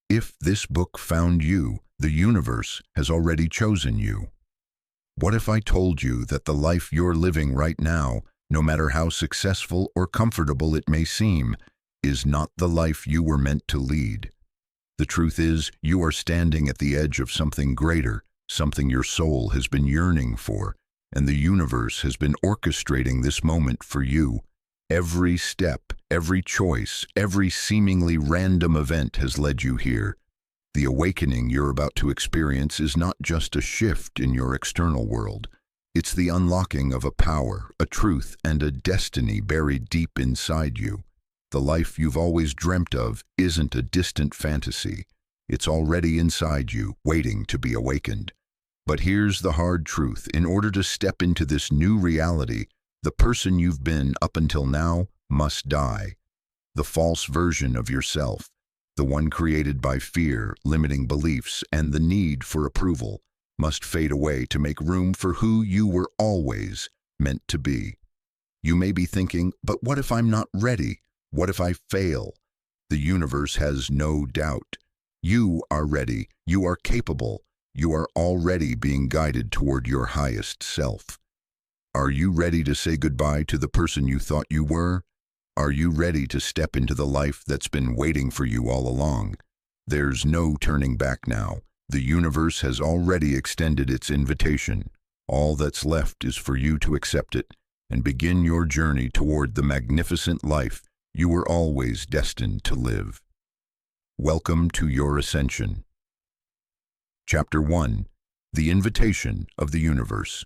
If this book found you, the universe has already chosen you. What if I told you that the life you're living right now, no matter how successful or comfortable it may seem, is not the life you were meant to lead? The truth is, you are standing at the edge of something greater, something your soul has been yearning for, and the universe has been orchestrating this moment for you. Every step, every choice, every seemingly random event has led you here. The awakening you're about to experience is not just a shift in your external world. It's the unlocking of a power, a truth, and a destiny buried deep inside you. The life you've always dreamt of isn't a distant fantasy. It's already inside you, waiting to be awakened. But here's the hard truth. In order to step into this new reality, the person you've been up until now must die. The false version of yourself, the one created by fear, limiting beliefs, and the need for approval, must fade away to make room for who you were always meant to be. You may be thinking, but what if I'm not ready? What if I fail? The universe has no doubt. You are ready. You are capable. You are already being guided toward your highest self. Are you ready to say goodbye to the person you thought you were? Are you ready to step into the life that's been waiting for you all along? There's no turning back now. The universe has already extended its invitation. All that's left is for you to accept it and begin your journey toward the magnificent life you were always destined to live. Welcome to your ascension. Chapter 1. The Invitation of the Universe.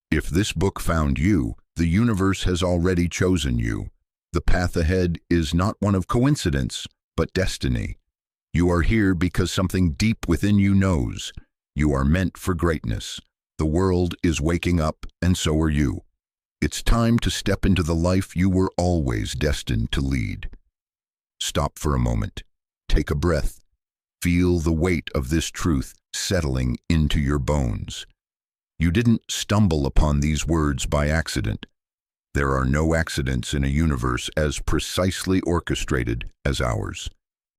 If this book found you, the universe has already chosen you. The path ahead is not one of coincidence, but destiny. You are here because something deep within you knows. You are meant for greatness. The world is waking up, and so are you. It's time to step into the life you were always destined to lead. Stop for a moment. Take a breath. Feel the weight of this truth settling into your bones. You didn't stumble upon these words by accident. There are no accidents in a universe as precisely orchestrated as ours.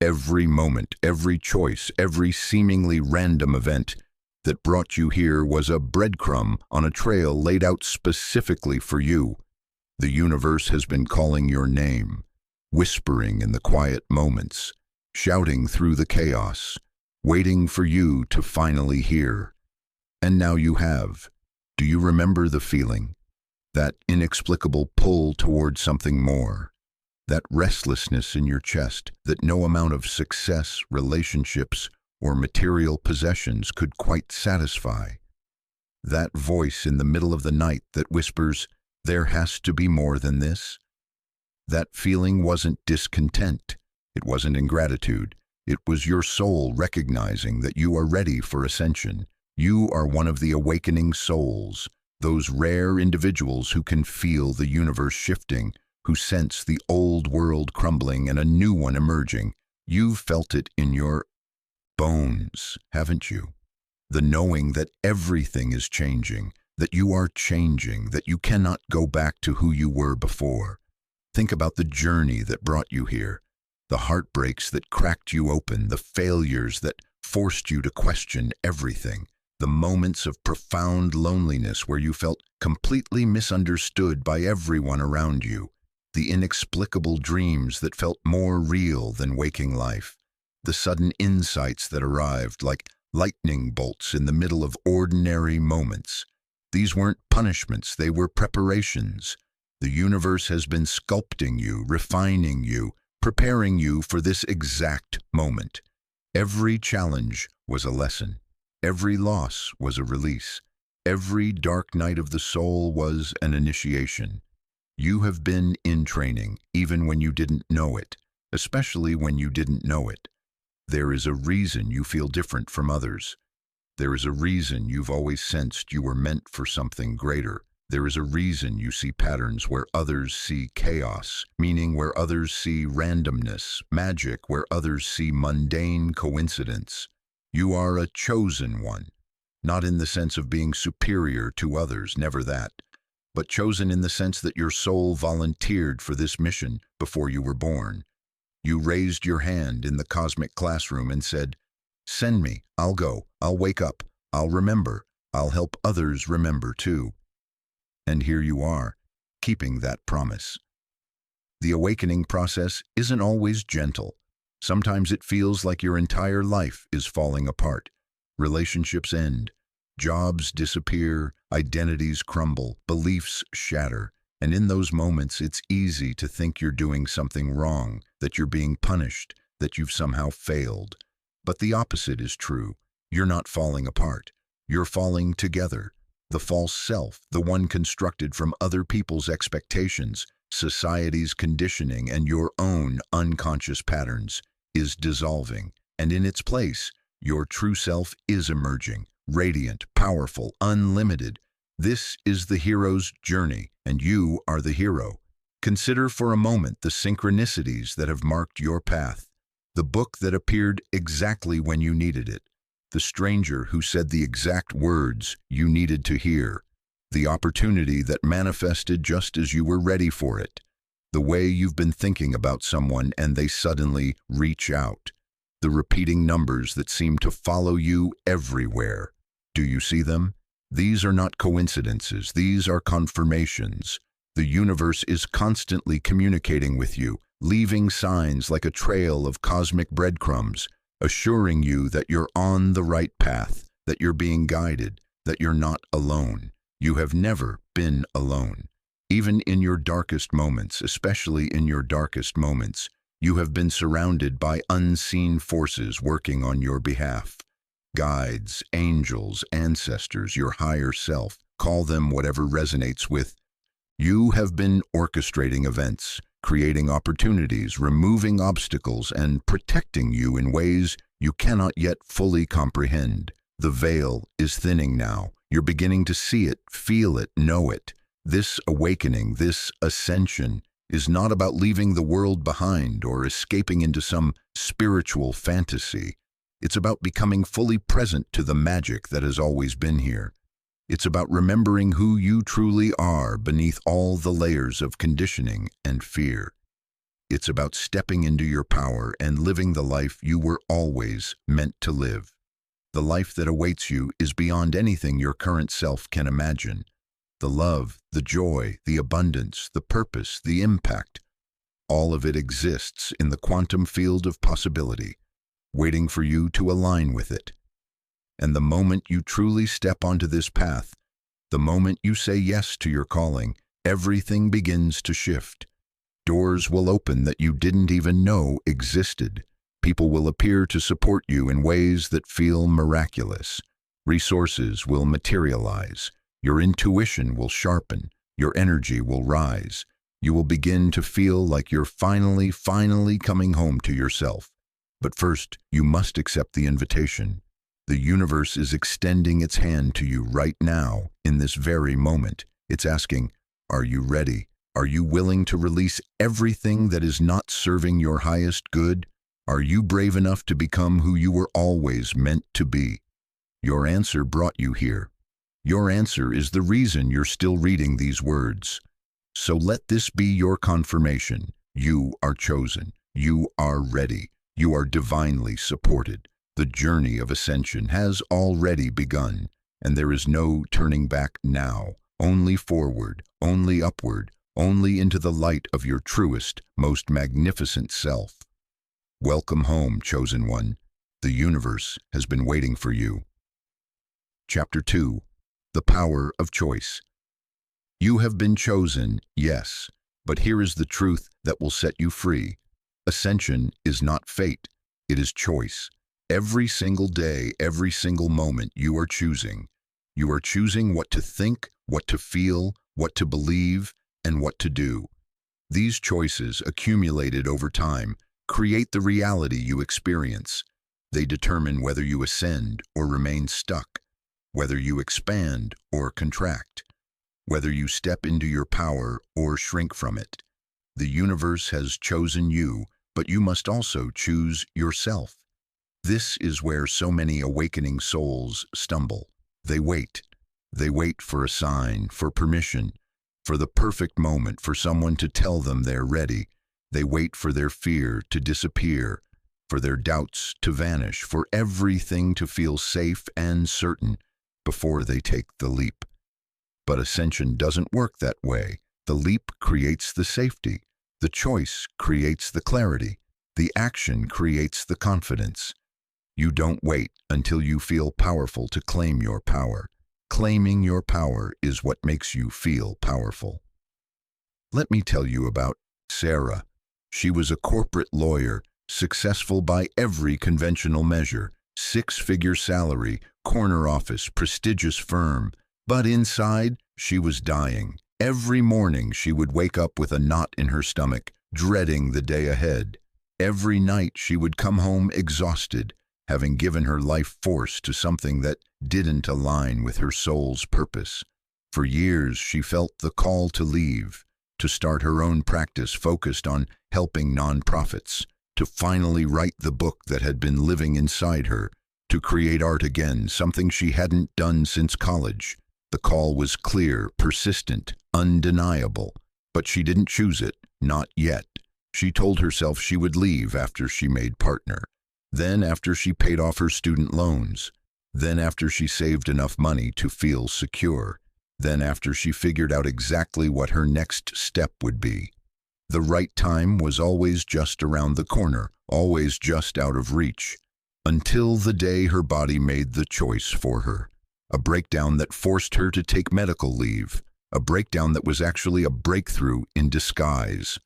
Every moment, every choice, every seemingly random event that brought you here was a breadcrumb on a trail laid out specifically for you. The universe has been calling your name, whispering in the quiet moments, shouting through the chaos, waiting for you to finally hear. And now you have. Do you remember the feeling? That inexplicable pull toward something more. That restlessness in your chest that no amount of success, relationships, or material possessions could quite satisfy. That voice in the middle of the night that whispers, "There has to be more than this." That feeling wasn't discontent. It wasn't ingratitude. It was your soul recognizing that you are ready for ascension. You are one of the awakening souls, those rare individuals who can feel the universe shifting, who sense the old world crumbling and a new one emerging. You've felt it in your bones, haven't you? The knowing that everything is changing, that you are changing, that you cannot go back to who you were before. Think about the journey that brought you here, the heartbreaks that cracked you open, the failures that forced you to question everything. The moments of profound loneliness where you felt completely misunderstood by everyone around you. The inexplicable dreams that felt more real than waking life. The sudden insights that arrived like lightning bolts in the middle of ordinary moments. These weren't punishments, they were preparations. The universe has been sculpting you, refining you, preparing you for this exact moment. Every challenge was a lesson. Every loss was a release. Every dark night of the soul was an initiation. You have been in training, even when you didn't know it, especially when you didn't know it. There is a reason you feel different from others. There is a reason you've always sensed you were meant for something greater. There is a reason you see patterns where others see chaos, meaning where others see randomness, magic where others see mundane coincidence. You are a chosen one, not in the sense of being superior to others, never that, but chosen in the sense that your soul volunteered for this mission before you were born. You raised your hand in the cosmic classroom and said, "Send me, I'll go, I'll wake up, I'll remember, I'll help others remember too." And here you are, keeping that promise. The awakening process isn't always gentle. Sometimes it feels like your entire life is falling apart. Relationships end, jobs disappear, identities crumble, beliefs shatter. And in those moments, it's easy to think you're doing something wrong, that you're being punished, that you've somehow failed. But the opposite is true. You're not falling apart. You're falling together. The false self, the one constructed from other people's expectations, society's conditioning, and your own unconscious patterns, is dissolving. And in its place, your true self is emerging, radiant, powerful, unlimited. This is the hero's journey, and you are the hero. Consider for a moment the synchronicities that have marked your path. The book that appeared exactly when you needed it. The stranger who said the exact words you needed to hear. The opportunity that manifested just as you were ready for it. The way you've been thinking about someone and they suddenly reach out. The repeating numbers that seem to follow you everywhere. Do you see them? These are not coincidences, these are confirmations. The universe is constantly communicating with you, leaving signs like a trail of cosmic breadcrumbs, assuring you that you're on the right path, that you're being guided, that you're not alone. You have never been alone. Even in your darkest moments, especially in your darkest moments, you have been surrounded by unseen forces working on your behalf. Guides, angels, ancestors, your higher self, call them whatever resonates with. You have been orchestrating events, creating opportunities, removing obstacles, and protecting you in ways you cannot yet fully comprehend. The veil is thinning now. You're beginning to see it, feel it, know it. This awakening, this ascension, is not about leaving the world behind or escaping into some spiritual fantasy. It's about becoming fully present to the magic that has always been here. It's about remembering who you truly are beneath all the layers of conditioning and fear. It's about stepping into your power and living the life you were always meant to live. The life that awaits you is beyond anything your current self can imagine. The love, the joy, the abundance, the purpose, the impact, all of it exists in the quantum field of possibility, waiting for you to align with it. And the moment you truly step onto this path, the moment you say yes to your calling, everything begins to shift. Doors will open that you didn't even know existed. People will appear to support you in ways that feel miraculous. Resources will materialize. Your intuition will sharpen. Your energy will rise. You will begin to feel like you're finally coming home to yourself. But first, you must accept the invitation. The universe is extending its hand to you right now, in this very moment. It's asking, are you ready? Are you willing to release everything that is not serving your highest good? Are you brave enough to become who you were always meant to be? Your answer brought you here. Your answer is the reason you're still reading these words. So let this be your confirmation. You are chosen. You are ready. You are divinely supported. The journey of ascension has already begun, and there is no turning back now. Only forward, only upward, only into the light of your truest, most magnificent self. Welcome home, chosen one. The universe has been waiting for you. Chapter 2. The Power of Choice. You have been chosen, yes, but here is the truth that will set you free. Ascension is not fate, it is choice. Every single day, every single moment, you are choosing. You are choosing what to think, what to feel, what to believe, and what to do. These choices, accumulated over time, create the reality you experience. They determine whether you ascend or remain stuck, whether you expand or contract, whether you step into your power or shrink from it. The universe has chosen you, but you must also choose yourself. This is where so many awakening souls stumble. They wait. They wait for a sign, for permission, for the perfect moment, for someone to tell them they're ready. They wait for their fear to disappear, for their doubts to vanish, for everything to feel safe and certain before they take the leap. But ascension doesn't work that way. The leap creates the safety. The choice creates the clarity. The action creates the confidence. You don't wait until you feel powerful to claim your power. Claiming your power is what makes you feel powerful. Let me tell you about Sarah. She was a corporate lawyer, successful by every conventional measure, six-figure salary, corner office, prestigious firm. But inside, she was dying. Every morning she would wake up with a knot in her stomach, dreading the day ahead. Every night she would come home exhausted, having given her life force to something that didn't align with her soul's purpose. For years she felt the call to leave, to start her own practice focused on helping nonprofits, to finally write the book that had been living inside her, to create art again, something she hadn't done since college. The call was clear, persistent, undeniable, but she didn't choose it, not yet. She told herself she would leave after she made partner, then after she paid off her student loans, then after she saved enough money to feel secure, then after she figured out exactly what her next step would be. The right time was always just around the corner, always just out of reach, until the day her body made the choice for her. A breakdown that forced her to take medical leave, a breakdown that was actually a breakthrough in disguise.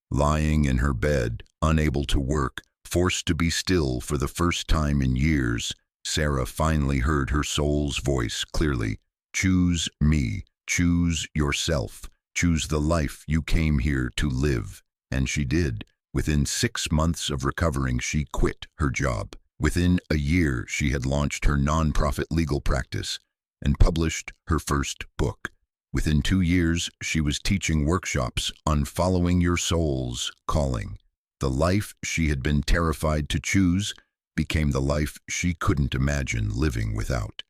Lying in her bed, unable to work, forced to be still for the first time in years, Sarah finally heard her soul's voice clearly. Choose me, choose yourself, choose the life you came here to live. And she did. Within 6 months of recovering, she quit her job. Within a year, she had launched her nonprofit legal practice and published her first book. Within 2 years, she was teaching workshops on following your soul's calling. The life she had been terrified to choose became the life she couldn't imagine living without.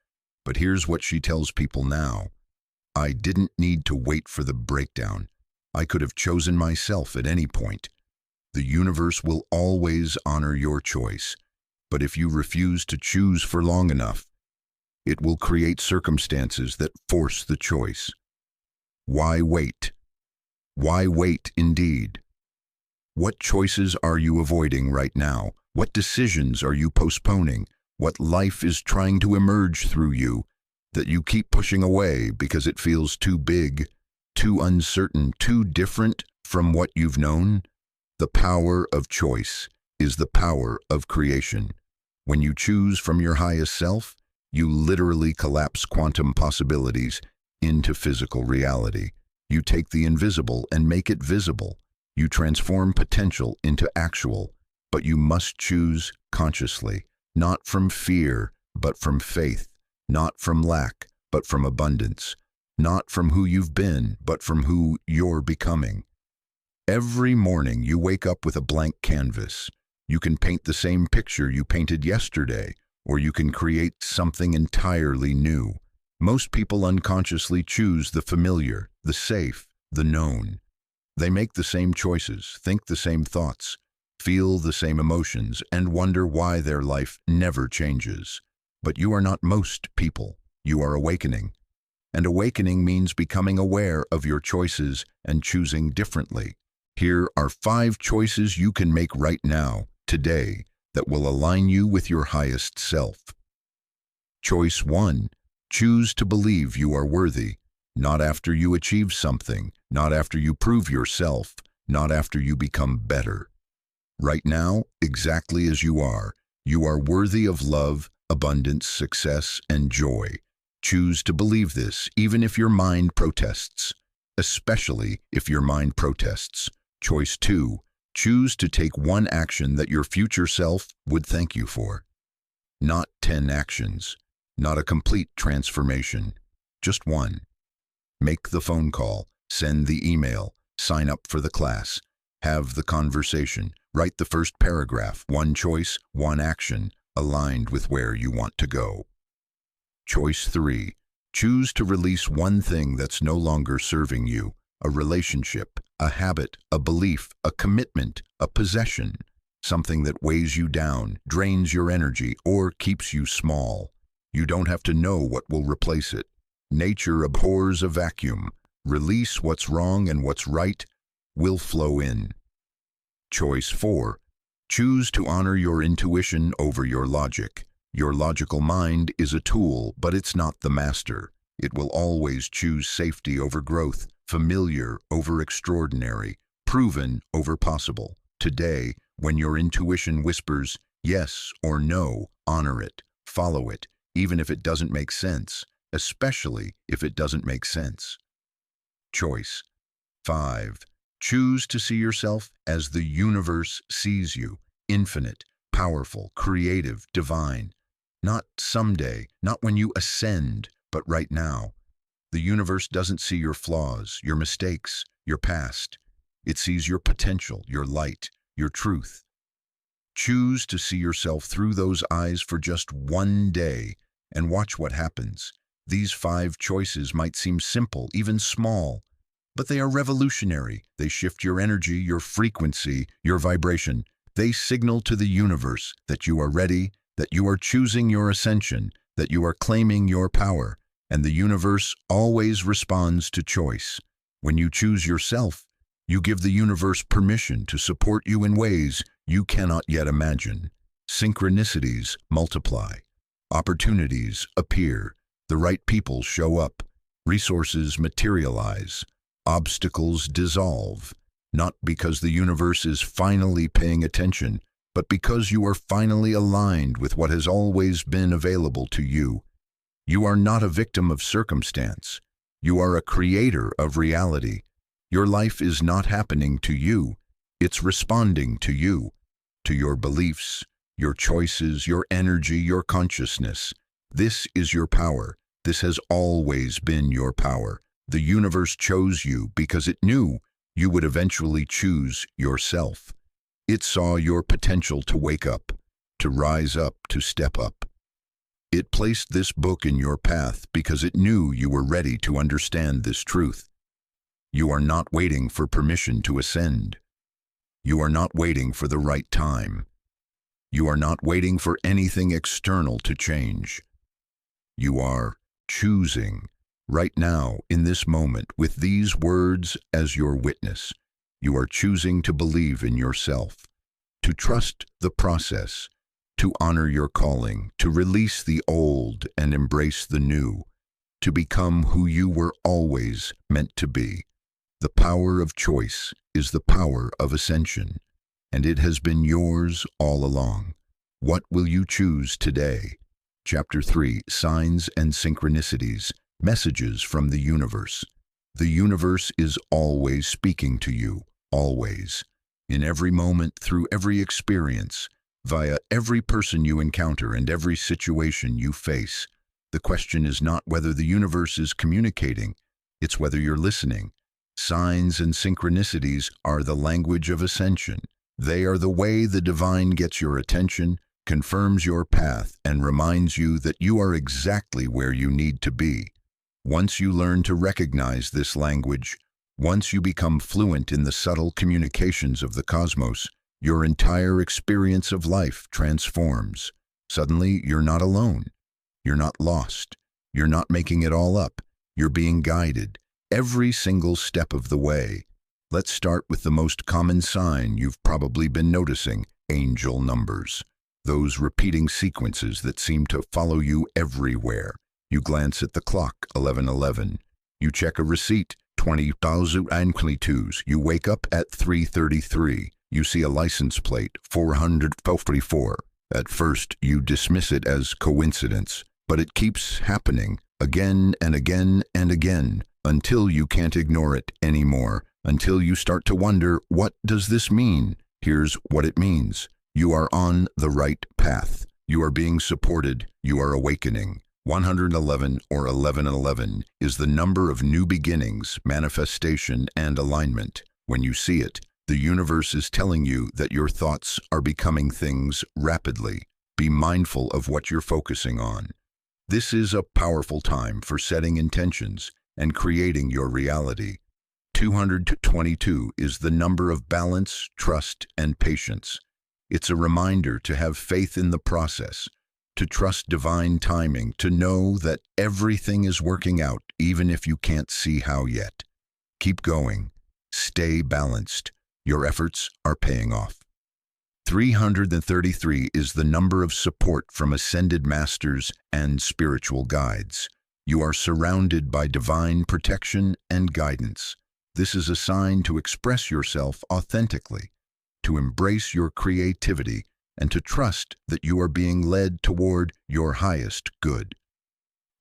But here's what she tells people now. I didn't need to wait for the breakdown. I could have chosen myself at any point. The universe will always honor your choice. But if you refuse to choose for long enough, it will create circumstances that force the choice. Why wait? Why wait indeed? What choices are you avoiding right now? What decisions are you postponing? What life is trying to emerge through you that you keep pushing away because it feels too big, too uncertain, too different from what you've known? The power of choice is the power of creation. When you choose from your highest self, you literally collapse quantum possibilities into physical reality. You take the invisible and make it visible. You transform potential into actual, but you must choose consciously, not from fear, but from faith, not from lack, but from abundance, not from who you've been, but from who you're becoming. Every morning you wake up with a blank canvas. You can paint the same picture you painted yesterday, or you can create something entirely new. Most people unconsciously choose the familiar, the safe, the known. They make the same choices, think the same thoughts, feel the same emotions, and wonder why their life never changes. But you are not most people. You are awakening. And awakening means becoming aware of your choices and choosing differently. Here are 5 choices you can make right now, today, that will align you with your highest self. Choice 1. Choose to believe you are worthy, not after you achieve something, not after you prove yourself, not after you become better. Right now, exactly as you are worthy of love, abundance, success, and joy. Choose to believe this, even if your mind protests, especially if your mind protests. Choice 2. Choose to take one action that your future self would thank you for. Not 10 actions, not a complete transformation, just one. Make the phone call, send the email, sign up for the class, have the conversation, write the first paragraph, one choice, one action, aligned with where you want to go. Choice 3. Choose to release one thing that's no longer serving you, a relationship, a habit, a belief, a commitment, a possession, something that weighs you down, drains your energy, or keeps you small. You don't have to know what will replace it. Nature abhors a vacuum. Release what's wrong and what's right will flow in. Choice 4. Choose to honor your intuition over your logic. Your logical mind is a tool, but it's not the master. It will always choose safety over growth, familiar over extraordinary, proven over possible. Today, when your intuition whispers yes or no, honor it, follow it, even if it doesn't make sense, especially if it doesn't make sense. Choice 5. Choose to see yourself as the universe sees you, infinite, powerful, creative, divine. Not someday, not when you ascend, but right now. The universe doesn't see your flaws, your mistakes, your past. It sees your potential, your light, your truth. Choose to see yourself through those eyes for just one day and watch what happens. These 5 choices might seem simple, even small, but they are revolutionary. They shift your energy, your frequency, your vibration. They signal to the universe that you are ready, that you are choosing your ascension, that you are claiming your power, and the universe always responds to choice. When you choose yourself, you give the universe permission to support you in ways you cannot yet imagine. Synchronicities multiply. Opportunities appear. The right people show up. Resources materialize. Obstacles dissolve. Not because the universe is finally paying attention, but because you are finally aligned with what has always been available to you. You are not a victim of circumstance. You are a creator of reality. Your life is not happening to you. It's responding to you, to your beliefs, your choices, your energy, your consciousness. This is your power. This has always been your power. The universe chose you because it knew you would eventually choose yourself. It saw your potential to wake up, to rise up, to step up. It placed this book in your path because it knew you were ready to understand this truth. You are not waiting for permission to ascend. You are not waiting for the right time. You are not waiting for anything external to change. You are choosing right now, in this moment, with these words as your witness. You are choosing to believe in yourself, to trust the process, to honor your calling, to release the old and embrace the new, to become who you were always meant to be. The power of choice is the power of ascension, and it has been yours all along. What will you choose today? Chapter 3, Signs and Synchronicities, Messages from the Universe. The universe is always speaking to you, always. In every moment, through every experience, via every person you encounter and every situation you face. The question is not whether the universe is communicating, it's whether you're listening. Signs and synchronicities are the language of ascension. They are the way the divine gets your attention, confirms your path, and reminds you that you are exactly where you need to be. Once you learn to recognize this language, once you become fluent in the subtle communications of the cosmos, your entire experience of life transforms. Suddenly, you're not alone. You're not lost. You're not making it all up. You're being guided every single step of the way. Let's start with the most common sign you've probably been noticing: angel numbers. Those repeating sequences that seem to follow you everywhere. You glance at the clock, 11:11. You check a receipt, 20,022. You wake up at 3:33. You see a license plate, 444. At first, you dismiss it as coincidence, but it keeps happening again and again and again until you can't ignore it anymore, until you start to wonder, what does this mean? Here's what it means. You are on the right path. You are being supported. You are awakening. 111 or 1111 is the number of new beginnings, manifestation, and alignment. When you see it, the universe is telling you that your thoughts are becoming things rapidly. Be mindful of what you're focusing on. This is a powerful time for setting intentions and creating your reality. 222 is the number of balance, trust, and patience. It's a reminder to have faith in the process, to trust divine timing, to know that everything is working out even if you can't see how yet. Keep going. Stay balanced. Your efforts are paying off. 333 is the number of support from ascended masters and spiritual guides. You are surrounded by divine protection and guidance. This is a sign to express yourself authentically, to embrace your creativity, and to trust that you are being led toward your highest good.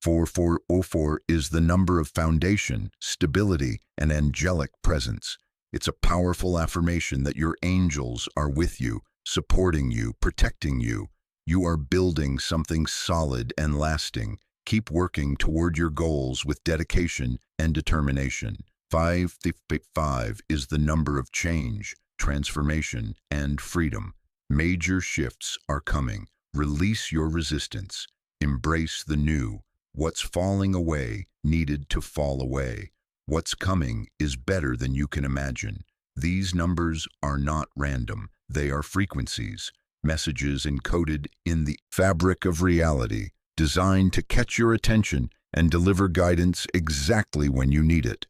4404 is the number of foundation, stability, and angelic presence. It's a powerful affirmation that your angels are with you, supporting you, protecting you. You are building something solid and lasting. Keep working toward your goals with dedication and determination. 555 is the number of change, transformation, and freedom. Major shifts are coming. Release your resistance. Embrace the new. What's falling away needed to fall away. What's coming is better than you can imagine. These numbers are not random. They are frequencies, messages encoded in the fabric of reality, designed to catch your attention and deliver guidance exactly when you need it.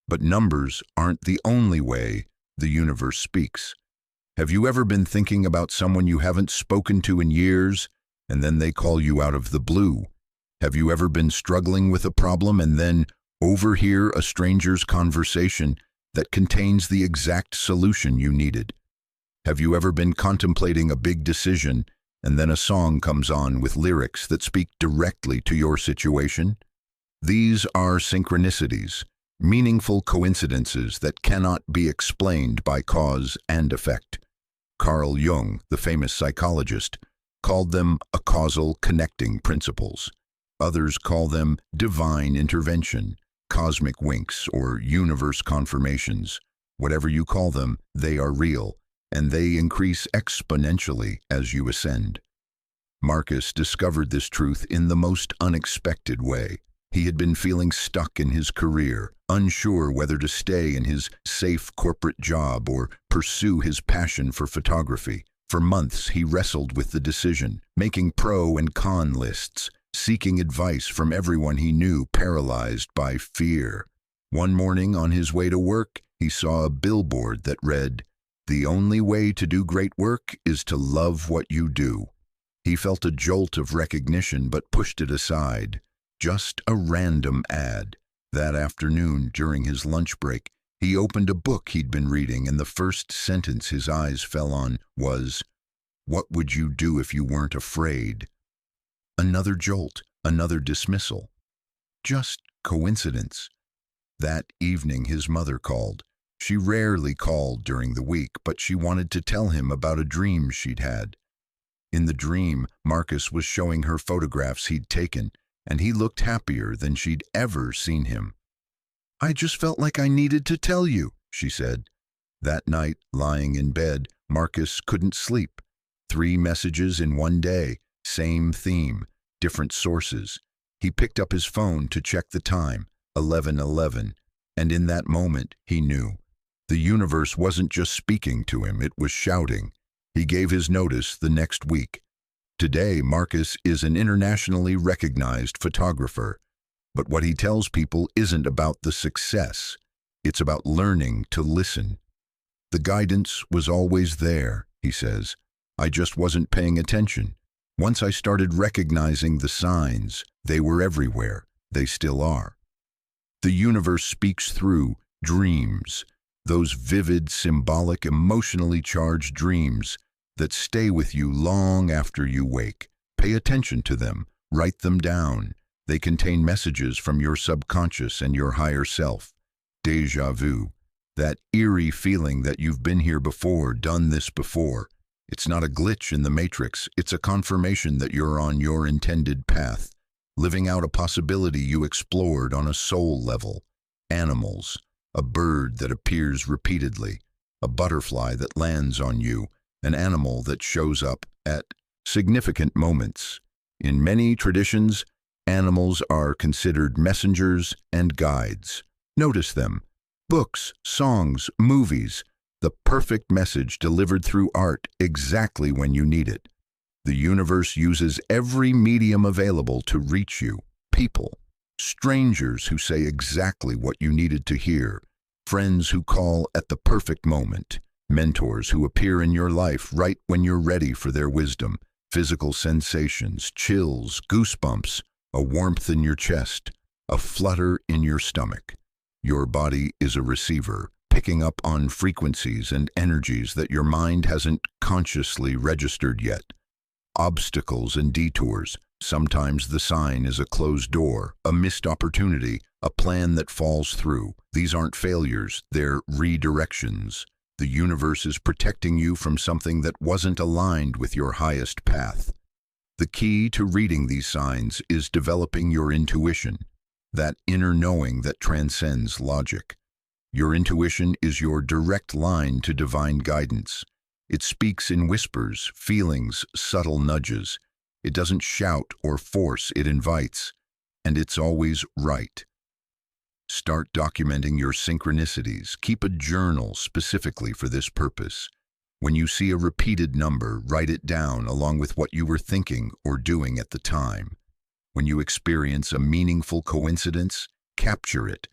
But numbers aren't the only way the universe speaks. Have you ever been thinking about someone you haven't spoken to in years, and then they call you out of the blue? Have you ever been struggling with a problem and then overhear a stranger's conversation that contains the exact solution you needed? Have you ever been contemplating a big decision and then a song comes on with lyrics that speak directly to your situation? These are synchronicities, meaningful coincidences that cannot be explained by cause and effect. Carl Jung, the famous psychologist, called them a causal connecting principles. Others call them divine intervention, cosmic winks, or universe confirmations. Whatever you call them, they are real, and they increase exponentially as you ascend. Marcus discovered this truth in the most unexpected way. He had been feeling stuck in his career, unsure whether to stay in his safe corporate job or pursue his passion for photography. For months, he wrestled with the decision, making pro and con lists, seeking advice from everyone he knew, paralyzed by fear. One morning on his way to work, he saw a billboard that read, "The only way to do great work is to love what you do." He felt a jolt of recognition but pushed it aside. Just a random ad. That afternoon, during his lunch break, he opened a book he'd been reading, and the first sentence his eyes fell on was, "What would you do if you weren't afraid?" Another jolt, another dismissal. Just coincidence. That evening his mother called. She rarely called during the week, but she wanted to tell him about a dream she'd had. In the dream, Marcus was showing her photographs he'd taken, and he looked happier than she'd ever seen him. "I just felt like I needed to tell you," she said. That night, lying in bed, Marcus couldn't sleep. 3 messages in one day, same theme, different sources. He picked up his phone to check the time, 11:11, and in that moment he knew. The universe wasn't just speaking to him, it was shouting. He gave his notice the next week. Today, Marcus is an internationally recognized photographer, but what he tells people isn't about the success. It's about learning to listen. "The guidance was always there," he says. "I just wasn't paying attention. Once I started recognizing the signs, they were everywhere. They still are." The universe speaks through dreams, those vivid, symbolic, emotionally charged dreams that stay with you long after you wake. Pay attention to them. Write them down. They contain messages from your subconscious and your higher self. Déjà vu. That eerie feeling that you've been here before, done this before. It's not a glitch in the matrix. It's a confirmation that you're on your intended path, living out a possibility you explored on a soul level. Animals. A bird that appears repeatedly. A butterfly that lands on you. An animal that shows up at significant moments. In many traditions, animals are considered messengers and guides. Notice them. Books, songs, movies, the perfect message delivered through art exactly when you need it. The universe uses every medium available to reach you. People, strangers who say exactly what you needed to hear, friends who call at the perfect moment, mentors who appear in your life right when you're ready for their wisdom, physical sensations, chills, goosebumps, a warmth in your chest, a flutter in your stomach. Your body is a receiver, picking up on frequencies and energies that your mind hasn't consciously registered yet. Obstacles and detours. Sometimes the sign is a closed door, a missed opportunity, a plan that falls through. These aren't failures, they're redirections. The universe is protecting you from something that wasn't aligned with your highest path. The key to reading these signs is developing your intuition, that inner knowing that transcends logic. Your intuition is your direct line to divine guidance. It speaks in whispers, feelings, subtle nudges. It doesn't shout or force, it invites. And it's always right. Start documenting your synchronicities. Keep a journal specifically for this purpose. When you see a repeated number, write it down along with what you were thinking or doing at the time. When you experience a meaningful coincidence, capture it.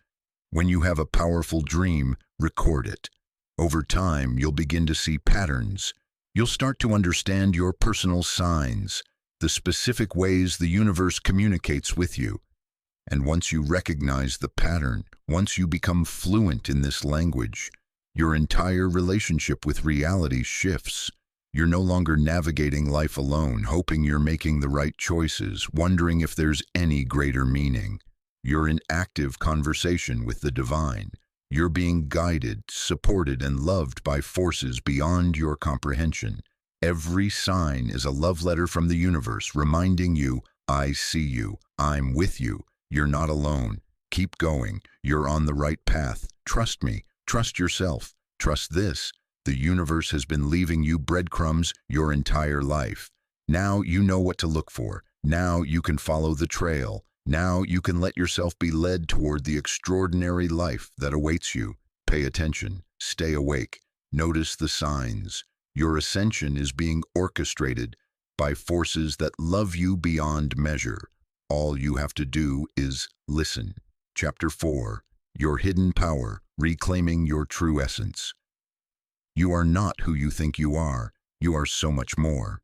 When you have a powerful dream, record it. Over time, you'll begin to see patterns. You'll start to understand your personal signs, the specific ways the universe communicates with you. And once you recognize the pattern, once you become fluent in this language, your entire relationship with reality shifts. You're no longer navigating life alone, hoping you're making the right choices, wondering if there's any greater meaning. You're in active conversation with the divine. You're being guided, supported, and loved by forces beyond your comprehension. Every sign is a love letter from the universe reminding you, I see you, I'm with you, you're not alone. Keep going, you're on the right path. Trust me, trust yourself, trust this. The universe has been leaving you breadcrumbs your entire life. Now you know what to look for. Now you can follow the trail. Now you can let yourself be led toward the extraordinary life that awaits you. Pay attention. Stay awake. Notice the signs. Your ascension is being orchestrated by forces that love you beyond measure. All you have to do is listen. Chapter 4. Your Hidden Power, Reclaiming Your True Essence. You are not who you think you are. You are so much more.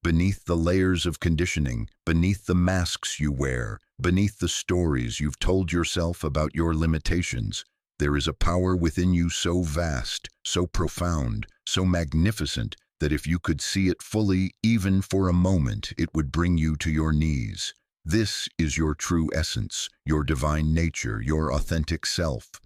Beneath the layers of conditioning, beneath the masks you wear, beneath the stories you've told yourself about your limitations, there is a power within you so vast, so profound, so magnificent that if you could see it fully, even for a moment, it would bring you to your knees. This is your true essence, your divine nature, your authentic self.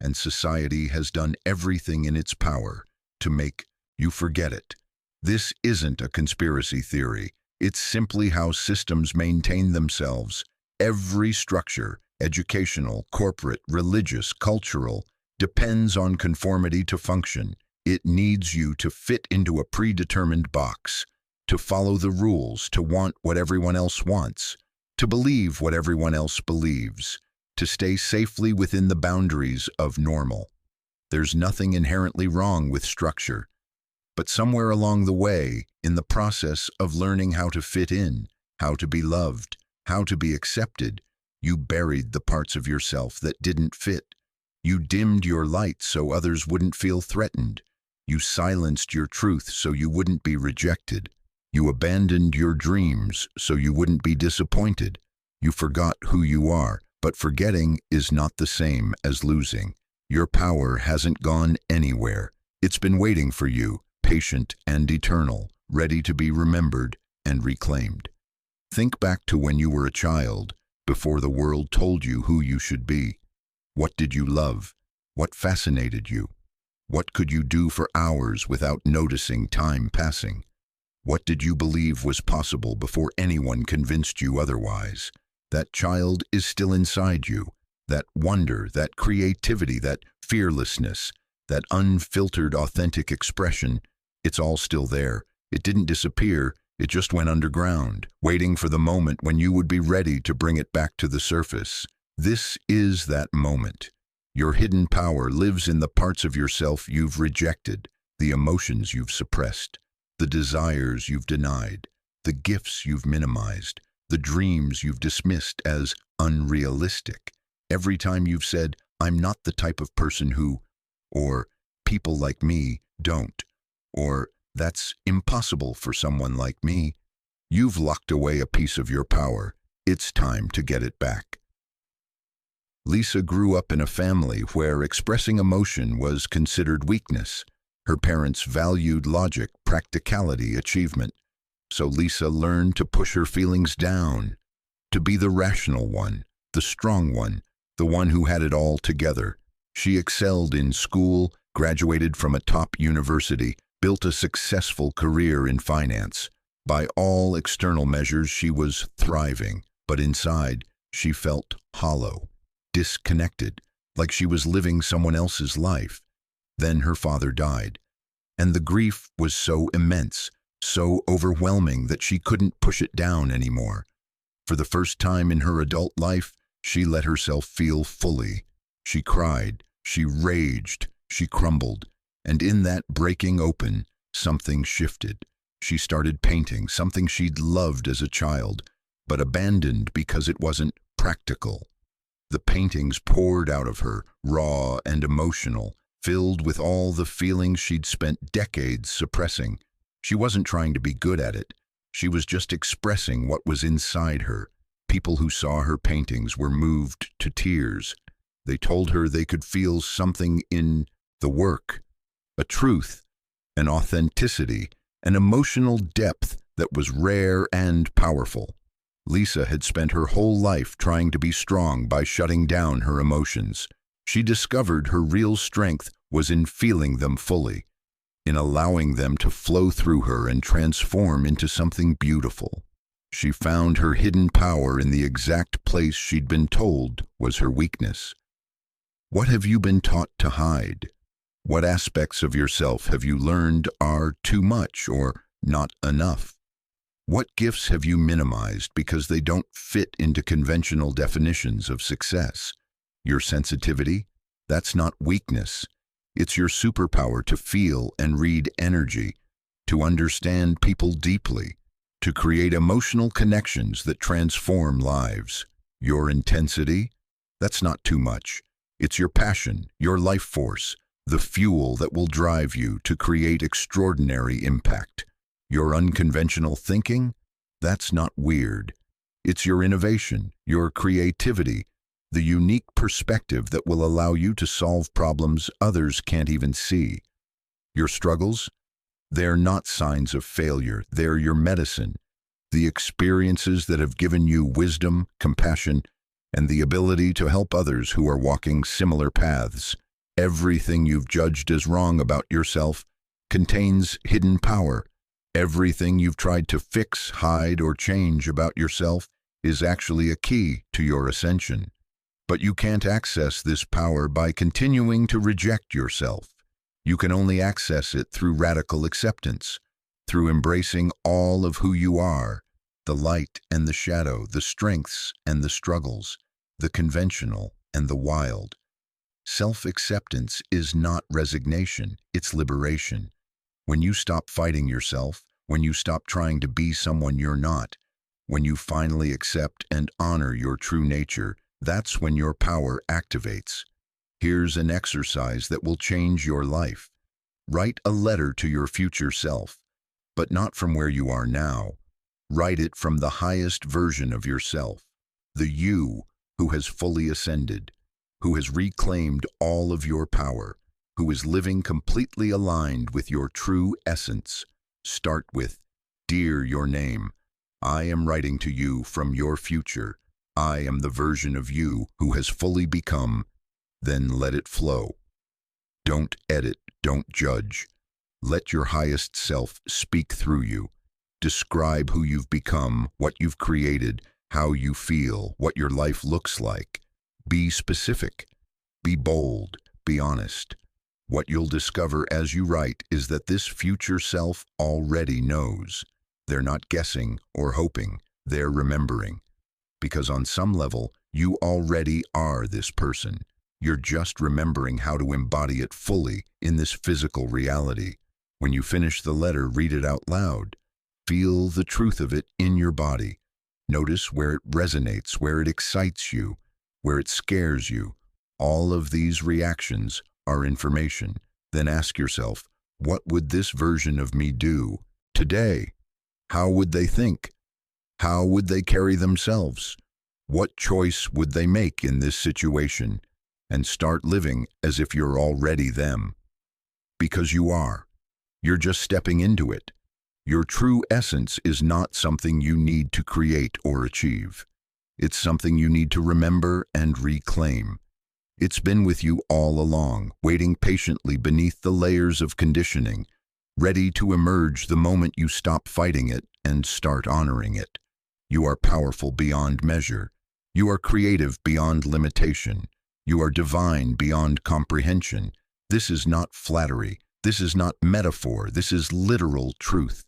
And society has done everything in its power to make you forget it. This isn't a conspiracy theory. It's simply how systems maintain themselves. Every structure, educational, corporate, religious, cultural, depends on conformity to function. It needs you to fit into a predetermined box, to follow the rules, to want what everyone else wants, to believe what everyone else believes, to stay safely within the boundaries of normal. There's nothing inherently wrong with structure. But somewhere along the way, in the process of learning how to fit in, how to be loved, how to be accepted, you buried the parts of yourself that didn't fit. You dimmed your light so others wouldn't feel threatened. You silenced your truth so you wouldn't be rejected. You abandoned your dreams so you wouldn't be disappointed. You forgot who you are, but forgetting is not the same as losing. Your power hasn't gone anywhere. It's been waiting for you, patient and eternal, ready to be remembered and reclaimed. Think back to when you were a child, before the world told you who you should be. What did you love? What fascinated you? What could you do for hours without noticing time passing? What did you believe was possible before anyone convinced you otherwise? That child is still inside you. That wonder, that creativity, that fearlessness, that unfiltered, authentic expression, it's all still there. It didn't disappear. It just went underground, waiting for the moment when you would be ready to bring it back to the surface. This is that moment. Your hidden power lives in the parts of yourself you've rejected, the emotions you've suppressed, the desires you've denied, the gifts you've minimized, the dreams you've dismissed as unrealistic. Every time you've said, "I'm not the type of person who," or "people like me don't," or "that's impossible for someone like me," you've locked away a piece of your power. It's time to get it back. Lisa grew up in a family where expressing emotion was considered weakness. Her parents valued logic, practicality, achievement. So Lisa learned to push her feelings down, to be the rational one, the strong one, the one who had it all together. She excelled in school, graduated from a top university, built a successful career in finance. By all external measures, she was thriving, but inside, she felt hollow, disconnected, like she was living someone else's life. Then her father died, and the grief was so immense, so overwhelming that she couldn't push it down anymore. For the first time in her adult life, she let herself feel fully. She cried, she raged, she crumbled, and in that breaking open, something shifted. She started painting, something she'd loved as a child, but abandoned because it wasn't practical. The paintings poured out of her, raw and emotional, filled with all the feelings she'd spent decades suppressing. She wasn't trying to be good at it. She was just expressing what was inside her. People who saw her paintings were moved to tears. They told her they could feel something in the work, a truth, an authenticity, an emotional depth that was rare and powerful. Lisa had spent her whole life trying to be strong by shutting down her emotions. She discovered her real strength was in feeling them fully, in allowing them to flow through her and transform into something beautiful. She found her hidden power in the exact place she'd been told was her weakness. What have you been taught to hide? What aspects of yourself have you learned are too much or not enough? What gifts have you minimized because they don't fit into conventional definitions of success? Your sensitivity? That's not weakness. It's your superpower to feel and read energy, to understand people deeply, to create emotional connections that transform lives. Your intensity? That's not too much. It's your passion, your life force, the fuel that will drive you to create extraordinary impact. Your unconventional thinking? That's not weird. It's your innovation, your creativity, the unique perspective that will allow you to solve problems others can't even see. Your struggles? They're not signs of failure. They're your medicine. The experiences that have given you wisdom, compassion, and the ability to help others who are walking similar paths. Everything you've judged as wrong about yourself contains hidden power. Everything you've tried to fix, hide, or change about yourself is actually a key to your ascension. But you can't access this power by continuing to reject yourself. You can only access it through radical acceptance, through embracing all of who you are, the light and the shadow, the strengths and the struggles, the conventional and the wild. Self-acceptance is not resignation, it's liberation. When you stop fighting yourself, when you stop trying to be someone you're not, when you finally accept and honor your true nature, that's when your power activates. Here's an exercise that will change your life. Write a letter to your future self, but not from where you are now. Write it from the highest version of yourself, the you who has fully ascended, who has reclaimed all of your power, who is living completely aligned with your true essence. Start with, "Dear your name, I am writing to you from your future. I am the version of you who has fully become." Then let it flow. Don't edit, don't judge. Let your highest self speak through you. Describe who you've become, what you've created, how you feel, what your life looks like. Be specific. Be bold. Be honest. What you'll discover as you write is that this future self already knows. They're not guessing or hoping. They're remembering. Because on some level, you already are this person. You're just remembering how to embody it fully in this physical reality. When you finish the letter, read it out loud. Feel the truth of it in your body. Notice where it resonates, where it excites you, where it scares you. All of these reactions are information. Then ask yourself, what would this version of me do today? How would they think? How would they carry themselves? What choice would they make in this situation? And start living as if you're already them. Because you are. You're just stepping into it. Your true essence is not something you need to create or achieve. It's something you need to remember and reclaim. It's been with you all along, waiting patiently beneath the layers of conditioning, ready to emerge the moment you stop fighting it and start honoring it. You are powerful beyond measure. You are creative beyond limitation. You are divine beyond comprehension. This is not flattery. This is not metaphor. This is literal truth.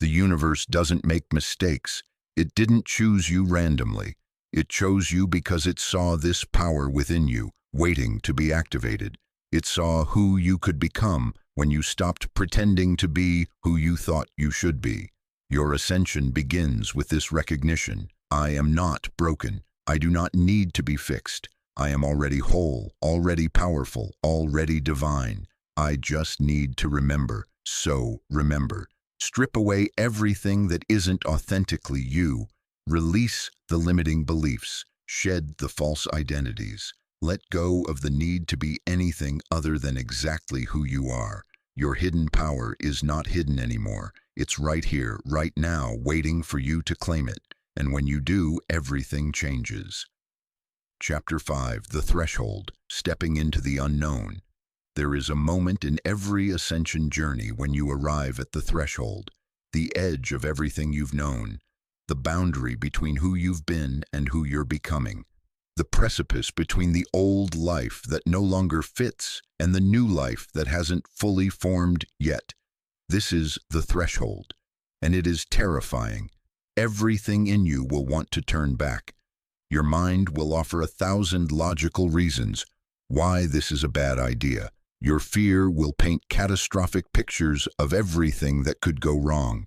The universe doesn't make mistakes. It didn't choose you randomly. It chose you because it saw this power within you, waiting to be activated. It saw who you could become when you stopped pretending to be who you thought you should be. Your ascension begins with this recognition. I am not broken. I do not need to be fixed. I am already whole, already powerful, already divine. I just need to remember. So remember. Strip away everything that isn't authentically you. Release the limiting beliefs. Shed the false identities. Let go of the need to be anything other than exactly who you are. Your hidden power is not hidden anymore. It's right here, right now, waiting for you to claim it. And when you do, everything changes. Chapter 5, The Threshold, Stepping into the Unknown. There is a moment in every ascension journey when you arrive at the threshold, the edge of everything you've known, the boundary between who you've been and who you're becoming, the precipice between the old life that no longer fits and the new life that hasn't fully formed yet. This is the threshold, and it is terrifying. Everything in you will want to turn back. Your mind will offer 1,000 logical reasons why this is a bad idea. Your fear will paint catastrophic pictures of everything that could go wrong.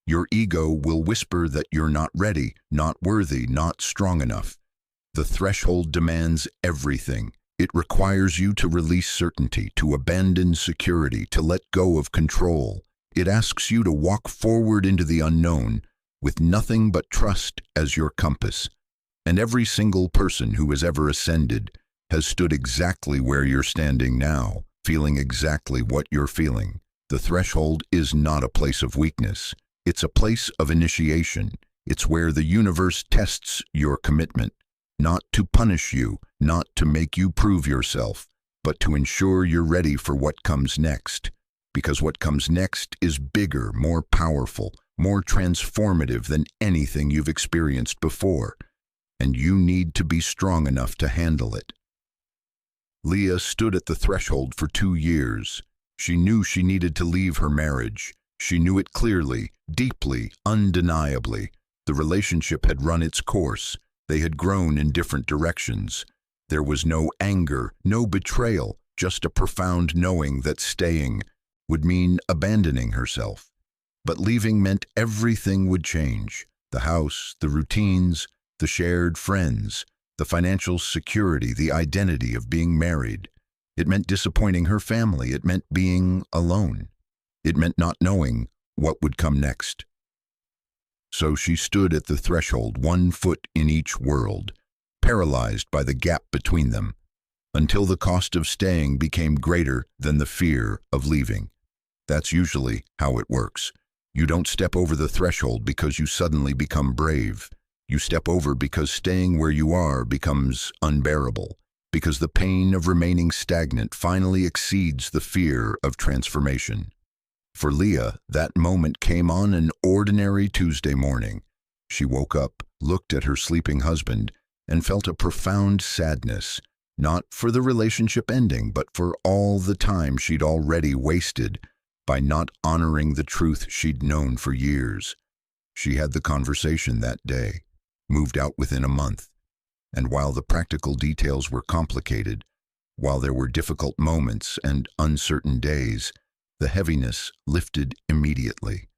Your ego will whisper that you're not ready, not worthy, not strong enough. The threshold demands everything. It requires you to release certainty, to abandon security, to let go of control. It asks you to walk forward into the unknown with nothing but trust as your compass. And every single person who has ever ascended has stood exactly where you're standing now, feeling exactly what you're feeling. The threshold is not a place of weakness. It's a place of initiation. It's where the universe tests your commitment, not to punish you, not to make you prove yourself, but to ensure you're ready for what comes next. Because what comes next is bigger, more powerful, more transformative than anything you've experienced before. And you need to be strong enough to handle it. Leah stood at the threshold for 2 years. She knew she needed to leave her marriage. She knew it clearly, deeply, undeniably. The relationship had run its course. They had grown in different directions. There was no anger, no betrayal, just a profound knowing that staying would mean abandoning herself. But leaving meant everything would change. The house, the routines, the shared friends, the financial security, the identity of being married. It meant disappointing her family. It meant being alone. It meant not knowing what would come next. So she stood at the threshold, 1 foot in each world, paralyzed by the gap between them, until the cost of staying became greater than the fear of leaving. That's usually how it works. You don't step over the threshold because you suddenly become brave. You step over because staying where you are becomes unbearable, because the pain of remaining stagnant finally exceeds the fear of transformation. For Leah, that moment came on an ordinary Tuesday morning. She woke up, looked at her sleeping husband, and felt a profound sadness, not for the relationship ending, but for all the time she'd already wasted by not honoring the truth she'd known for years. She had the conversation that day, moved out within a month, and while the practical details were complicated, While there were difficult moments and uncertain days, the heaviness lifted immediately.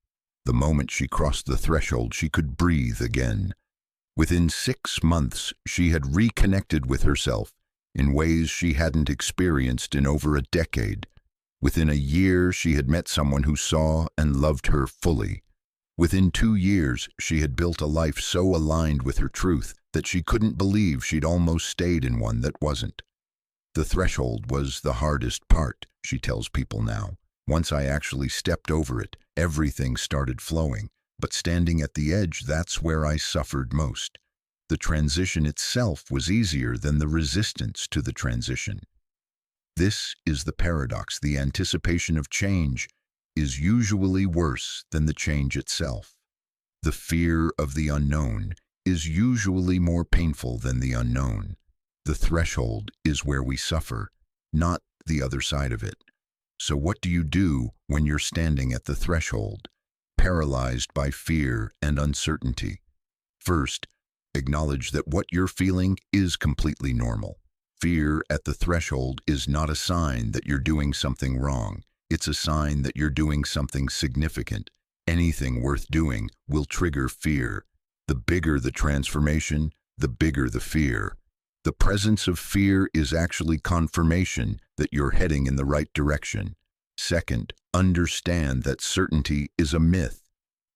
The moment she crossed the threshold, she could breathe again. Within 6 months, she had reconnected with herself in ways she hadn't experienced in over a decade. Within a year, she had met someone who saw and loved her fully. Within 2 years, she had built a life so aligned with her truth that she couldn't believe she'd almost stayed in one that wasn't. The threshold was the hardest part, she tells people now. Once I actually stepped over it, everything started flowing. But standing at the edge, that's where I suffered most. The transition itself was easier than the resistance to the transition. This is the paradox. The anticipation of change is usually worse than the change itself. The fear of the unknown is usually more painful than the unknown. The threshold is where we suffer, not the other side of it. So what do you do when you're standing at the threshold, paralyzed by fear and uncertainty? First, acknowledge that what you're feeling is completely normal. Fear at the threshold is not a sign that you're doing something wrong. It's a sign that you're doing something significant. Anything worth doing will trigger fear. The bigger the transformation, the bigger the fear. The presence of fear is actually confirmation that you're heading in the right direction. Second, understand that certainty is a myth.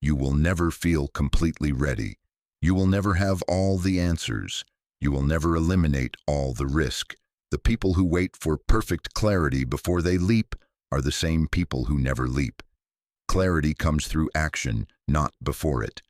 You will never feel completely ready. You will never have all the answers. You will never eliminate all the risk. The people who wait for perfect clarity before they leap are the same people who never leap. Clarity comes through action, not before it.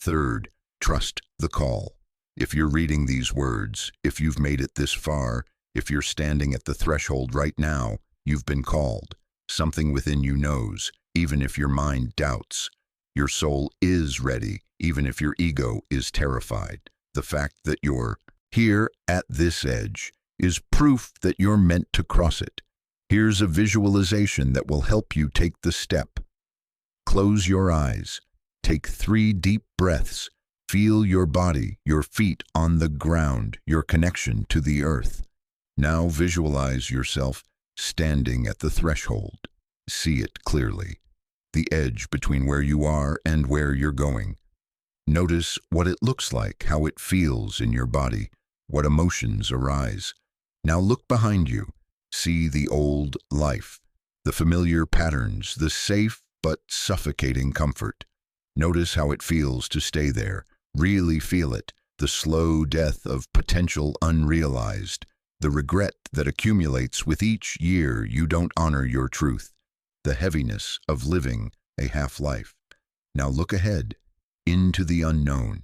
Third, trust the call. If you're reading these words, if you've made it this far, if you're standing at the threshold right now, you've been called. Something within you knows, even if your mind doubts. Your soul is ready, even if your ego is terrified. The fact that you're here at this edge is proof that you're meant to cross it. Here's a visualization that will help you take the step. Close your eyes. Take 3 deep breaths. Feel your body, your feet on the ground, your connection to the earth. Now visualize yourself standing at the threshold. See it clearly. The edge between where you are and where you're going. Notice what it looks like, how it feels in your body, what emotions arise. Now look behind you. See the old life, the familiar patterns, the safe but suffocating comfort. Notice how it feels to stay there. Really feel it, the slow death of potential unrealized, the regret that accumulates with each year you don't honor your truth, the heaviness of living a half-life. Now look ahead, into the unknown.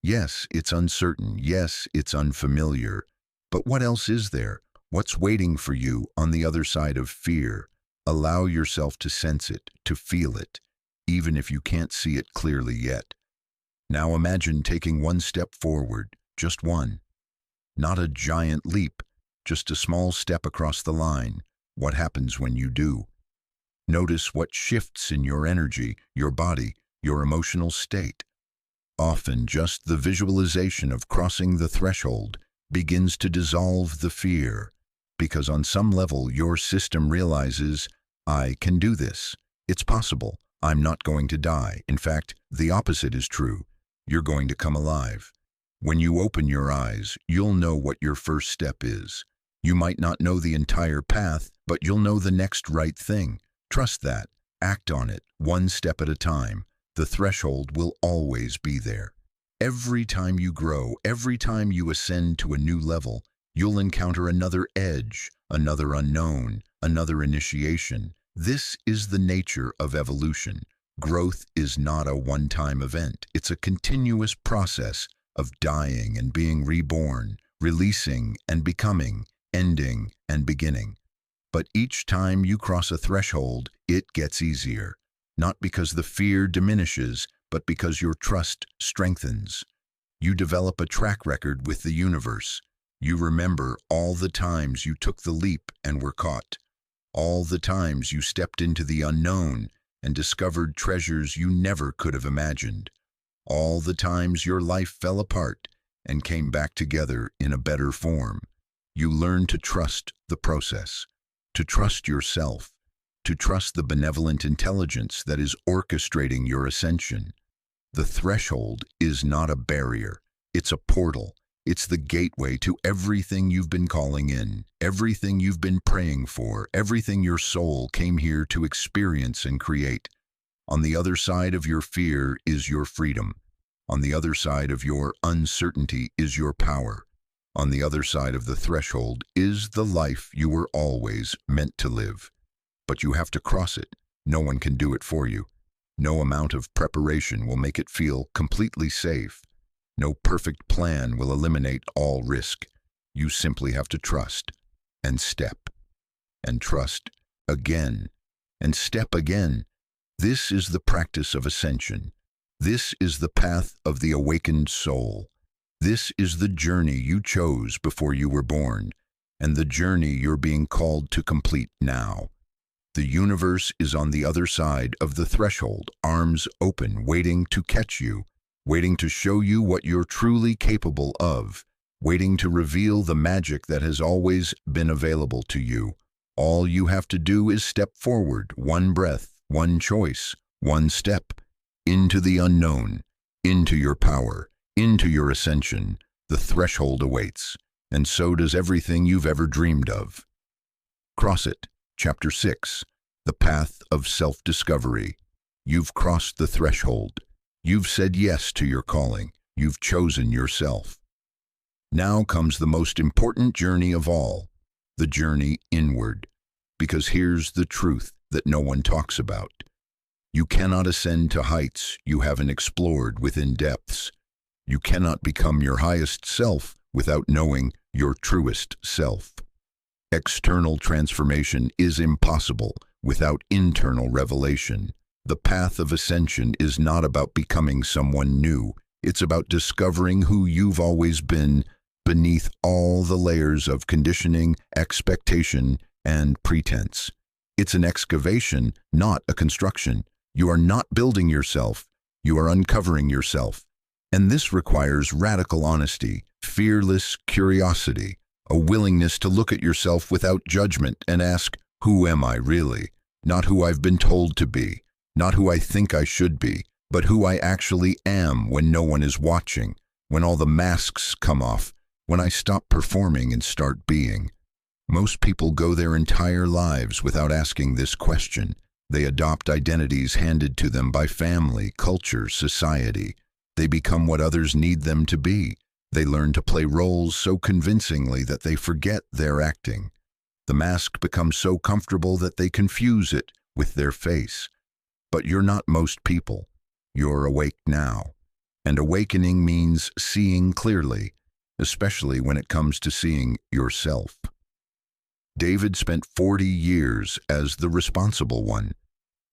Yes, it's uncertain. Yes, it's unfamiliar. But what else is there? What's waiting for you on the other side of fear? Allow yourself to sense it, to feel it, even if you can't see it clearly yet. Now imagine taking 1 step forward, just one. Not a giant leap, just a small step across the line. What happens when you do? Notice what shifts in your energy, your body, your emotional state. Often just the visualization of crossing the threshold begins to dissolve the fear, because on some level your system realizes, I can do this. It's possible. I'm not going to die. In fact, the opposite is true. You're going to come alive. When you open your eyes, you'll know what your first step is. You might not know the entire path, but you'll know the next right thing. Trust that. Act on it, 1 step at a time. The threshold will always be there. Every time you grow, every time you ascend to a new level, you'll encounter another edge, another unknown, another initiation. This is the nature of evolution. Growth is not a one-time event. It's a continuous process of dying and being reborn, releasing and becoming, ending and beginning. But each time you cross a threshold, it gets easier. Not because the fear diminishes, but because your trust strengthens. You develop a track record with the universe. You remember all the times you took the leap and were caught. All the times you stepped into the unknown and discovered treasures you never could have imagined. All the times your life fell apart and came back together in a better form. You learn to trust the process, to trust yourself, to trust the benevolent intelligence that is orchestrating your ascension. The threshold is not a barrier, it's a portal. It's the gateway to everything you've been calling in, everything you've been praying for, everything your soul came here to experience and create. On the other side of your fear is your freedom. On the other side of your uncertainty is your power. On the other side of the threshold is the life you were always meant to live. But you have to cross it. No one can do it for you. No amount of preparation will make it feel completely safe. No perfect plan will eliminate all risk. You simply have to trust and step and trust again and step again. This is the practice of ascension. This is the path of the awakened soul. This is the journey you chose before you were born, and the journey you're being called to complete now. The universe is on the other side of the threshold, arms open, waiting to catch you, waiting to show you what you're truly capable of, waiting to reveal the magic that has always been available to you. All you have to do is step forward, one breath, one choice, one step, into the unknown, into your power, into your ascension. The threshold awaits, and so does everything you've ever dreamed of. Cross it. Chapter 6. The Path of Self-Discovery. You've crossed the threshold. You've said yes to your calling. You've chosen yourself. Now comes the most important journey of all, the journey inward. Because here's the truth that no one talks about. You cannot ascend to heights you haven't explored within depths. You cannot become your highest self without knowing your truest self. External transformation is impossible without internal revelation. The path of ascension is not about becoming someone new. It's about discovering who you've always been beneath all the layers of conditioning, expectation, and pretense. It's an excavation, not a construction. You are not building yourself. You are uncovering yourself. And this requires radical honesty, fearless curiosity, a willingness to look at yourself without judgment and ask, who am I really? Not who I've been told to be, not who I think I should be, but who I actually am when no one is watching, when all the masks come off, when I stop performing and start being. Most people go their entire lives without asking this question. They adopt identities handed to them by family, culture, society. They become what others need them to be. They learn to play roles so convincingly that they forget they're acting. The mask becomes so comfortable that they confuse it with their face. But you're not most people. You're awake now. And awakening means seeing clearly, especially when it comes to seeing yourself. David spent 40 years as the responsible one.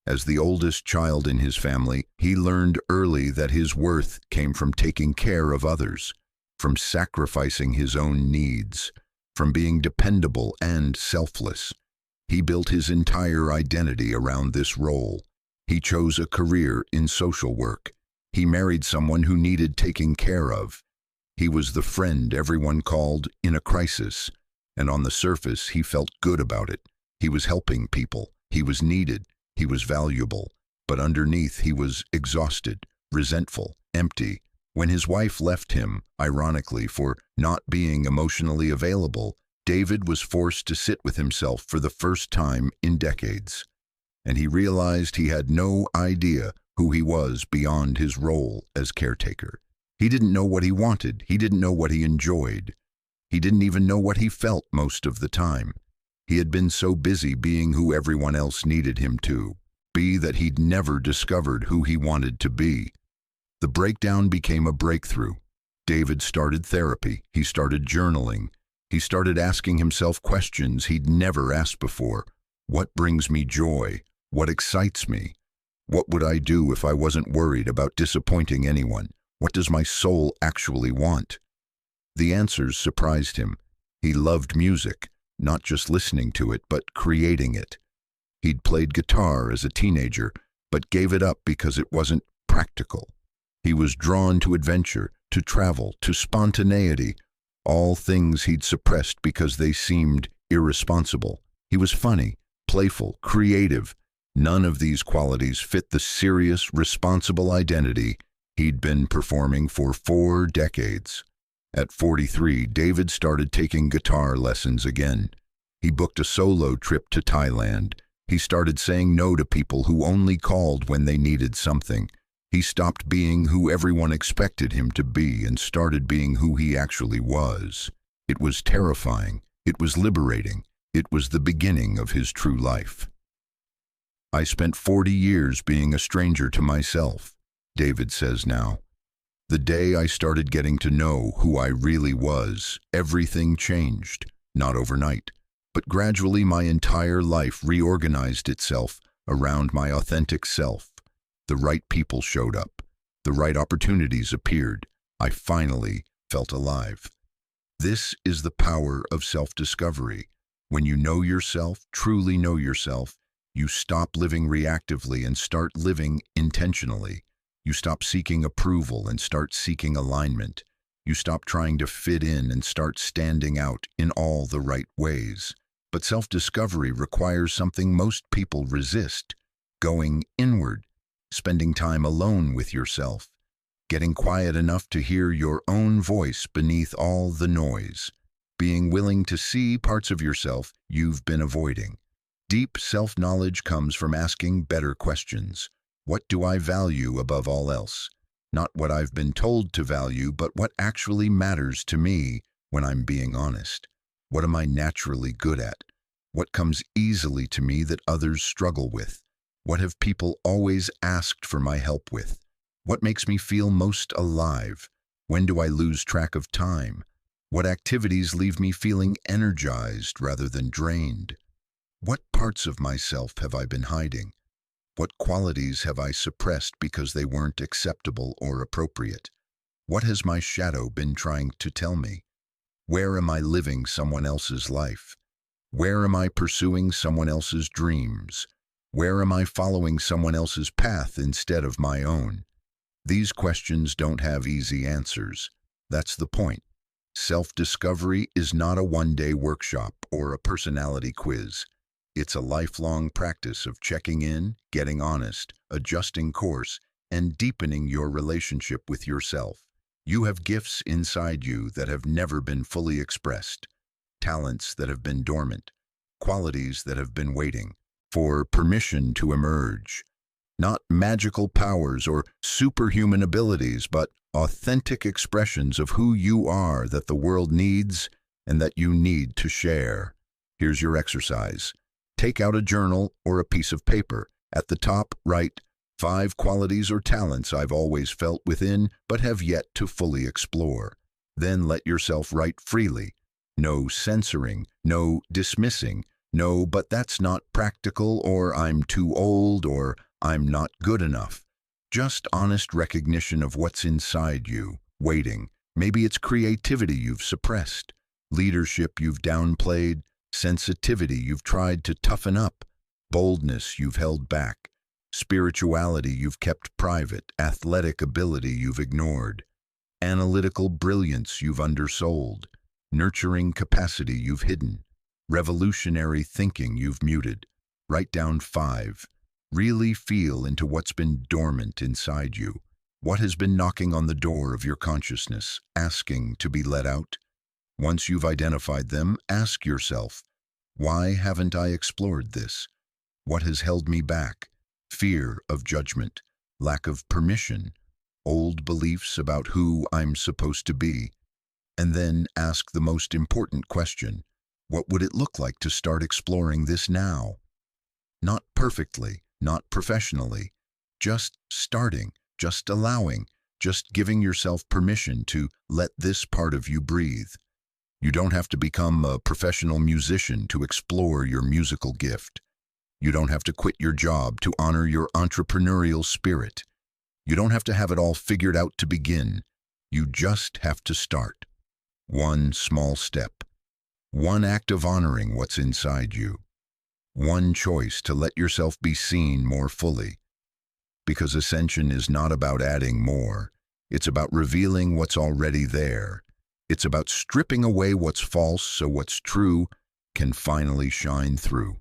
As the oldest child in his family, he learned early that his worth came from taking care of others, from sacrificing his own needs, from being dependable and selfless. He built his entire identity around this role. He chose a career in social work. He married someone who needed taking care of. He was the friend everyone called in a crisis, and on the surface he felt good about it. He was helping people. He was needed. He was valuable. But underneath he was exhausted, resentful, empty. When his wife left him, ironically, for not being emotionally available, David was forced to sit with himself for the first time in decades. And he realized he had no idea who he was beyond his role as caretaker. He didn't know what he wanted. He didn't know what he enjoyed. He didn't even know what he felt most of the time. He had been so busy being who everyone else needed him to be that he'd never discovered who he wanted to be. The breakdown became a breakthrough. David started therapy. He started journaling. He started asking himself questions he'd never asked before. What brings me joy? What excites me? What would I do if I wasn't worried about disappointing anyone? What does my soul actually want? The answers surprised him. He loved music, not just listening to it, but creating it. He'd played guitar as a teenager, but gave it up because it wasn't practical. He was drawn to adventure, to travel, to spontaneity. all things he'd suppressed because they seemed irresponsible. He was funny, playful, creative. None of these qualities fit the serious, responsible identity he'd been performing for 4 decades. At 43, David started taking guitar lessons again. He booked a solo trip to Thailand. He started saying no to people who only called when they needed something. He stopped being who everyone expected him to be and started being who he actually was. It was terrifying. It was liberating. It was the beginning of his true life. I spent 40 years being a stranger to myself, David says now. The day I started getting to know who I really was, everything changed, not overnight, but gradually my entire life reorganized itself around my authentic self. The right people showed up. The right opportunities appeared. I finally felt alive. This is the power of self-discovery. When you know yourself, truly know yourself, you stop living reactively and start living intentionally. You stop seeking approval and start seeking alignment. You stop trying to fit in and start standing out in all the right ways. But self-discovery requires something most people resist: going inward, spending time alone with yourself, getting quiet enough to hear your own voice beneath all the noise, being willing to see parts of yourself you've been avoiding. Deep self-knowledge comes from asking better questions. What do I value above all else? Not what I've been told to value, but what actually matters to me when I'm being honest. What am I naturally good at? What comes easily to me that others struggle with? What have people always asked for my help with? What makes me feel most alive? When do I lose track of time? What activities leave me feeling energized rather than drained? What parts of myself have I been hiding? What qualities have I suppressed because they weren't acceptable or appropriate? What has my shadow been trying to tell me? Where am I living someone else's life? Where am I pursuing someone else's dreams? Where am I following someone else's path instead of my own? These questions don't have easy answers. That's the point. Self-discovery is not a one-day workshop or a personality quiz. It's a lifelong practice of checking in, getting honest, adjusting course, and deepening your relationship with yourself. You have gifts inside you that have never been fully expressed, talents that have been dormant, qualities that have been waiting for permission to emerge. Not magical powers or superhuman abilities, but authentic expressions of who you are that the world needs and that you need to share. Here's your exercise. Take out a journal or a piece of paper. At the top, write 5 qualities or talents I've always felt within but have yet to fully explore. Then let yourself write freely. No censoring, no dismissing, no, but that's not practical, or I'm too old, or I'm not good enough. Just honest recognition of what's inside you, waiting. Maybe it's creativity you've suppressed, leadership you've downplayed, sensitivity you've tried to toughen up, boldness you've held back, spirituality you've kept private, athletic ability you've ignored, analytical brilliance you've undersold, nurturing capacity you've hidden, revolutionary thinking you've muted. Write down 5. Really feel into what's been dormant inside you. What has been knocking on the door of your consciousness, asking to be let out? Once you've identified them, ask yourself, why haven't I explored this? What has held me back? Fear of judgment, lack of permission, old beliefs about who I'm supposed to be. And then ask the most important question: what would it look like to start exploring this now? Not perfectly, not professionally, just starting, just allowing, just giving yourself permission to let this part of you breathe. You don't have to become a professional musician to explore your musical gift. You don't have to quit your job to honor your entrepreneurial spirit. You don't have to have it all figured out to begin. You just have to start. One small step. One act of honoring what's inside you. One choice to let yourself be seen more fully. Because ascension is not about adding more. It's about revealing what's already there. It's about stripping away what's false so what's true can finally shine through.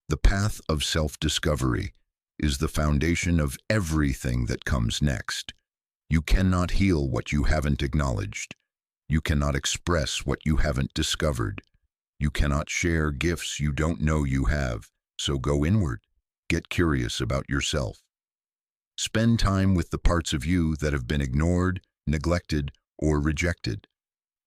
The path of self-discovery is the foundation of everything that comes next. You cannot heal what you haven't acknowledged. You cannot express what you haven't discovered. You cannot share gifts you don't know you have. So go inward. Get curious about yourself. Spend time with the parts of you that have been ignored, neglected, or rejected.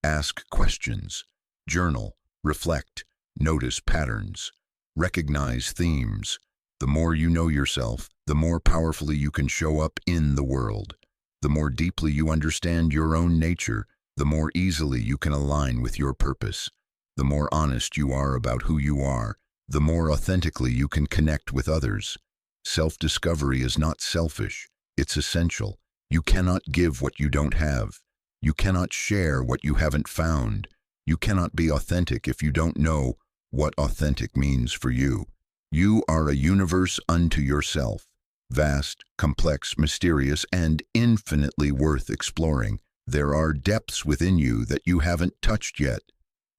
Ask questions. Journal. Reflect. Notice patterns. Recognize themes. The more you know yourself, the more powerfully you can show up in the world. The more deeply you understand your own nature, the more easily you can align with your purpose. The more honest you are about who you are, the more authentically you can connect with others. Self-discovery is not selfish, it's essential. You cannot give what you don't have. You cannot share what you haven't found. You cannot be authentic if you don't know what authentic means for you. You are a universe unto yourself, vast, complex, mysterious, and infinitely worth exploring. There are depths within you that you haven't touched yet,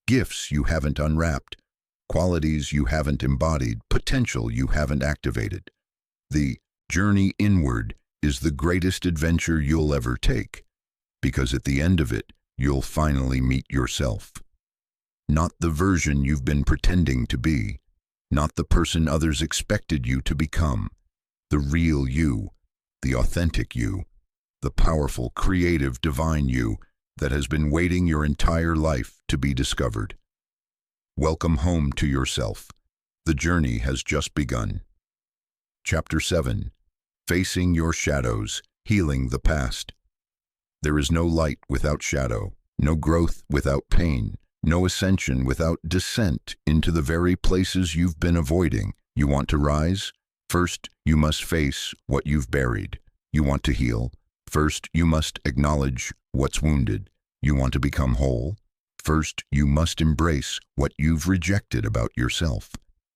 gifts you haven't unwrapped, qualities you haven't embodied, potential you haven't activated. The journey inward is the greatest adventure you'll ever take, because at the end of it, you'll finally meet yourself. Not the version you've been pretending to be, not the person others expected you to become. The real you, the authentic you, the powerful, creative, divine you that has been waiting your entire life to be discovered. Welcome home to yourself. The journey has just begun. Chapter 7. Facing Your Shadows, Healing the Past. There is no light without shadow, no growth without pain, no ascension without descent into the very places you've been avoiding. You want to rise? First, you must face what you've buried. You want to heal? First, you must acknowledge what's wounded. You want to become whole? First, you must embrace what you've rejected about yourself.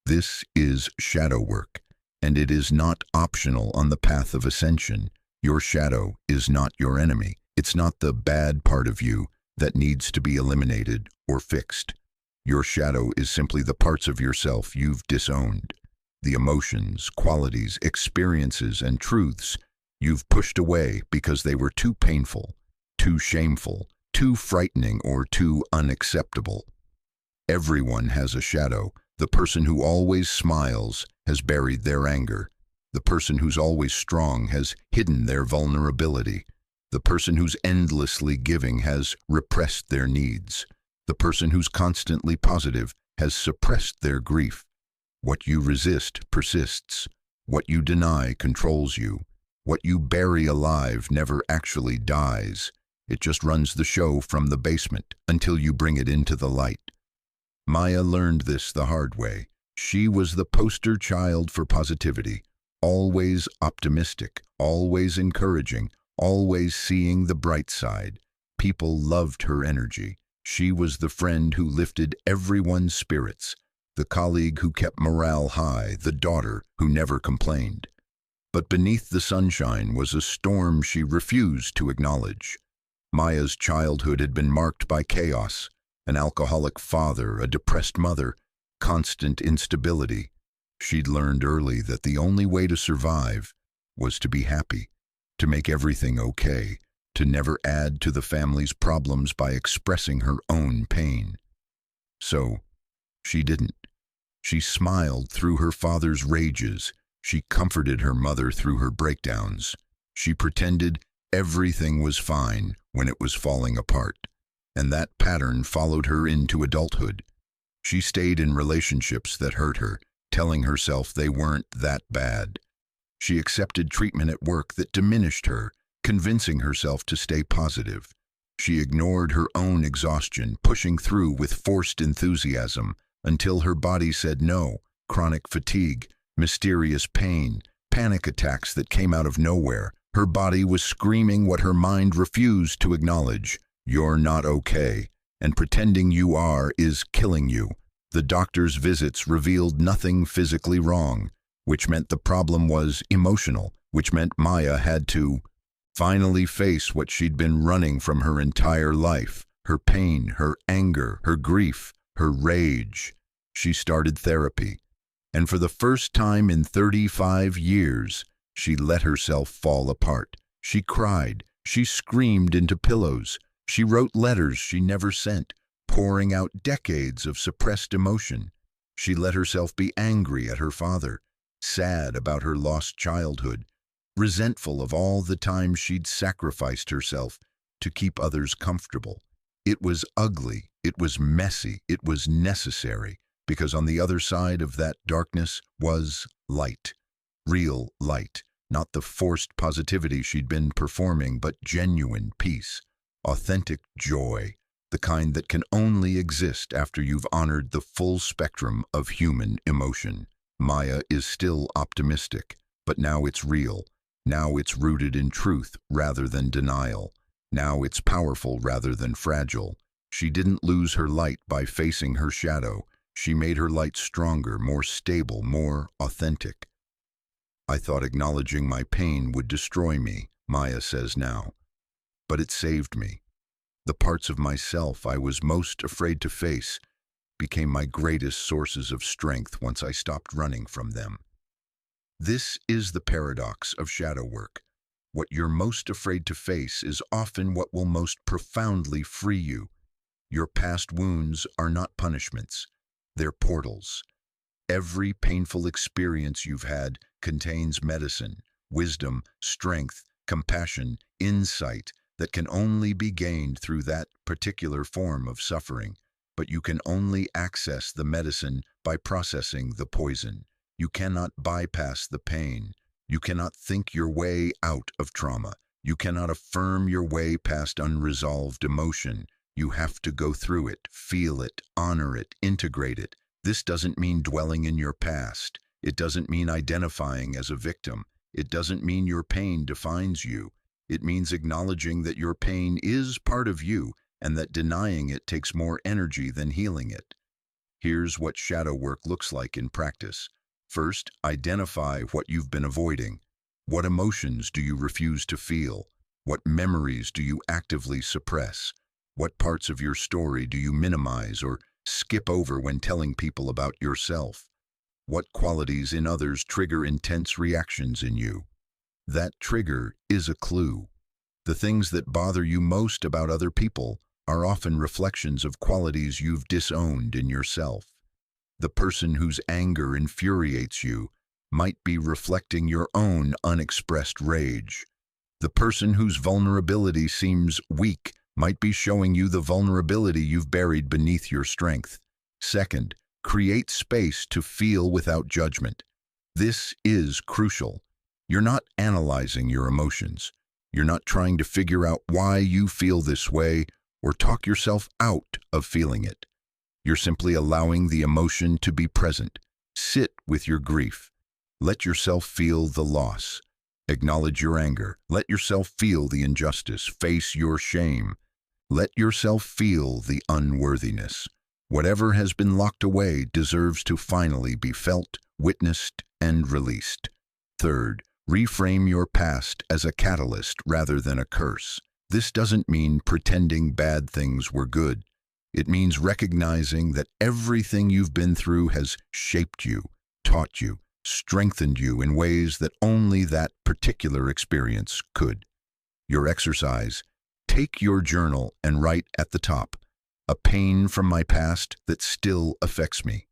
This is shadow work, and it is not optional on the path of ascension. Your shadow is not your enemy. It's not the bad part of you that needs to be eliminated or fixed. Your shadow is simply the parts of yourself you've disowned, the emotions, qualities, experiences, and truths you've pushed away because they were too painful, too shameful, too frightening, or too unacceptable. Everyone has a shadow. The person who always smiles has buried their anger. The person who's always strong has hidden their vulnerability. The person who's endlessly giving has repressed their needs. The person who's constantly positive has suppressed their grief. What you resist persists. What you deny controls you. What you bury alive never actually dies. It just runs the show from the basement until you bring it into the light. Maya learned this the hard way. She was the poster child for positivity, always optimistic, always encouraging, always seeing the bright side. People loved her energy. She was the friend who lifted everyone's spirits, the colleague who kept morale high, the daughter who never complained. But beneath the sunshine was a storm she refused to acknowledge. Maya's childhood had been marked by chaos, an alcoholic father, a depressed mother, constant instability. She'd learned early that the only way to survive was to be happy, to make everything okay, to never add to the family's problems by expressing her own pain. So, she didn't. She smiled through her father's rages. She comforted her mother through her breakdowns. She pretended everything was fine when it was falling apart, and that pattern followed her into adulthood. She stayed in relationships that hurt her, telling herself they weren't that bad. She accepted treatment at work that diminished her, convincing herself to stay positive. She ignored her own exhaustion, pushing through with forced enthusiasm until her body said no. Chronic fatigue, mysterious pain, panic attacks that came out of nowhere. Her body was screaming what her mind refused to acknowledge. You're not okay, and pretending you are is killing you. The doctor's visits revealed nothing physically wrong, which meant the problem was emotional, which meant Maya had to finally face what she'd been running from her entire life, her pain, her anger, her grief, her rage. She started therapy, and for the first time in 35 years, she let herself fall apart. She cried, she screamed into pillows, she wrote letters she never sent, pouring out decades of suppressed emotion. She let herself be angry at her father, sad about her lost childhood, resentful of all the time she'd sacrificed herself to keep others comfortable. It was ugly, it was messy, it was necessary, because on the other side of that darkness was light, real light, not the forced positivity she'd been performing, but genuine peace, authentic joy, the kind that can only exist after you've honored the full spectrum of human emotion. Maya is still optimistic, but now it's real. Now it's rooted in truth rather than denial. Now it's powerful rather than fragile. She didn't lose her light by facing her shadow. She made her light stronger, more stable, more authentic. I thought acknowledging my pain would destroy me, Maya says now. But it saved me. The parts of myself I was most afraid to face became my greatest sources of strength once I stopped running from them. This is the paradox of shadow work. What you're most afraid to face is often what will most profoundly free you. Your past wounds are not punishments, they're portals. Every painful experience you've had contains medicine, wisdom, strength, compassion, insight that can only be gained through that particular form of suffering. But you can only access the medicine by processing the poison. You cannot bypass the pain. You cannot think your way out of trauma. You cannot affirm your way past unresolved emotion. You have to go through it, feel it, honor it, integrate it. This doesn't mean dwelling in your past. It doesn't mean identifying as a victim. It doesn't mean your pain defines you. It means acknowledging that your pain is part of you and that denying it takes more energy than healing it. Here's what shadow work looks like in practice. First, identify what you've been avoiding. What emotions do you refuse to feel? What memories do you actively suppress? What parts of your story do you minimize or skip over when telling people about yourself? What qualities in others trigger intense reactions in you? That trigger is a clue. The things that bother you most about other people are often reflections of qualities you've disowned in yourself. The person whose anger infuriates you might be reflecting your own unexpressed rage. The person whose vulnerability seems weak might be showing you the vulnerability you've buried beneath your strength. Second, create space to feel without judgment. This is crucial. You're not analyzing your emotions. You're not trying to figure out why you feel this way or talk yourself out of feeling it. You're simply allowing the emotion to be present. Sit with your grief. Let yourself feel the loss. Acknowledge your anger. Let yourself feel the injustice. Face your shame. Let yourself feel the unworthiness. Whatever has been locked away deserves to finally be felt, witnessed, and released. Third, reframe your past as a catalyst rather than a curse. This doesn't mean pretending bad things were good. It means recognizing that everything you've been through has shaped you, taught you, strengthened you in ways that only that particular experience could. Your exercise: take your journal and write at the top, "A pain from my past that still affects me."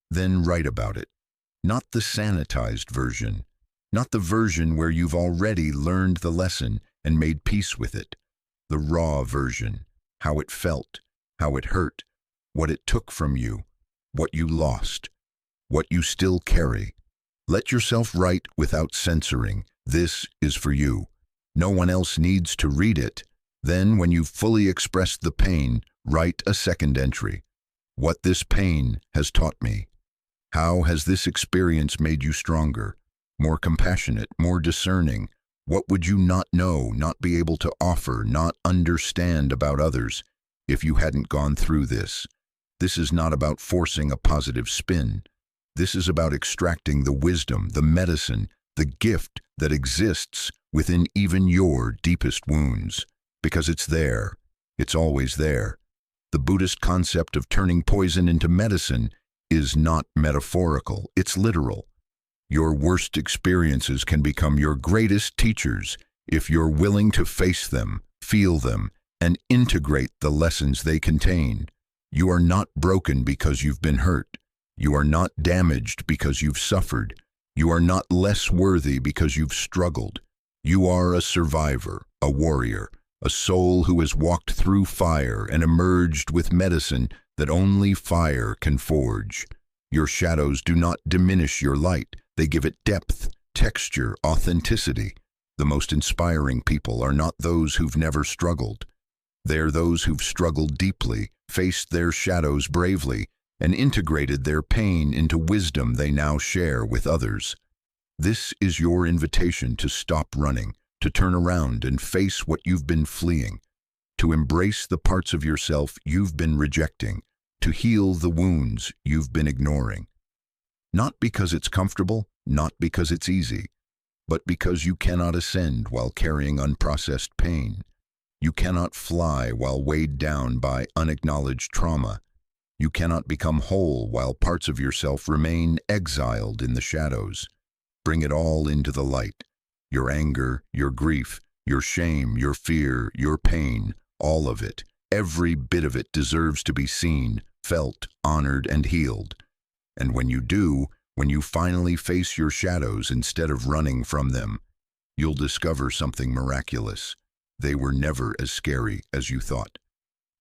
Then write about it. Not the sanitized version, not the version where you've already learned the lesson and made peace with it. The raw version, how it felt, how it hurt, what it took from you, what you lost, what you still carry. Let yourself write without censoring. This is for you. No one else needs to read it. Then, when you've fully expressed the pain, write a second entry. What this pain has taught me. How has this experience made you stronger, more compassionate, more discerning? What would you not know, not be able to offer, not understand about others if you hadn't gone through this? This is not about forcing a positive spin. This is about extracting the wisdom, the medicine, the gift that exists within even your deepest wounds, because it's there, It's always there. The Buddhist concept of turning poison into medicine is not metaphorical, it's literal. Your worst experiences can become your greatest teachers if you're willing to face them, feel them, and integrate the lessons they contain. You are not broken because you've been hurt. You are not damaged because you've suffered. You are not less worthy because you've struggled. You are a survivor, a warrior, a soul who has walked through fire and emerged with medicine that only fire can forge. Your shadows do not diminish your light. They give it depth, texture, authenticity. The most inspiring people are not those who've never struggled. They're those who've struggled deeply, faced their shadows bravely, and integrated their pain into wisdom they now share with others. This is your invitation to stop running, to turn around and face what you've been fleeing, to embrace the parts of yourself you've been rejecting, to heal the wounds you've been ignoring. Not because it's comfortable, not because it's easy, but because you cannot ascend while carrying unprocessed pain. You cannot fly while weighed down by unacknowledged trauma. You cannot become whole while parts of yourself remain exiled in the shadows. Bring it all into the light. Your anger, your grief, your shame, your fear, your pain, all of it, every bit of it deserves to be seen, felt, honored, and healed. And when you do, when you finally face your shadows instead of running from them, you'll discover something miraculous. They were never as scary as you thought.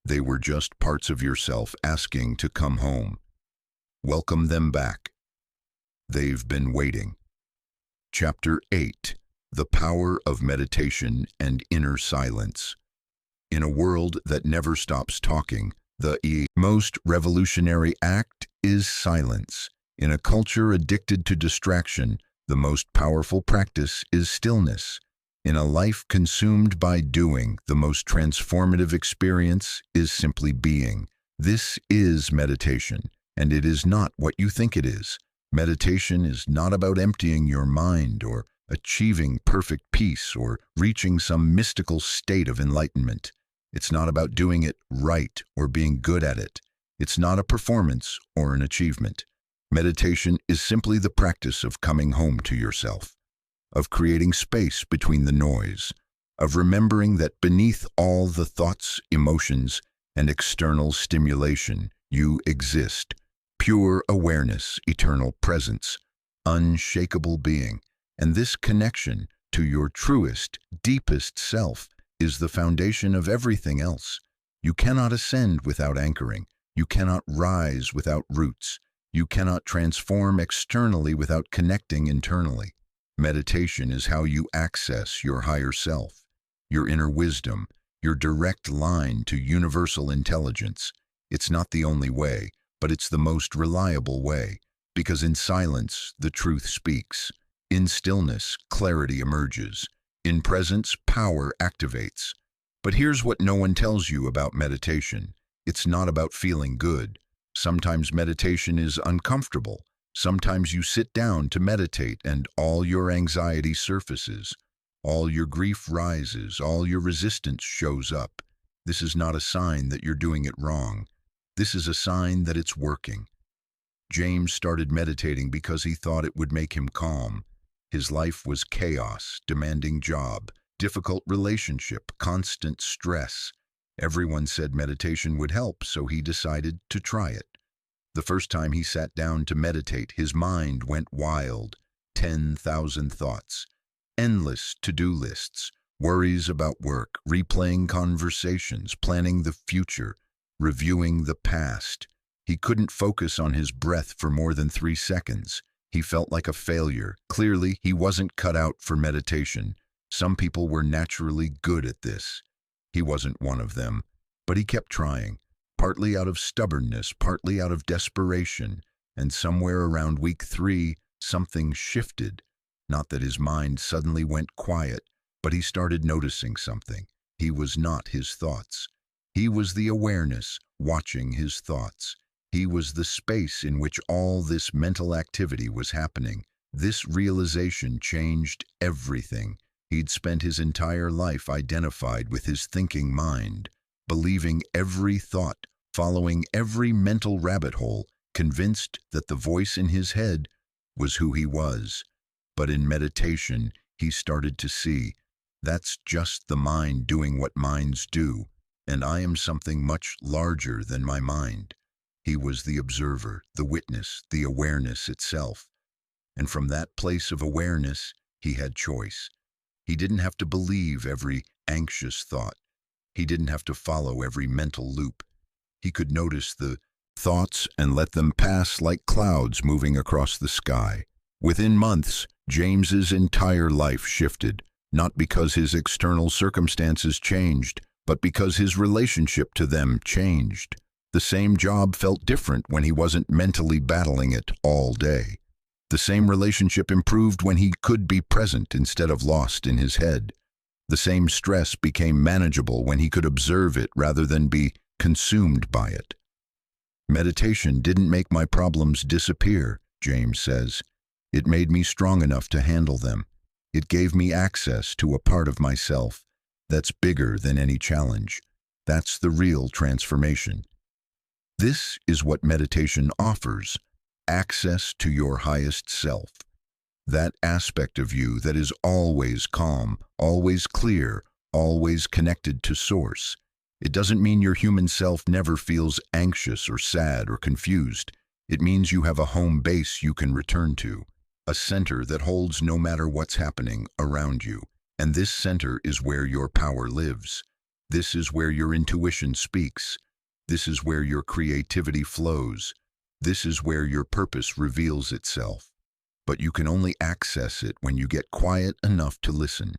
They were just parts of yourself asking to come home. Welcome them back. They've been waiting. Chapter 8: The Power of Meditation and Inner Silence. In a world that never stops talking, the most revolutionary act is silence. In a culture addicted to distraction, the most powerful practice is stillness. In a life consumed by doing, the most transformative experience is simply being. This is meditation, and it is not what you think it is. Meditation is not about emptying your mind or achieving perfect peace or reaching some mystical state of enlightenment. It's not about doing it right or being good at it. It's not a performance or an achievement. Meditation is simply the practice of coming home to yourself, of creating space between the noise, of remembering that beneath all the thoughts, emotions, and external stimulation, you exist. Pure awareness, eternal presence, unshakable being. And this connection to your truest, deepest self is the foundation of everything else. You cannot ascend without anchoring. You cannot rise without roots. You cannot transform externally without connecting internally. Meditation is how you access your higher self, your inner wisdom, your direct line to universal intelligence. It's not the only way, but it's the most reliable way, because in silence, the truth speaks. In stillness, clarity emerges. In presence, power activates. But here's what no one tells you about meditation. It's not about feeling good. Sometimes meditation is uncomfortable. Sometimes you sit down to meditate and all your anxiety surfaces. All your grief rises. All your resistance shows up. This is not a sign that you're doing it wrong. This is a sign that it's working. James started meditating because he thought it would make him calm. His life was chaos, demanding job, difficult relationship, constant stress. Everyone said meditation would help, so he decided to try it. The first time he sat down to meditate, his mind went wild. 10,000 thoughts, endless to-do lists, worries about work, replaying conversations, planning the future, reviewing the past. He couldn't focus on his breath for more than 3 seconds. He felt like a failure. Clearly, he wasn't cut out for meditation. Some people were naturally good at this. He wasn't one of them, but he kept trying, partly out of stubbornness, partly out of desperation, and somewhere around week 3, something shifted. Not that his mind suddenly went quiet, but he started noticing something. He was not his thoughts. He was the awareness watching his thoughts. He was the space in which all this mental activity was happening. This realization changed everything. He'd spent his entire life identified with his thinking mind, believing every thought, following every mental rabbit hole, convinced that the voice in his head was who he was. But in meditation, he started to see, that's just the mind doing what minds do, and I am something much larger than my mind. He was the observer, the witness, the awareness itself. And from that place of awareness, he had choice. He didn't have to believe every anxious thought. He didn't have to follow every mental loop. He could notice the thoughts and let them pass like clouds moving across the sky. Within months, James's entire life shifted, not because his external circumstances changed, but because his relationship to them changed. The same job felt different when he wasn't mentally battling it all day. The same relationship improved when he could be present instead of lost in his head. The same stress became manageable when he could observe it rather than be consumed by it. Meditation didn't make my problems disappear, James says. It made me strong enough to handle them. It gave me access to a part of myself that's bigger than any challenge. That's the real transformation. This is what meditation offers, access to your highest self. That aspect of you that is always calm, always clear, always connected to source. It doesn't mean your human self never feels anxious or sad or confused. It means you have a home base you can return to, a center that holds no matter what's happening around you. And this center is where your power lives. This is where your intuition speaks. This is where your creativity flows. This is where your purpose reveals itself. But you can only access it when you get quiet enough to listen.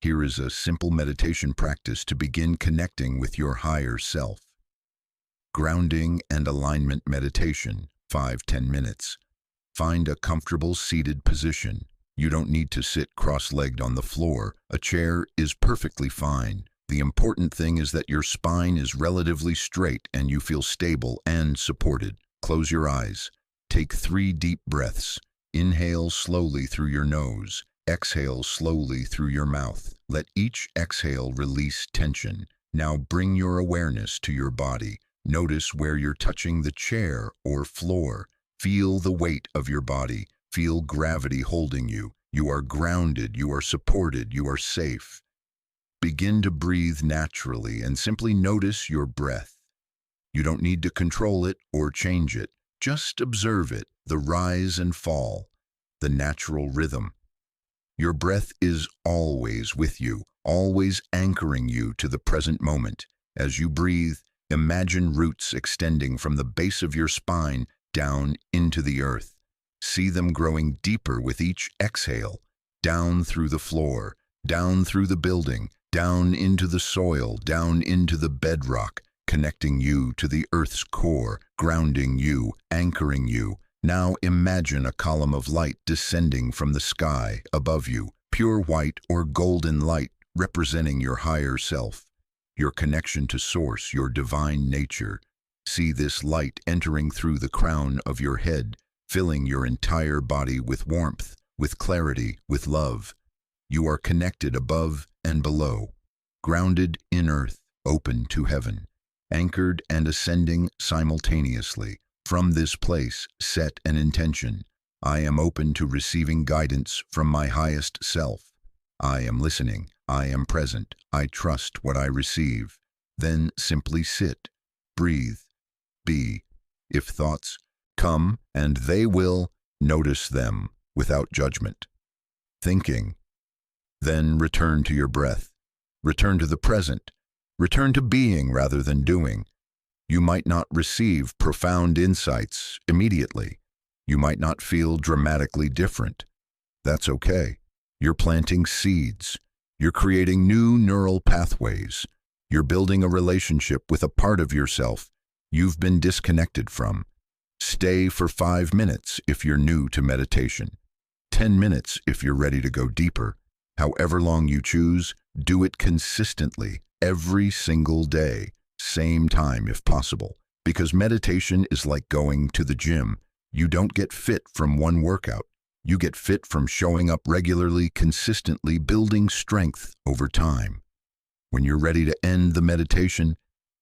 Here is a simple meditation practice to begin connecting with your higher self. Grounding and alignment meditation, 5-10 minutes. Find a comfortable seated position. You don't need to sit cross-legged on the floor. A chair is perfectly fine. The important thing is that your spine is relatively straight and you feel stable and supported. Close your eyes. Take 3 deep breaths. Inhale slowly through your nose. Exhale slowly through your mouth. Let each exhale release tension. Now bring your awareness to your body. Notice where you're touching the chair or floor. Feel the weight of your body. Feel gravity holding you. You are grounded, you are supported, you are safe. Begin to breathe naturally and simply notice your breath. You don't need to control it or change it. Just observe it, the rise and fall, the natural rhythm. Your breath is always with you, always anchoring you to the present moment. As you breathe, imagine roots extending from the base of your spine down into the earth. See them growing deeper with each exhale, down through the floor, down through the building, down into the soil, down into the bedrock, connecting you to the earth's core, grounding you, anchoring you. Now imagine a column of light descending from the sky above you, pure white or golden light representing your higher self, your connection to source, your divine nature. See this light entering through the crown of your head, filling your entire body with warmth, with clarity, with love. You are connected above and below, grounded in earth, open to heaven, anchored and ascending simultaneously. From this place, set an intention. I am open to receiving guidance from my highest self. I am listening. I am present. I trust what I receive. Then simply sit, breathe, be. If thoughts come, and they will, notice them without judgment. Thinking. Then return to your breath. Return to the present. Return to being rather than doing. You might not receive profound insights immediately. You might not feel dramatically different. That's okay. You're planting seeds. You're creating new neural pathways. You're building a relationship with a part of yourself you've been disconnected from. Stay for 5 minutes if you're new to meditation. 10 minutes if you're ready to go deeper. However long you choose, do it consistently, every single day. Same time if possible, because meditation is like going to the gym. You don't get fit from one workout. You get fit from showing up regularly, consistently, building strength over time. When you're ready to end the meditation,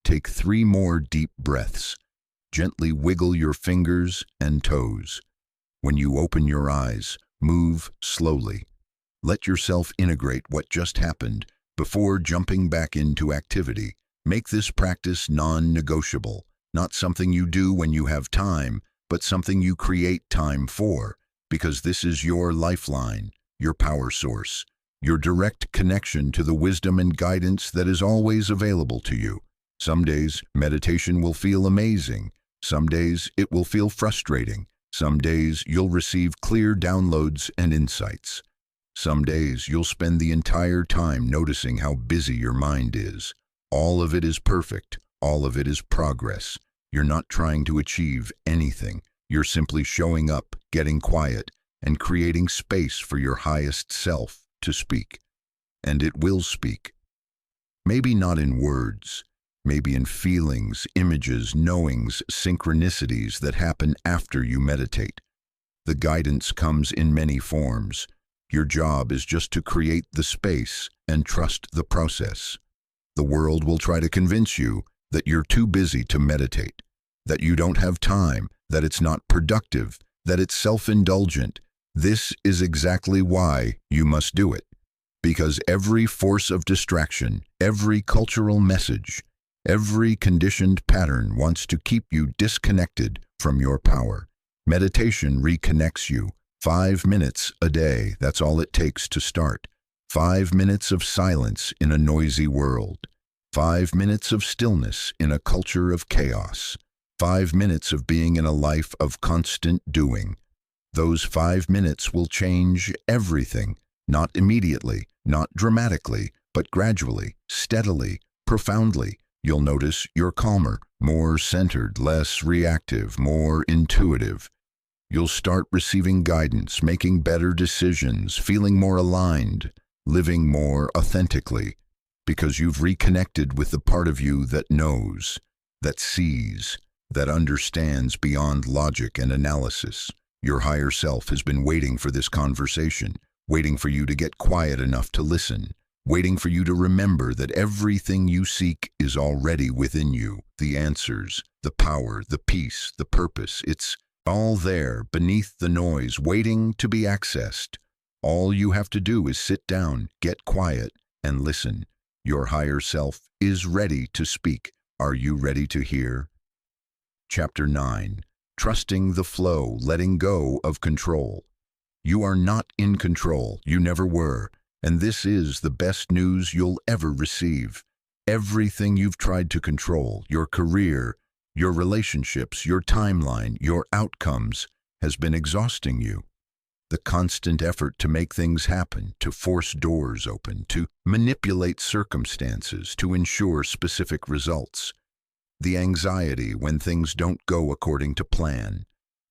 take 3 more deep breaths. Gently wiggle your fingers and toes. When you open your eyes, move slowly. Let yourself integrate what just happened before jumping back into activity. Make this practice non-negotiable, not something you do when you have time, but something you create time for, because this is your lifeline, your power source, your direct connection to the wisdom and guidance that is always available to you. Some days, meditation will feel amazing. Some days, it will feel frustrating. Some days, you'll receive clear downloads and insights. Some days, you'll spend the entire time noticing how busy your mind is. All of it is perfect. All of it is progress. You're not trying to achieve anything. You're simply showing up, getting quiet, and creating space for your highest self to speak. And it will speak. Maybe not in words, maybe in feelings, images, knowings, synchronicities that happen after you meditate. The guidance comes in many forms. Your job is just to create the space and trust the process. The world will try to convince you that you're too busy to meditate, that you don't have time, that it's not productive, that it's self-indulgent. This is exactly why you must do it. Because every force of distraction, every cultural message, every conditioned pattern wants to keep you disconnected from your power. Meditation reconnects you. 5 minutes a day, that's all it takes to start. 5 minutes of silence in a noisy world. 5 minutes of stillness in a culture of chaos. 5 minutes of being in a life of constant doing. Those 5 minutes will change everything, not immediately, not dramatically, but gradually, steadily, profoundly. You'll notice you're calmer, more centered, less reactive, more intuitive. You'll start receiving guidance, making better decisions, feeling more aligned, living more authentically, because you've reconnected with the part of you that knows, that sees, that understands beyond logic and analysis. Your higher self has been waiting for this conversation, waiting for you to get quiet enough to listen, waiting for you to remember that everything you seek is already within you. The answers, the power, the peace, the purpose, it's all there beneath the noise, waiting to be accessed. All you have to do is sit down, get quiet, and listen. Your higher self is ready to speak. Are you ready to hear? Chapter 9. Trusting the flow, letting go of control. You are not in control. You never were. And this is the best news you'll ever receive. Everything you've tried to control, your career, your relationships, your timeline, your outcomes, has been exhausting you. The constant effort to make things happen, to force doors open, to manipulate circumstances, to ensure specific results. The anxiety when things don't go according to plan.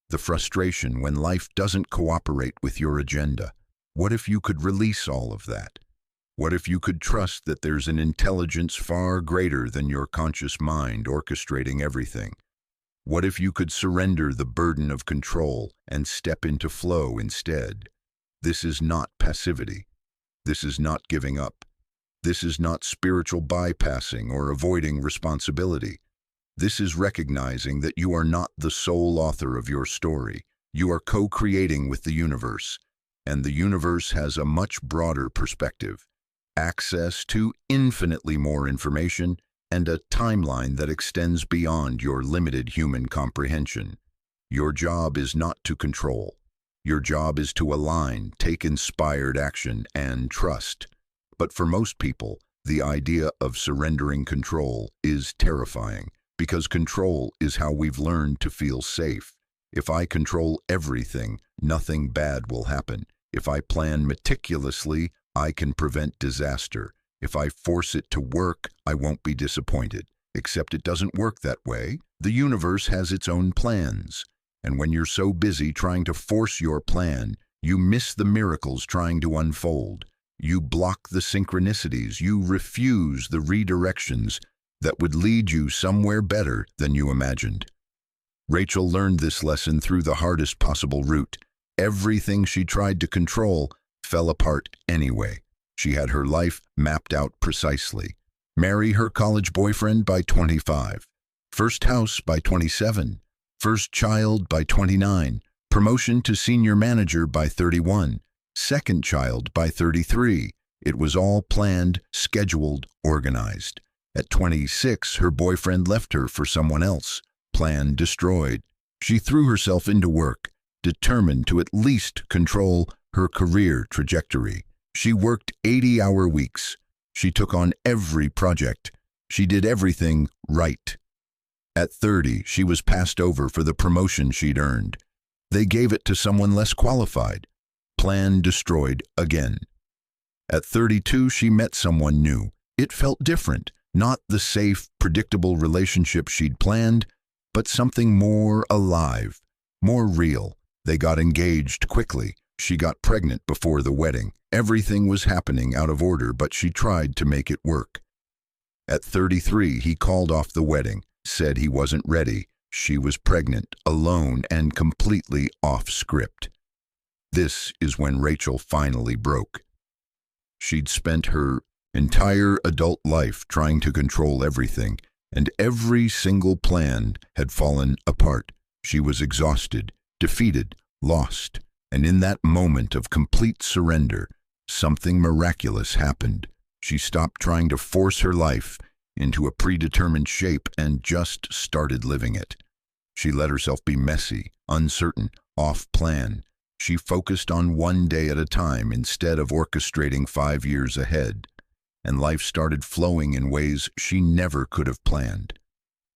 The frustration when life doesn't cooperate with your agenda. What if you could release all of that? What if you could trust that there's an intelligence far greater than your conscious mind orchestrating everything? What if you could surrender the burden of control and step into flow instead? This is not passivity. This is not giving up. This is not spiritual bypassing or avoiding responsibility. This is recognizing that you are not the sole author of your story. You are co-creating with the universe, and the universe has a much broader perspective, access to infinitely more information, and a timeline that extends beyond your limited human comprehension. Your job is not to control. Your job is to align, take inspired action, and trust. But for most people, the idea of surrendering control is terrifying, because control is how we've learned to feel safe. If I control everything, nothing bad will happen. If I plan meticulously, I can prevent disaster. If I force it to work, I won't be disappointed. Except it doesn't work that way. The universe has its own plans. And when you're so busy trying to force your plan, you miss the miracles trying to unfold. You block the synchronicities. You refuse the redirections that would lead you somewhere better than you imagined. Rachel learned this lesson through the hardest possible route. Everything she tried to control fell apart anyway. She had her life mapped out precisely. Marry her college boyfriend by 25. First house by 27. First child by 29. Promotion to senior manager by 31. Second child by 33. It was all planned, scheduled, organized. At 26, her boyfriend left her for someone else. Plan destroyed. She threw herself into work, determined to at least control her career trajectory. She worked 80-hour weeks. She took on every project. She did everything right. At 30, she was passed over for the promotion she'd earned. They gave it to someone less qualified. Plan destroyed again. At 32, she met someone new. It felt different. Not the safe, predictable relationship she'd planned, but something more alive, more real. They got engaged quickly. She got pregnant before the wedding. Everything was happening out of order, but she tried to make it work. At 33, he called off the wedding, said he wasn't ready. She was pregnant, alone, and completely off script. This is when Rachel finally broke. She'd spent her entire adult life trying to control everything, and every single plan had fallen apart. She was exhausted, defeated, lost, and in that moment of complete surrender, something miraculous happened. She stopped trying to force her life into a predetermined shape and just started living it. She let herself be messy, uncertain, off plan. She focused on one day at a time instead of orchestrating 5 years ahead, and life started flowing in ways she never could have planned.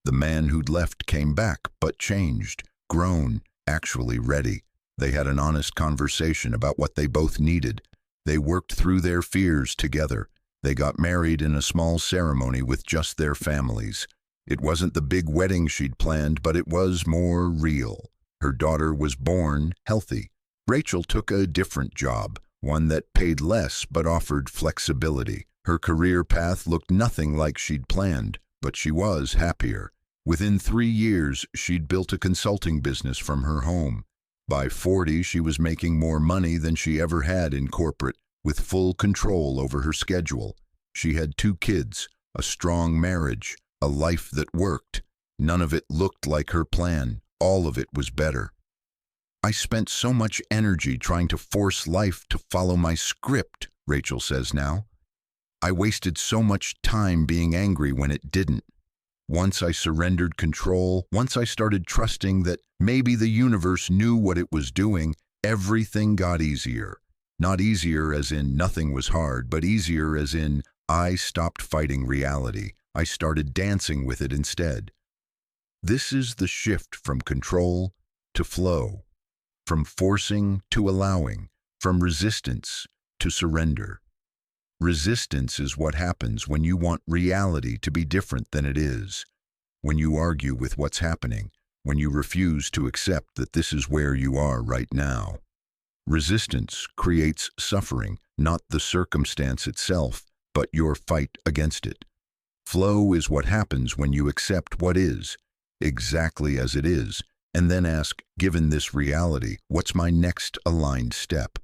The man who'd left came back, but changed, grown, actually ready. They had an honest conversation about what they both needed. They worked through their fears together. They got married in a small ceremony with just their families. It wasn't the big wedding she'd planned, but it was more real. Her daughter was born healthy. Rachel took a different job, one that paid less but offered flexibility. Her career path looked nothing like she'd planned, but she was happier. Within 3 years, she'd built a consulting business from her home. By 40, she was making more money than she ever had in corporate, with full control over her schedule. She had 2 kids, a strong marriage, a life that worked. None of it looked like her plan. All of it was better. I spent so much energy trying to force life to follow my script, Rachel says now. I wasted so much time being angry when it didn't. Once I surrendered control, once I started trusting that maybe the universe knew what it was doing, everything got easier. Not easier as in nothing was hard, but easier as in I stopped fighting reality. I started dancing with it instead. This is the shift from control to flow, from forcing to allowing, from resistance to surrender. Resistance is what happens when you want reality to be different than it is, when you argue with what's happening, when you refuse to accept that this is where you are right now. Resistance creates suffering, not the circumstance itself, but your fight against it. Flow is what happens when you accept what is, exactly as it is, and then ask, given this reality, what's my next aligned step?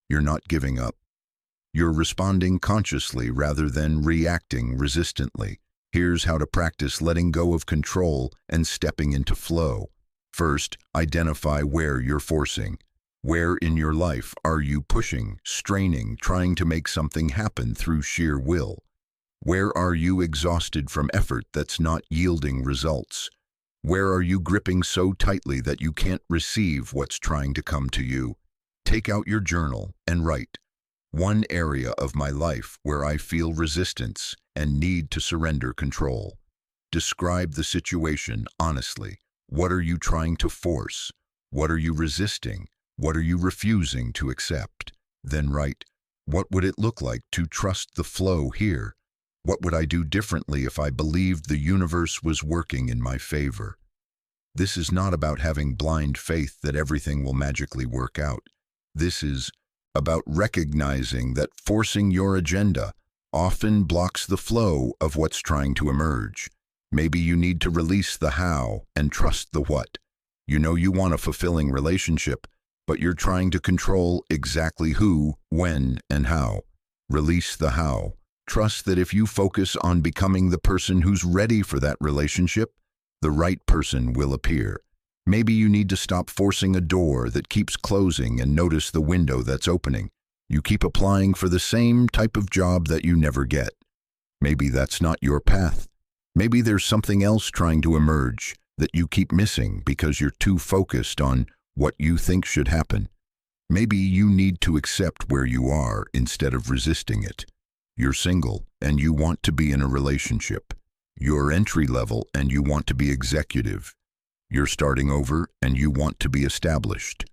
You're not giving up. You're responding consciously rather than reacting resistantly. Here's how to practice letting go of control and stepping into flow. First, identify where you're forcing. Where in your life are you pushing, straining, trying to make something happen through sheer will? Where are you exhausted from effort that's not yielding results? Where are you gripping so tightly that you can't receive what's trying to come to you? Take out your journal and write. One area of my life where I feel resistance and need to surrender control. Describe the situation honestly. What are you trying to force? What are you resisting? What are you refusing to accept? Then write, what would it look like to trust the flow here? What would I do differently if I believed the universe was working in my favor? This is not about having blind faith that everything will magically work out. This is about recognizing that forcing your agenda often blocks the flow of what's trying to emerge. Maybe you need to release the how and trust the what. You know you want a fulfilling relationship, but you're trying to control exactly who, when, and how. Release the how. Trust that if you focus on becoming the person who's ready for that relationship, the right person will appear. Maybe you need to stop forcing a door that keeps closing and notice the window that's opening. You keep applying for the same type of job that you never get. Maybe that's not your path. Maybe there's something else trying to emerge that you keep missing because you're too focused on what you think should happen. Maybe you need to accept where you are instead of resisting it. You're single and you want to be in a relationship. You're entry level and you want to be executive. You're starting over and you want to be established.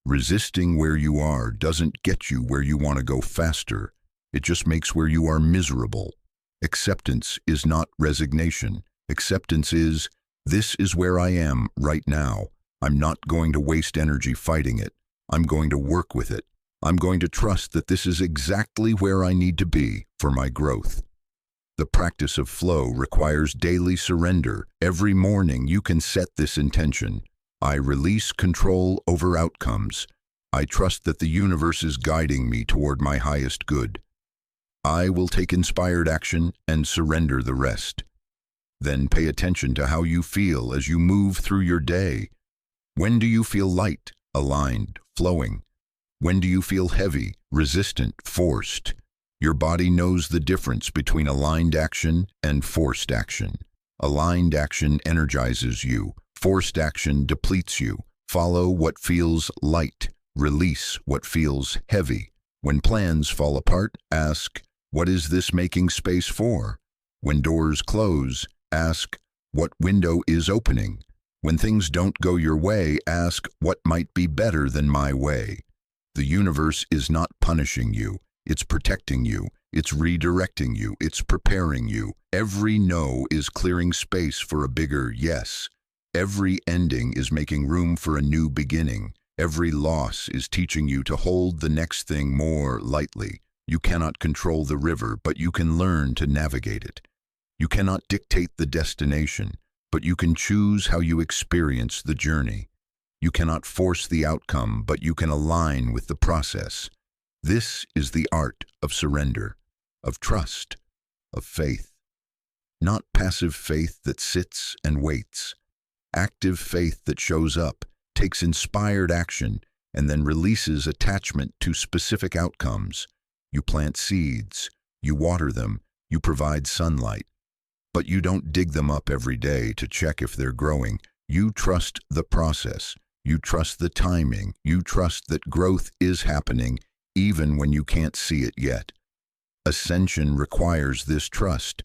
Resisting where you are doesn't get you where you want to go faster. It just makes where you are miserable. Acceptance is not resignation. Acceptance is, this is where I am right now. I'm not going to waste energy fighting it. I'm going to work with it. I'm going to trust that this is exactly where I need to be for my growth. The practice of flow requires daily surrender. Every morning you can set this intention. I release control over outcomes. I trust that the universe is guiding me toward my highest good. I will take inspired action and surrender the rest. Then pay attention to how you feel as you move through your day. When do you feel light, aligned, flowing? When do you feel heavy, resistant, forced? Your body knows the difference between aligned action and forced action. Aligned action energizes you. Forced action depletes you. Follow what feels light. Release what feels heavy. When plans fall apart, ask, what is this making space for? When doors close, ask, what window is opening? When things don't go your way, ask, what might be better than my way? The universe is not punishing you. It's protecting you. It's redirecting you. It's preparing you. Every no is clearing space for a bigger yes. Every ending is making room for a new beginning. Every loss is teaching you to hold the next thing more lightly. You cannot control the river, but you can learn to navigate it. You cannot dictate the destination, but you can choose how you experience the journey. You cannot force the outcome, but you can align with the process. This is the art of surrender, of trust, of faith. Not passive faith that sits and waits. Active faith that shows up, takes inspired action, and then releases attachment to specific outcomes. You plant seeds, you water them, you provide sunlight. But you don't dig them up every day to check if they're growing. You trust the process. You trust the timing. You trust that growth is happening even when you can't see it yet. Ascension requires this trust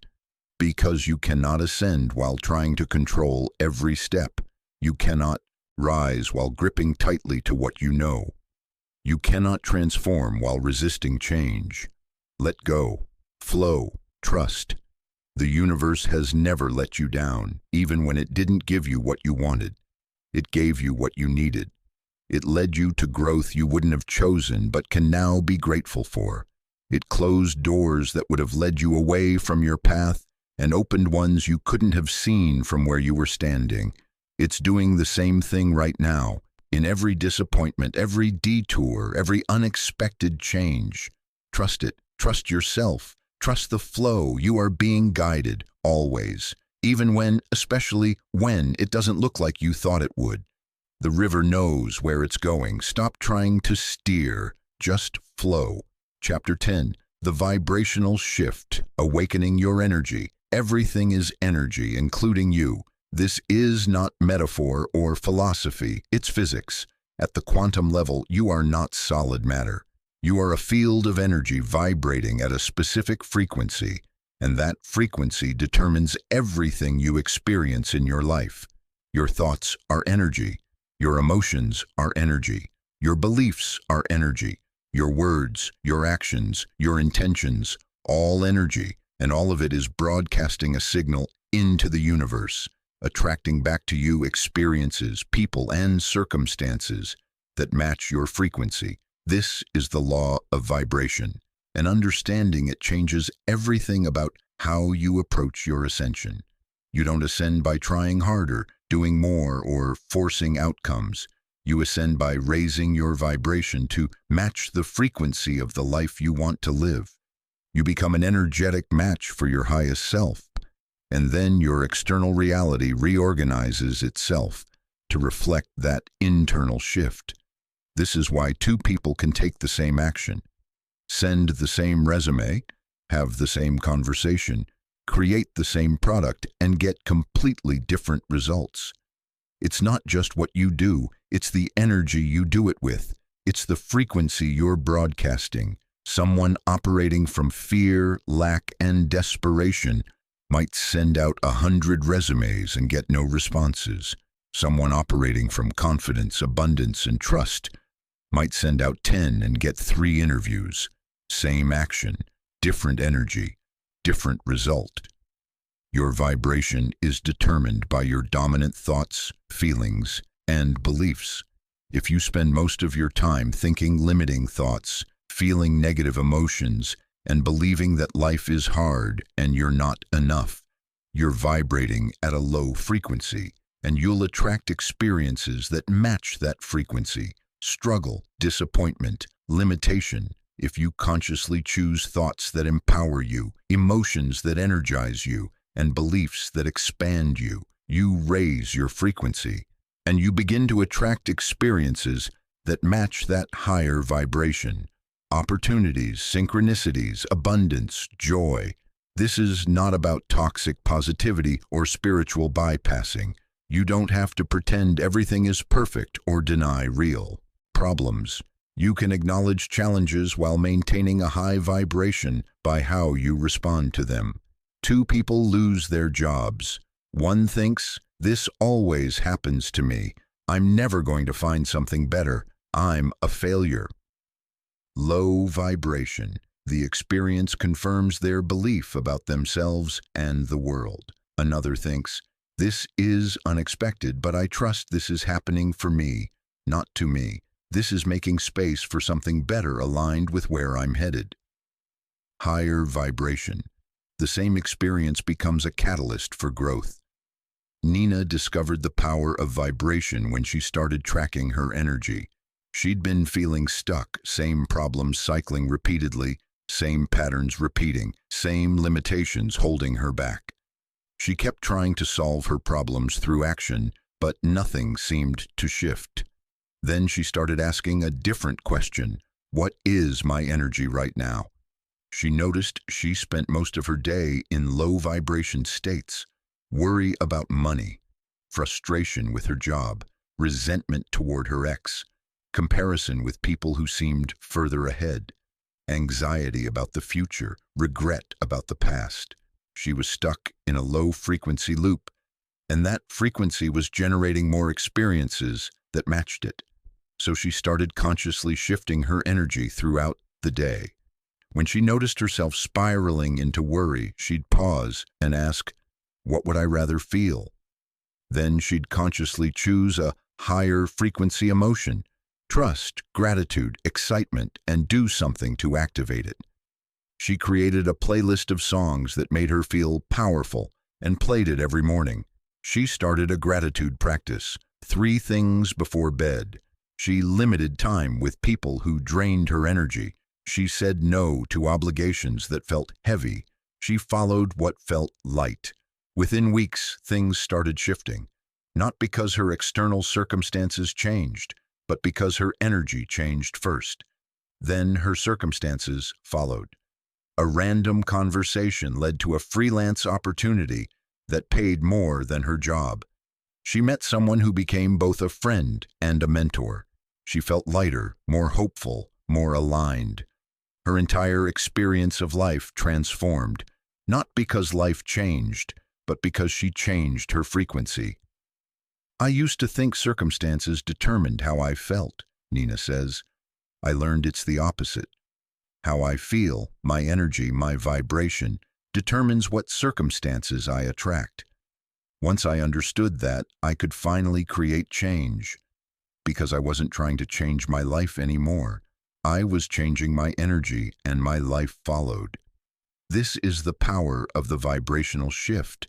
because you cannot ascend while trying to control every step. You cannot rise while gripping tightly to what you know. You cannot transform while resisting change. Let go, flow, trust. The universe has never let you down, even when it didn't give you what you wanted. It gave you what you needed. It led you to growth you wouldn't have chosen but can now be grateful for. It closed doors that would have led you away from your path and opened ones you couldn't have seen from where you were standing. It's doing the same thing right now, in every disappointment, every detour, every unexpected change. Trust it. Trust yourself. Trust the flow. You are being guided, always. Even when, especially when, it doesn't look like you thought it would. The river knows where it's going. Stop trying to steer. Just flow. Chapter 10. The Vibrational Shift. Awakening Your Energy. Everything is energy, including you. This is not metaphor or philosophy. It's physics. At the quantum level, you are not solid matter. You are a field of energy vibrating at a specific frequency, and that frequency determines everything you experience in your life. Your thoughts are energy. Your emotions are energy. Your beliefs are energy. Your words, your actions, your intentions, all energy, and all of it is broadcasting a signal into the universe, attracting back to you experiences, people, and circumstances that match your frequency. This is the law of vibration, and understanding it changes everything about how you approach your ascension. You don't ascend by trying harder, doing more, or forcing outcomes. You ascend by raising your vibration to match the frequency of the life you want to live. You become an energetic match for your highest self, and then your external reality reorganizes itself to reflect that internal shift. This is why two people can take the same action, send the same resume, have the same conversation, create the same product, and get completely different results. It's not just what you do, it's the energy you do it with. It's the frequency you're broadcasting. Someone operating from fear, lack, and desperation might send out 100 resumes and get no responses. Someone operating from confidence, abundance, and trust might send out 10 and get 3 interviews. Same action, different energy, different result. Your vibration is determined by your dominant thoughts, feelings, and beliefs. If you spend most of your time thinking limiting thoughts, feeling negative emotions, and believing that life is hard and you're not enough, you're vibrating at a low frequency, and you'll attract experiences that match that frequency. Struggle, disappointment, limitation. If you consciously choose thoughts that empower you, emotions that energize you, and beliefs that expand you, you raise your frequency, and you begin to attract experiences that match that higher vibration. Opportunities, synchronicities, abundance, joy. This is not about toxic positivity or spiritual bypassing. You don't have to pretend everything is perfect or deny real problems. You can acknowledge challenges while maintaining a high vibration by how you respond to them. Two people lose their jobs. One thinks, "This always happens to me. I'm never going to find something better. I'm a failure." Low vibration. The experience confirms their belief about themselves and the world. Another thinks, "This is unexpected, but I trust this is happening for me, not to me. This is making space for something better aligned with where I'm headed." Higher vibration. The same experience becomes a catalyst for growth. Nina discovered the power of vibration when she started tracking her energy. She'd been feeling stuck, same problems cycling repeatedly, same patterns repeating, same limitations holding her back. She kept trying to solve her problems through action, but nothing seemed to shift. Then she started asking a different question. What is my energy right now? She noticed she spent most of her day in low vibration states. Worry about money, frustration with her job, resentment toward her ex, comparison with people who seemed further ahead, anxiety about the future, regret about the past. She was stuck in a low-frequency loop, and that frequency was generating more experiences that matched it. So she started consciously shifting her energy throughout the day. When she noticed herself spiraling into worry, she'd pause and ask, "What would I rather feel?" Then she'd consciously choose a higher frequency emotion, trust, gratitude, excitement, and do something to activate it. She created a playlist of songs that made her feel powerful and played it every morning. She started a gratitude practice, 3 things before bed. She limited time with people who drained her energy. She said no to obligations that felt heavy. She followed what felt light. Within weeks, things started shifting, not because her external circumstances changed, but because her energy changed first. Then her circumstances followed. A random conversation led to a freelance opportunity that paid more than her job. She met someone who became both a friend and a mentor. She felt lighter, more hopeful, more aligned. Her entire experience of life transformed, not because life changed, but because she changed her frequency. "I used to think circumstances determined how I felt," Nina says. "I learned it's the opposite. How I feel, my energy, my vibration, determines what circumstances I attract. Once I understood that, I could finally create change, because I wasn't trying to change my life anymore. I was changing my energy, and my life followed." This is the power of the vibrational shift.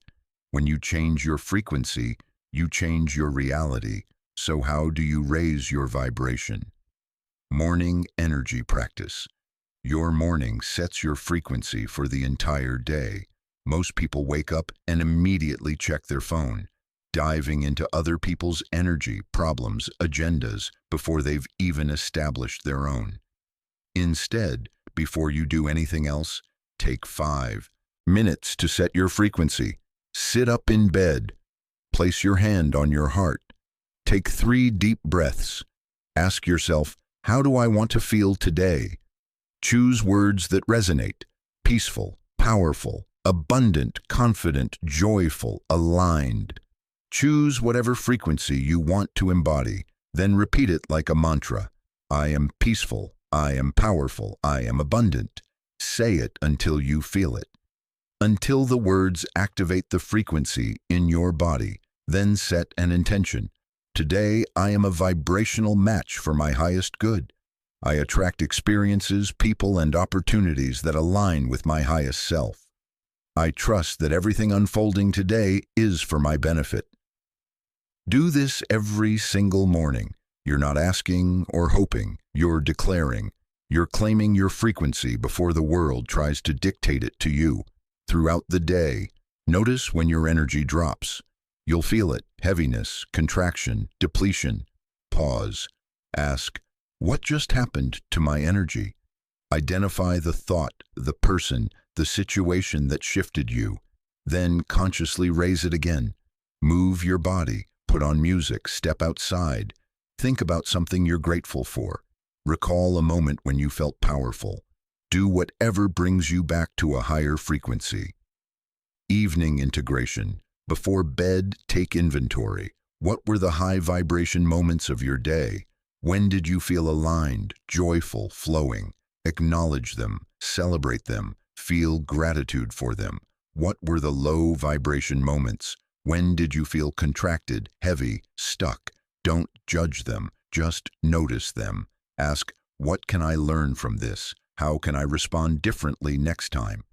When you change your frequency, you change your reality. So how do you raise your vibration? Morning energy practice. Your morning sets your frequency for the entire day. Most people wake up and immediately check their phone, diving into other people's energy, problems, agendas before they've even established their own. Instead, before you do anything else, take 5 minutes to set your frequency. Sit up in bed. Place your hand on your heart. Take 3 deep breaths. Ask yourself, how do I want to feel today? Choose words that resonate: peaceful, powerful, abundant, confident, joyful, aligned. Choose whatever frequency you want to embody, then repeat it like a mantra. I am peaceful, I am powerful, I am abundant. Say it until you feel it. Until the words activate the frequency in your body, then set an intention. Today, I am a vibrational match for my highest good. I attract experiences, people, and opportunities that align with my highest self. I trust that everything unfolding today is for my benefit. Do this every single morning. You're not asking or hoping, you're declaring. You're claiming your frequency before the world tries to dictate it to you. Throughout the day, notice when your energy drops. You'll feel it: heaviness, contraction, depletion. Pause. Ask, what just happened to my energy? Identify the thought, the person, the situation that shifted you. Then consciously raise it again. Move your body, put on music, step outside. Think about something you're grateful for. Recall a moment when you felt powerful. Do whatever brings you back to a higher frequency. Evening integration. Before bed, take inventory. What were the high vibration moments of your day? When did you feel aligned, joyful, flowing? Acknowledge them, celebrate them, feel gratitude for them. What were the low vibration moments? When did you feel contracted, heavy, stuck? Don't judge them, just notice them. Ask, what can I learn from this? How can I respond differently next time?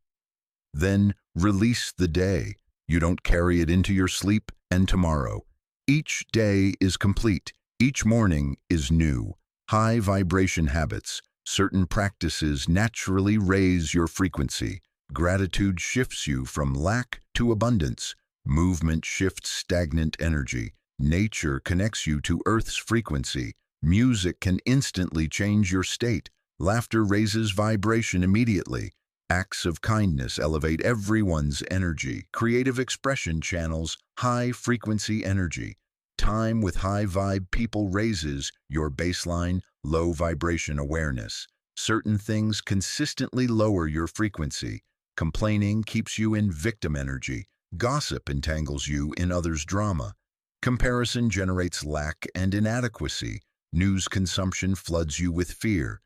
Then release the day. You don't carry it into your sleep and tomorrow. Each day is complete. Each morning is new. High vibration habits. Certain practices naturally raise your frequency. Gratitude shifts you from lack to abundance. Movement shifts stagnant energy. Nature connects you to Earth's frequency. Music can instantly change your state. Laughter raises vibration immediately. Acts of kindness elevate everyone's energy. Creative expression channels high-frequency energy. Time with high-vibe people raises your baseline low-vibration awareness. Certain things consistently lower your frequency. Complaining keeps you in victim energy. Gossip entangles you in others' drama. Comparison generates lack and inadequacy. News consumption floods you with fear.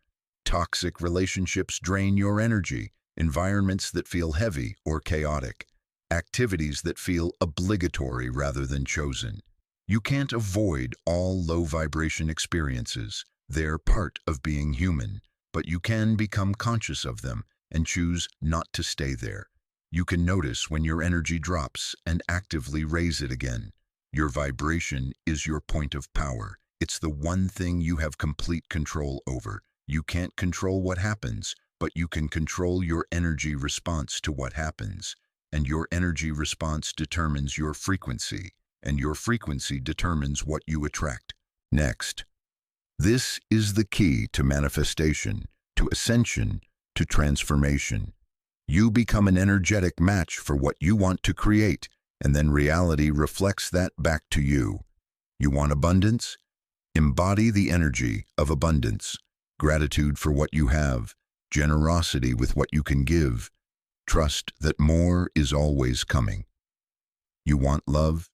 Toxic relationships drain your energy. Environments that feel heavy or chaotic. Activities that feel obligatory rather than chosen. You can't avoid all low-vibration experiences. They're part of being human, but you can become conscious of them and choose not to stay there. You can notice when your energy drops and actively raise it again. Your vibration is your point of power. It's the one thing you have complete control over. You can't control what happens, but you can control your energy response to what happens. And your energy response determines your frequency, and your frequency determines what you attract. Next, this is the key to manifestation, to ascension, to transformation. You become an energetic match for what you want to create, and then reality reflects that back to you. You want abundance? Embody the energy of abundance. Gratitude for what you have. Generosity with what you can give. Trust that more is always coming. You want love?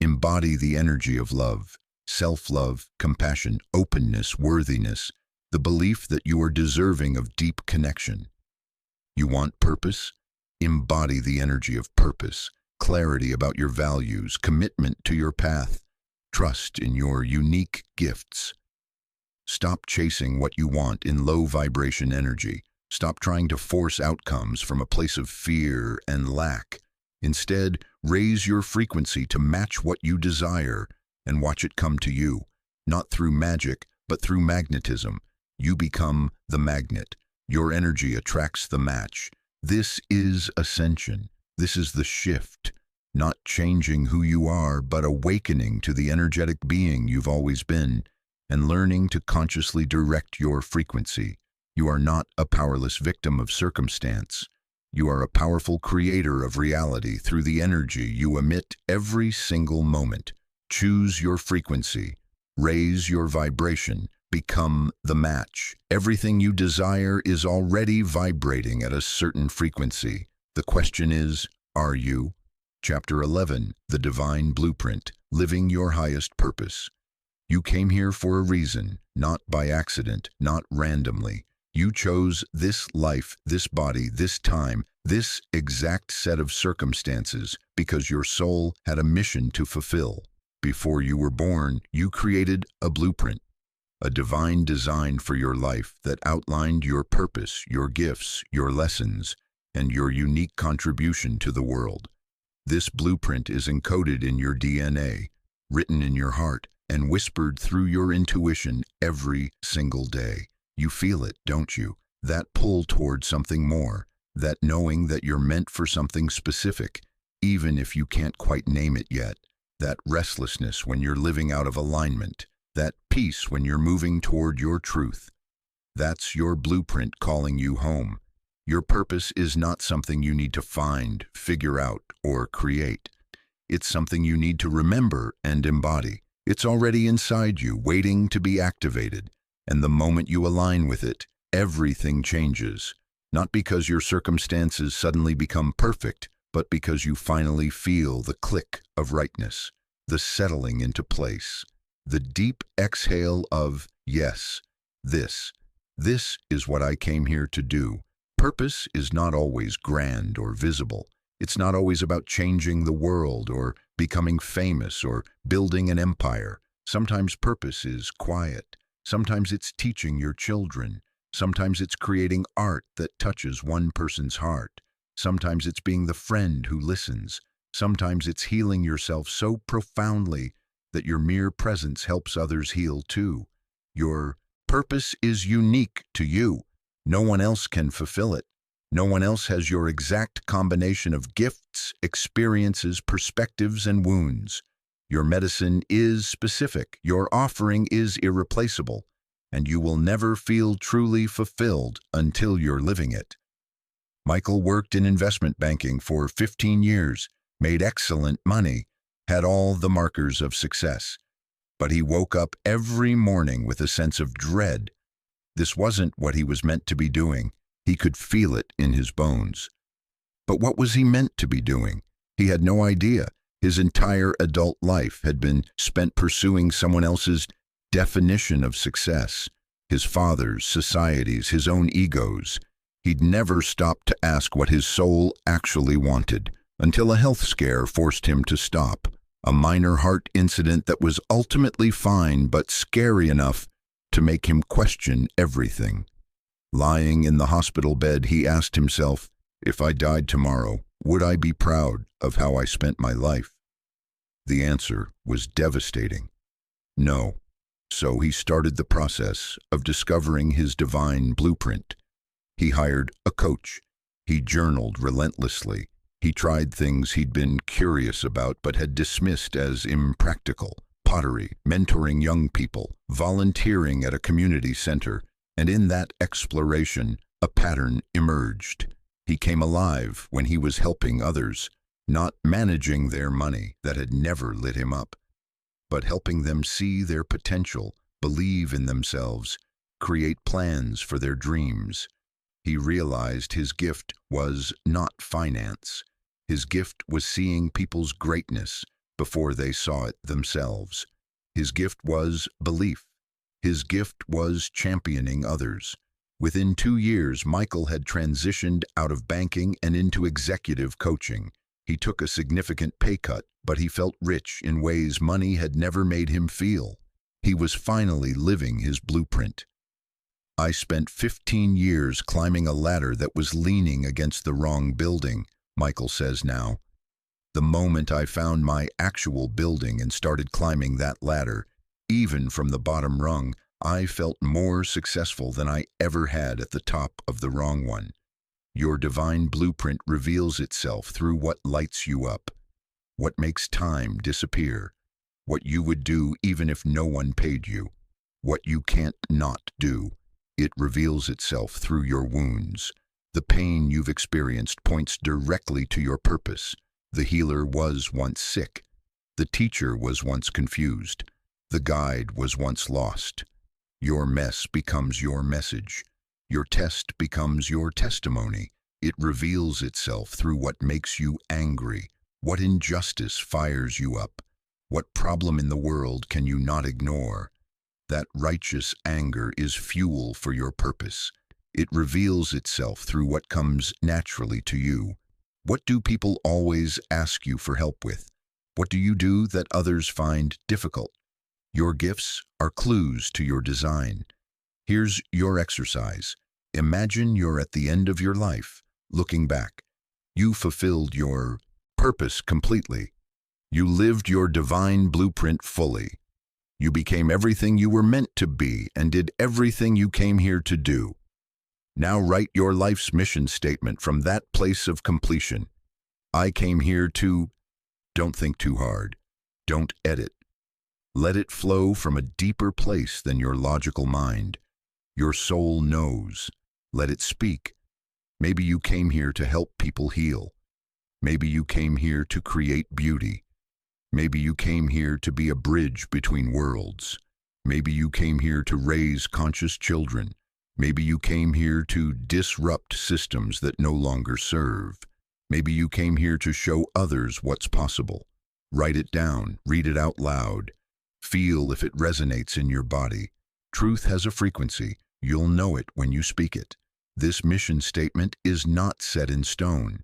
Embody the energy of love. Self-love, compassion, openness, worthiness. The belief that you are deserving of deep connection. You want purpose? Embody the energy of purpose. Clarity about your values, commitment to your path. Trust in your unique gifts. Stop chasing what you want in low vibration energy. Stop trying to force outcomes from a place of fear and lack. Instead, raise your frequency to match what you desire and watch it come to you. Not through magic, but through magnetism. You become the magnet. Your energy attracts the match. This is ascension. This is the shift. Not changing who you are, but awakening to the energetic being you've always been and learning to consciously direct your frequency. You are not a powerless victim of circumstance. You are a powerful creator of reality through the energy you emit every single moment. Choose your frequency. Raise your vibration. Become the match. Everything you desire is already vibrating at a certain frequency. The question is, are you? Chapter 11, The Divine Blueprint, Living Your Highest Purpose. You came here for a reason, not by accident, not randomly. You chose this life, this body, this time, this exact set of circumstances because your soul had a mission to fulfill. Before you were born, you created a blueprint, a divine design for your life that outlined your purpose, your gifts, your lessons, and your unique contribution to the world. This blueprint is encoded in your DNA, written in your heart, and whispered through your intuition every single day. You feel it, don't you? That pull toward something more, that knowing that you're meant for something specific, even if you can't quite name it yet. That restlessness when you're living out of alignment, that peace when you're moving toward your truth. That's your blueprint calling you home. Your purpose is not something you need to find, figure out, or create. It's something you need to remember and embody. It's already inside you, waiting to be activated. And the moment you align with it, everything changes. Not because your circumstances suddenly become perfect, but because you finally feel the click of rightness, the settling into place, the deep exhale of, yes, this is what I came here to do. Purpose is not always grand or visible. It's not always about changing the world or becoming famous or building an empire. Sometimes purpose is quiet. Sometimes it's teaching your children. Sometimes it's creating art that touches one person's heart. Sometimes it's being the friend who listens. Sometimes it's healing yourself so profoundly that your mere presence helps others heal too. Your purpose is unique to you. No one else can fulfill it. No one else has your exact combination of gifts, experiences, perspectives, and wounds. Your medicine is specific. Your offering is irreplaceable. And you will never feel truly fulfilled until you're living it. Michael worked in investment banking for 15 years, made excellent money, had all the markers of success. But he woke up every morning with a sense of dread. This wasn't what he was meant to be doing. He could feel it in his bones. But what was he meant to be doing? He had no idea. His entire adult life had been spent pursuing someone else's definition of success, his father's, society's, his own egos. He'd never stopped to ask what his soul actually wanted, until a health scare forced him to stop. A minor heart incident that was ultimately fine but scary enough to make him question everything. Lying in the hospital bed, he asked himself, if I died tomorrow, would I be proud of how I spent my life? The answer was devastating. No. So he started the process of discovering his divine blueprint. He hired a coach. He journaled relentlessly. He tried things he'd been curious about but had dismissed as impractical. Pottery, mentoring young people, volunteering at a community center, and in that exploration, a pattern emerged. He came alive when he was helping others, not managing their money that had never lit him up, but helping them see their potential, believe in themselves, create plans for their dreams. He realized his gift was not finance. His gift was seeing people's greatness before they saw it themselves. His gift was belief. His gift was championing others. Within 2 years, Michael had transitioned out of banking and into executive coaching. He took a significant pay cut, but he felt rich in ways money had never made him feel. He was finally living his blueprint. I spent 15 years climbing a ladder that was leaning against the wrong building, Michael says now. The moment I found my actual building and started climbing that ladder, even from the bottom rung, I felt more successful than I ever had at the top of the wrong one. Your divine blueprint reveals itself through what lights you up, what makes time disappear, what you would do even if no one paid you, what you can't not do. It reveals itself through your wounds. The pain you've experienced points directly to your purpose. The healer was once sick. The teacher was once confused. The guide was once lost. Your mess becomes your message. Your test becomes your testimony. It reveals itself through what makes you angry, what injustice fires you up, what problem in the world can you not ignore. That righteous anger is fuel for your purpose. It reveals itself through what comes naturally to you. What do people always ask you for help with? What do you do that others find difficult? Your gifts are clues to your design. Here's your exercise. Imagine you're at the end of your life, looking back. You fulfilled your purpose completely. You lived your divine blueprint fully. You became everything you were meant to be and did everything you came here to do. Now write your life's mission statement from that place of completion. I came here to... Don't think too hard. Don't edit. Let it flow from a deeper place than your logical mind. Your soul knows. Let it speak. Maybe you came here to help people heal. Maybe you came here to create beauty. Maybe you came here to be a bridge between worlds. Maybe you came here to raise conscious children. Maybe you came here to disrupt systems that no longer serve. Maybe you came here to show others what's possible. Write it down, read it out loud. Feel if it resonates in your body. Truth has a frequency. You'll know it when you speak it. This mission statement is not set in stone.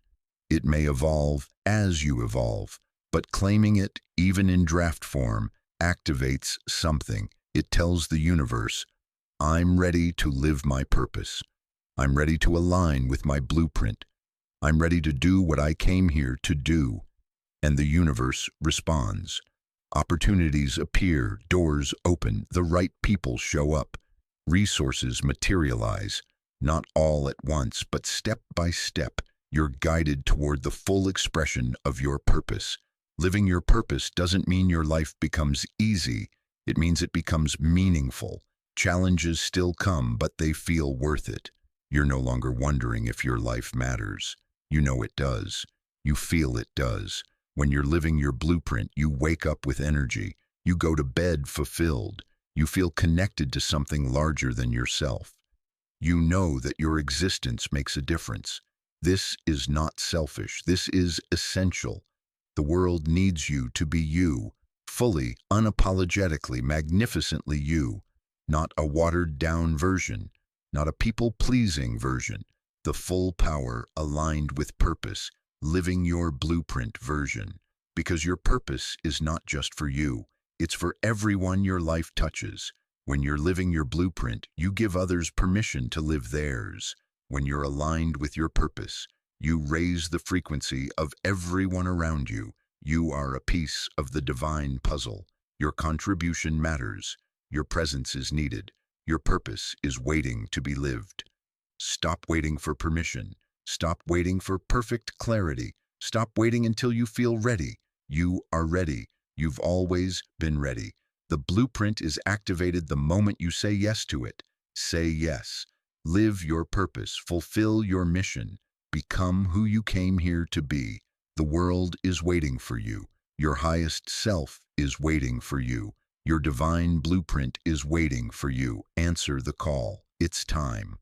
It may evolve as you evolve, but claiming it, even in draft form, activates something. It tells the universe, I'm ready to live my purpose. I'm ready to align with my blueprint. I'm ready to do what I came here to do. And the universe responds. Opportunities appear, doors open, the right people show up. Resources materialize, not all at once, but step by step. You're guided toward the full expression of your purpose. Living your purpose doesn't mean your life becomes easy. It means it becomes meaningful. Challenges still come, but they feel worth it. You're no longer wondering if your life matters. You know it does. You feel it does. When you're living your blueprint, you wake up with energy. You go to bed fulfilled. You feel connected to something larger than yourself. You know that your existence makes a difference. This is not selfish. This is essential. The world needs you to be you, fully, unapologetically, magnificently you, not a watered-down version, not a people-pleasing version, the full power aligned with purpose, living your blueprint version. Because your purpose is not just for you, it's for everyone your life touches. When you're living your blueprint, you give others permission to live theirs. When you're aligned with your purpose, you raise the frequency of everyone around you. You are a piece of the divine puzzle. Your contribution matters. Your presence is needed. Your purpose is waiting to be lived. Stop waiting for permission. Stop waiting for perfect clarity. Stop waiting until you feel ready. You are ready. You've always been ready. The blueprint is activated the moment you say yes to it. Say yes. Live your purpose. Fulfill your mission. Become who you came here to be. The world is waiting for you. Your highest self is waiting for you. Your divine blueprint is waiting for you. Answer the call. It's time.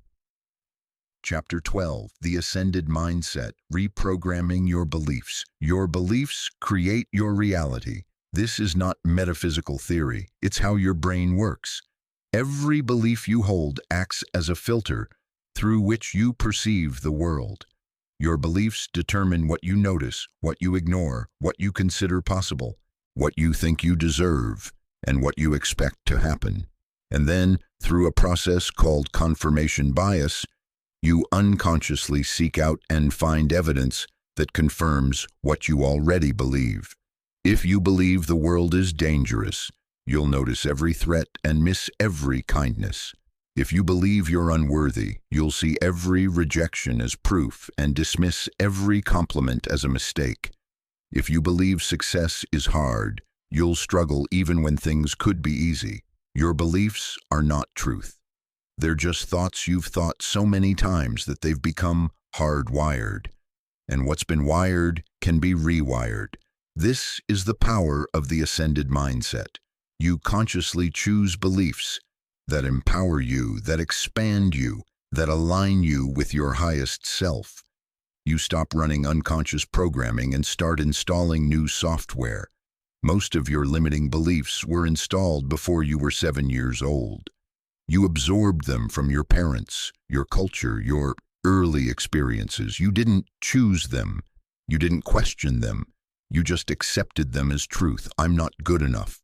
Chapter 12, The Ascended Mindset, Reprogramming Your Beliefs. Your beliefs create your reality. This is not metaphysical theory. It's how your brain works. Every belief you hold acts as a filter through which you perceive the world. Your beliefs determine what you notice, what you ignore, what you consider possible, what you think you deserve, and what you expect to happen. And then, through a process called confirmation bias, you unconsciously seek out and find evidence that confirms what you already believe. If you believe the world is dangerous, You'll notice every threat and miss every kindness. If you believe you're unworthy, you'll see every rejection as proof and dismiss every compliment as a mistake. If you believe success is hard, you'll struggle even when things could be easy. Your beliefs are not truth. They're just thoughts you've thought so many times that they've become hardwired. And what's been wired can be rewired. This is the power of the ascended mindset. You consciously choose beliefs that empower you, that expand you, that align you with your highest self. You stop running unconscious programming and start installing new software. Most of your limiting beliefs were installed before you were 7 years old. You absorbed them from your parents, your culture, your early experiences. You didn't choose them. You didn't question them. You just accepted them as truth. I'm not good enough.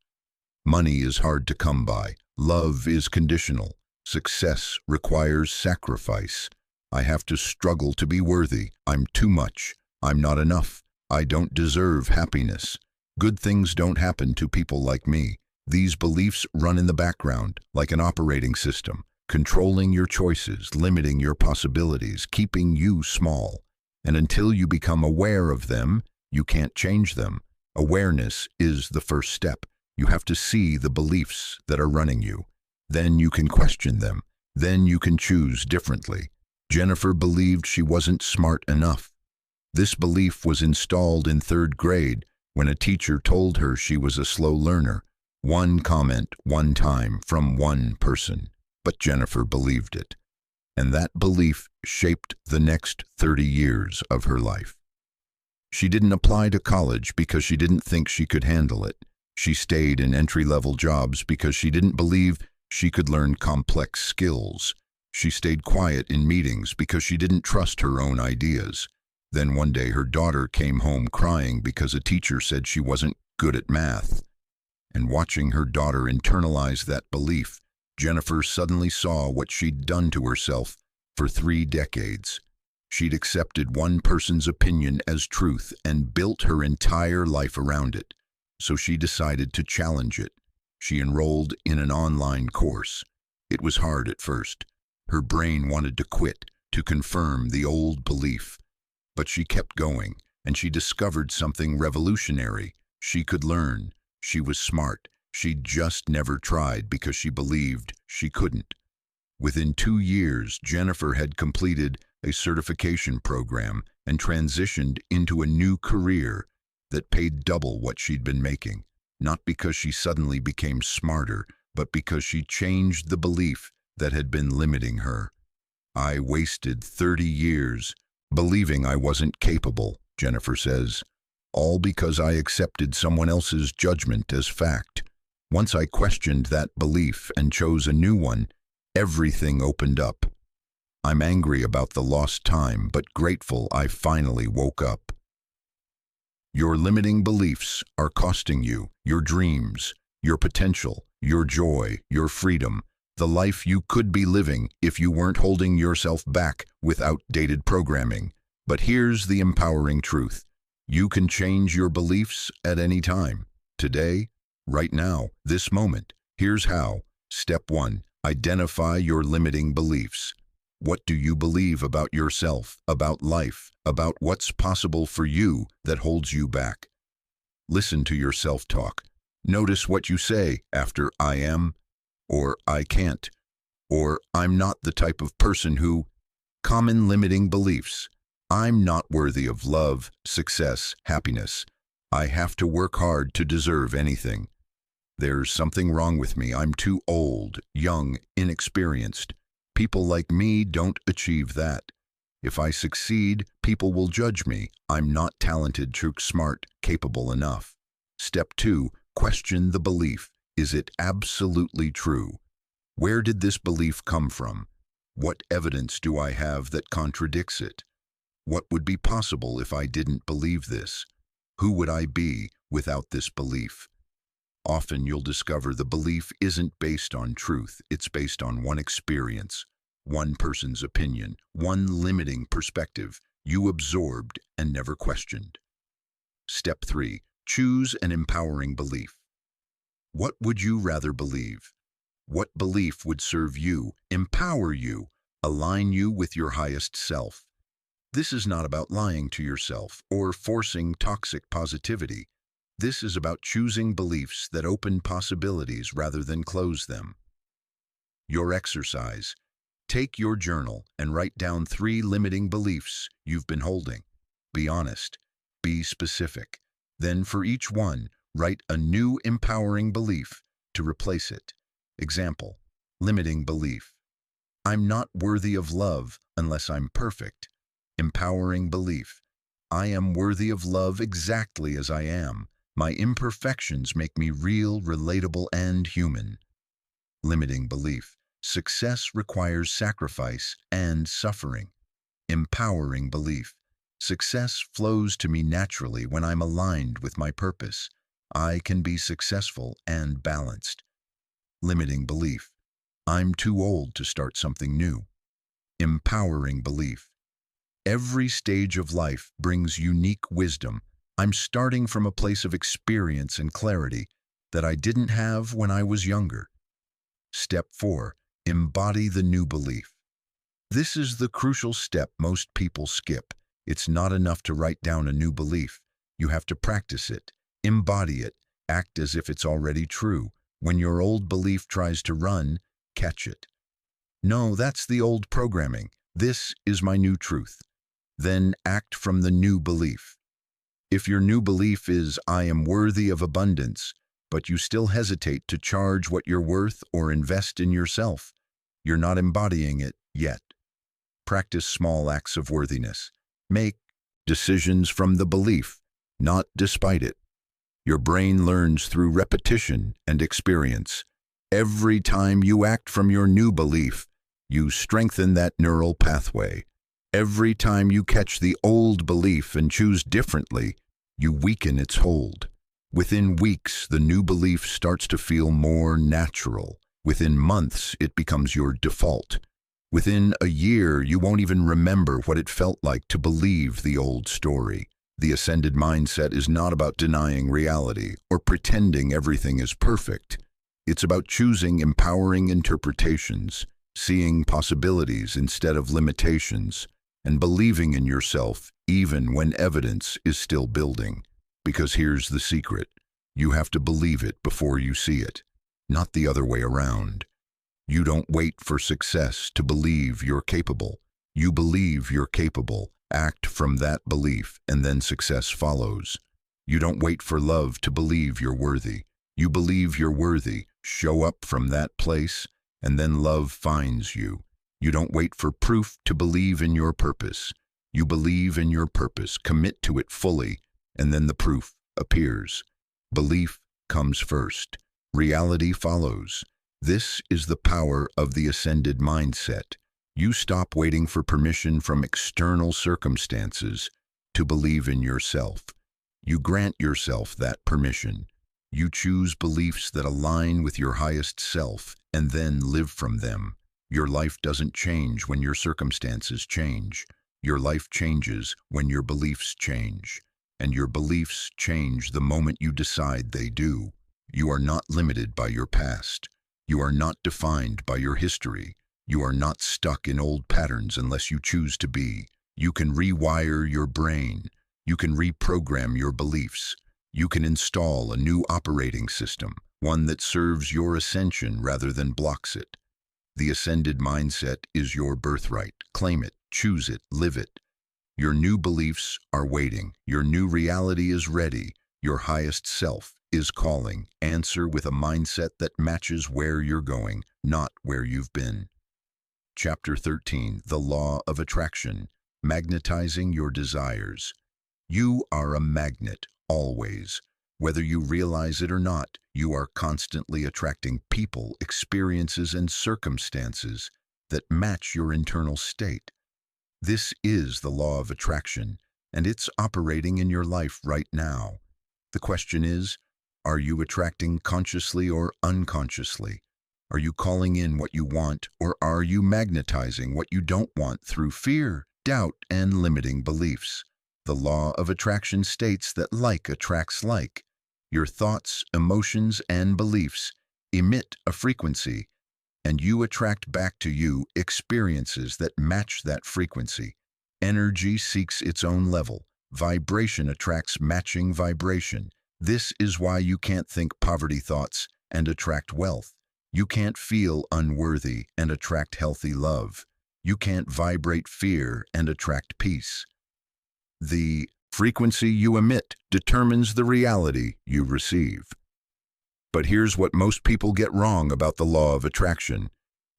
Money is hard to come by. Love is conditional. Success requires sacrifice. I have to struggle to be worthy. I'm too much. I'm not enough. I don't deserve happiness. Good things don't happen to people like me. These beliefs run in the background, like an operating system, controlling your choices, limiting your possibilities, keeping you small. And until you become aware of them, you can't change them. Awareness is the first step. You have to see the beliefs that are running you. Then you can question them. Then you can choose differently. Jennifer believed she wasn't smart enough. This belief was installed in 3rd grade when a teacher told her she was a slow learner. One comment, one time, from one person. But Jennifer believed it. And that belief shaped the next 30 years of her life. She didn't apply to college because she didn't think she could handle it. She stayed in entry-level jobs because she didn't believe she could learn complex skills. She stayed quiet in meetings because she didn't trust her own ideas. Then one day her daughter came home crying because a teacher said she wasn't good at math. And watching her daughter internalize that belief, Jennifer suddenly saw what she'd done to herself for 3 decades. She'd accepted one person's opinion as truth and built her entire life around it. So she decided to challenge it. She enrolled in an online course. It was hard at first. Her brain wanted to quit, to confirm the old belief. But she kept going, and she discovered something revolutionary. She could learn. She was smart. She'd just never tried because she believed she couldn't. Within 2 years, Jennifer had completed a certification program and transitioned into a new career that paid double what she'd been making, not because she suddenly became smarter, but because she changed the belief that had been limiting her. I wasted 30 years believing I wasn't capable, Jennifer says, all because I accepted someone else's judgment as fact. Once I questioned that belief and chose a new one, everything opened up. I'm angry about the lost time, but grateful I finally woke up. Your limiting beliefs are costing you your dreams, your potential, your joy, your freedom, the life you could be living if you weren't holding yourself back with outdated programming. But here's the empowering truth. You can change your beliefs at any time. Today, right now, this moment. Here's how. Step 1. Identify your limiting beliefs. What do you believe about yourself, about life, about what's possible for you that holds you back? Listen to your self-talk. Notice what you say after I am, or I can't, or I'm not the type of person who. Common limiting beliefs. I'm not worthy of love, success, happiness. I have to work hard to deserve anything. There's something wrong with me. I'm too old, young, inexperienced. People like me don't achieve that. If I succeed, people will judge me. I'm not talented, smart, capable enough. Step 2. Question the belief. Is it absolutely true? Where did this belief come from? What evidence do I have that contradicts it? What would be possible if I didn't believe this? Who would I be without this belief? Often you'll discover the belief isn't based on truth. It's based on one experience, one person's opinion, one limiting perspective you absorbed and never questioned. Step 3. Choose an empowering belief. What would you rather believe? What belief would serve you, empower you, align you with your highest self? This is not about lying to yourself or forcing toxic positivity. This is about choosing beliefs that open possibilities rather than close them. Your exercise. Take your journal and write down 3 limiting beliefs you've been holding. Be honest. Be specific. Then for each one, write a new empowering belief to replace it. Example, limiting belief. I'm not worthy of love unless I'm perfect. Empowering belief. I am worthy of love exactly as I am. My imperfections make me real, relatable, and human. Limiting belief. Success requires sacrifice and suffering. Empowering belief. Success flows to me naturally when I'm aligned with my purpose. I can be successful and balanced. Limiting belief. I'm too old to start something new. Empowering belief. Every stage of life brings unique wisdom. I'm starting from a place of experience and clarity that I didn't have when I was younger. Step 4. Embody the new belief. This is the crucial step most people skip. It's not enough to write down a new belief. You have to practice it, embody it, act as if it's already true. When your old belief tries to run, catch it. No, that's the old programming. This is my new truth. Then act from the new belief. If your new belief is, I am worthy of abundance, but you still hesitate to charge what you're worth or invest in yourself, you're not embodying it yet. Practice small acts of worthiness. Make decisions from the belief, not despite it. Your brain learns through repetition and experience. Every time you act from your new belief, you strengthen that neural pathway. Every time you catch the old belief and choose differently, you weaken its hold. Within weeks, the new belief starts to feel more natural. Within months, it becomes your default. Within a year, you won't even remember what it felt like to believe the old story. The ascended mindset is not about denying reality or pretending everything is perfect. It's about choosing empowering interpretations, seeing possibilities instead of limitations, and believing in yourself even when evidence is still building. Because here's the secret. You have to believe it before you see it, not the other way around. You don't wait for success to believe you're capable. You believe you're capable, act from that belief, and then success follows. You don't wait for love to believe you're worthy. You believe you're worthy, show up from that place, and then love finds you. You don't wait for proof to believe in your purpose. You believe in your purpose, commit to it fully, and then the proof appears. Belief comes first. Reality follows. This is the power of the ascended mindset. You stop waiting for permission from external circumstances to believe in yourself. You grant yourself that permission. You choose beliefs that align with your highest self and then live from them. Your life doesn't change when your circumstances change. Your life changes when your beliefs change. And your beliefs change the moment you decide they do. You are not limited by your past. You are not defined by your history. You are not stuck in old patterns unless you choose to be. You can rewire your brain. You can reprogram your beliefs. You can install a new operating system, one that serves your ascension rather than blocks it. The ascended mindset is your birthright. Claim it, choose it, live it. Your new beliefs are waiting. Your new reality is ready. Your highest self is calling. Answer with a mindset that matches where you're going, not where you've been. Chapter 13, The Law of Attraction, Magnetizing Your Desires. You are a magnet, always. Whether you realize it or not, you are constantly attracting people, experiences, and circumstances that match your internal state. This is the law of attraction, and it's operating in your life right now. The question is, are you attracting consciously or unconsciously? Are you calling in what you want, or are you magnetizing what you don't want through fear, doubt, and limiting beliefs? The law of attraction states that like attracts like. Your thoughts, emotions, and beliefs emit a frequency, and you attract back to you experiences that match that frequency. Energy seeks its own level. Vibration attracts matching vibration. This is why you can't think poverty thoughts and attract wealth. You can't feel unworthy and attract healthy love. You can't vibrate fear and attract peace. The frequency you emit determines the reality you receive. But here's what most people get wrong about the law of attraction.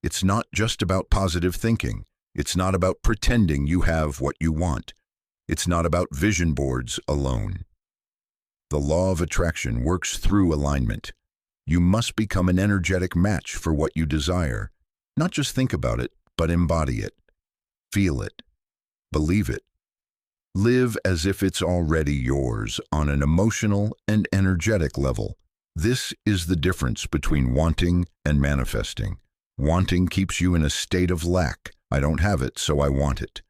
It's not just about positive thinking. It's not about pretending you have what you want. It's not about vision boards alone. The law of attraction works through alignment. You must become an energetic match for what you desire. Not just think about it, but embody it. Feel it. Believe it. Live as if it's already yours on an emotional and energetic level. This is the difference between wanting and manifesting. Wanting keeps you in a state of lack. I don't have it, so I want it.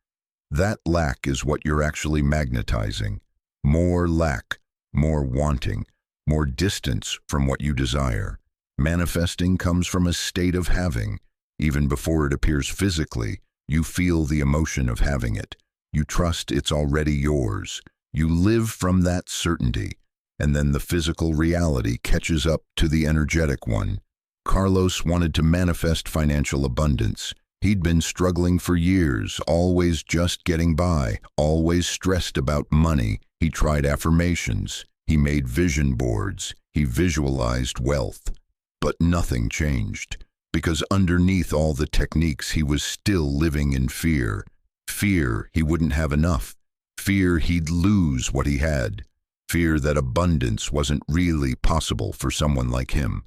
That lack is what you're actually magnetizing. More lack, more wanting, more distance from what you desire. Manifesting comes from a state of having. Even before it appears physically, you feel the emotion of having it. You trust it's already yours. You live from that certainty, and then the physical reality catches up to the energetic one. Carlos wanted to manifest financial abundance. He'd been struggling for years, always just getting by, always stressed about money. He tried affirmations. He made vision boards. He visualized wealth. But nothing changed, because underneath all the techniques he was still living in fear. Fear he wouldn't have enough. Fear he'd lose what he had. Fear that abundance wasn't really possible for someone like him.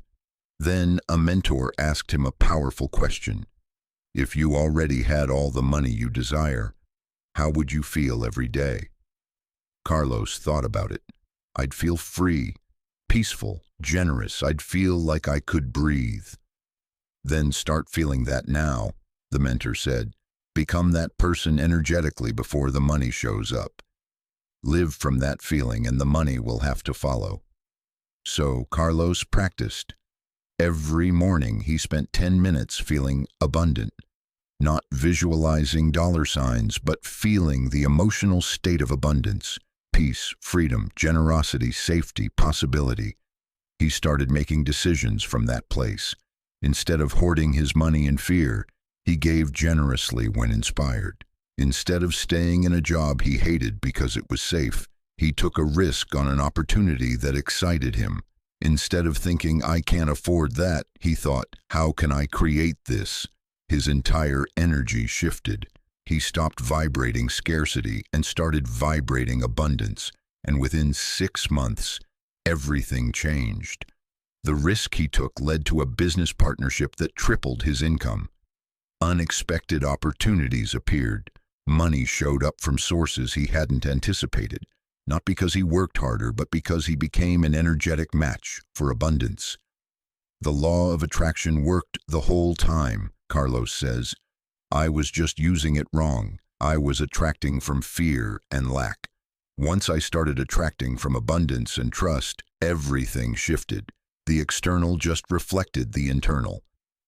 Then a mentor asked him a powerful question. If you already had all the money you desire, how would you feel every day? Carlos thought about it. I'd feel free, peaceful, generous. I'd feel like I could breathe. Then start feeling that now, the mentor said. Become that person energetically before the money shows up. Live from that feeling and the money will have to follow. So Carlos practiced. Every morning he spent 10 minutes feeling abundant, not visualizing dollar signs, but feeling the emotional state of abundance, peace, freedom, generosity, safety, possibility. He started making decisions from that place. Instead of hoarding his money in fear, he gave generously when inspired. Instead of staying in a job he hated because it was safe, he took a risk on an opportunity that excited him. Instead of thinking, I can't afford that, he thought, how can I create this? His entire energy shifted. He stopped vibrating scarcity and started vibrating abundance. And within 6 months, everything changed. The risk he took led to a business partnership that tripled his income. Unexpected opportunities appeared. Money showed up from sources he hadn't anticipated. Not because he worked harder, but because he became an energetic match for abundance. The law of attraction worked the whole time, Carlos says. I was just using it wrong. I was attracting from fear and lack. Once I started attracting from abundance and trust, everything shifted. The external just reflected the internal.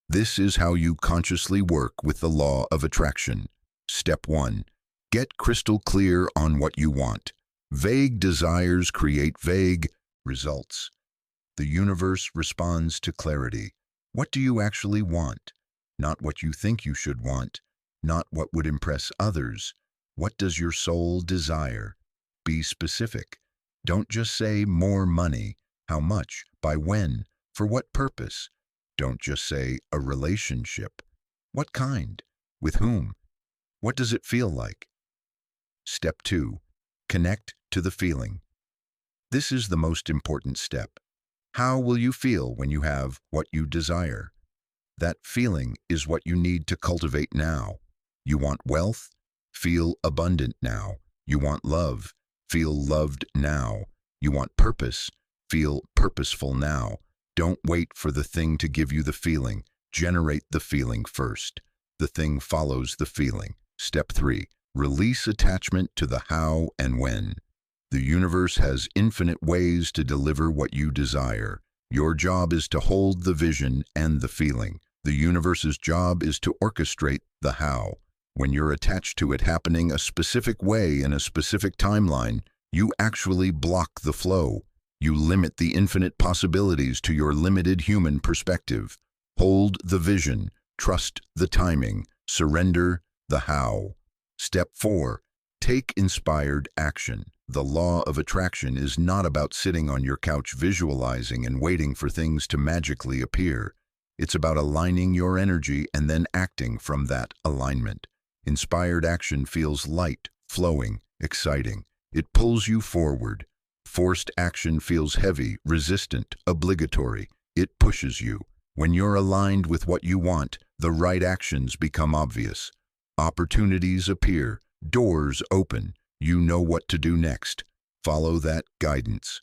This is how you consciously work with the law of attraction. Step 1. Get crystal clear on what you want. Vague desires create vague results. The universe responds to clarity. What do you actually want? Not what you think you should want, not what would impress others. What does your soul desire? Be specific. Don't just say more money. How much? By when? For what purpose? Don't just say a relationship. What kind? With whom? What does it feel like? Step 2. Connect to the feeling. This is the most important step. How will you feel when you have what you desire? That feeling is what you need to cultivate now. You want wealth? Feel abundant now. You want love? Feel loved now. You want purpose? Feel purposeful now. Don't wait for the thing to give you the feeling. Generate the feeling first. The thing follows the feeling. Step 3. Release attachment to the how and when. The universe has infinite ways to deliver what you desire. Your job is to hold the vision and the feeling. The universe's job is to orchestrate the how. When you're attached to it happening a specific way in a specific timeline, you actually block the flow. You limit the infinite possibilities to your limited human perspective. Hold the vision, trust the timing, surrender the how. Step 4. Take inspired action. The law of attraction is not about sitting on your couch visualizing and waiting for things to magically appear. It's about aligning your energy and then acting from that alignment. Inspired action feels light, flowing, exciting. It pulls you forward. Forced action feels heavy, resistant, obligatory. It pushes you. When you're aligned with what you want, the right actions become obvious. Opportunities appear. Doors open. You know what to do next. Follow that guidance.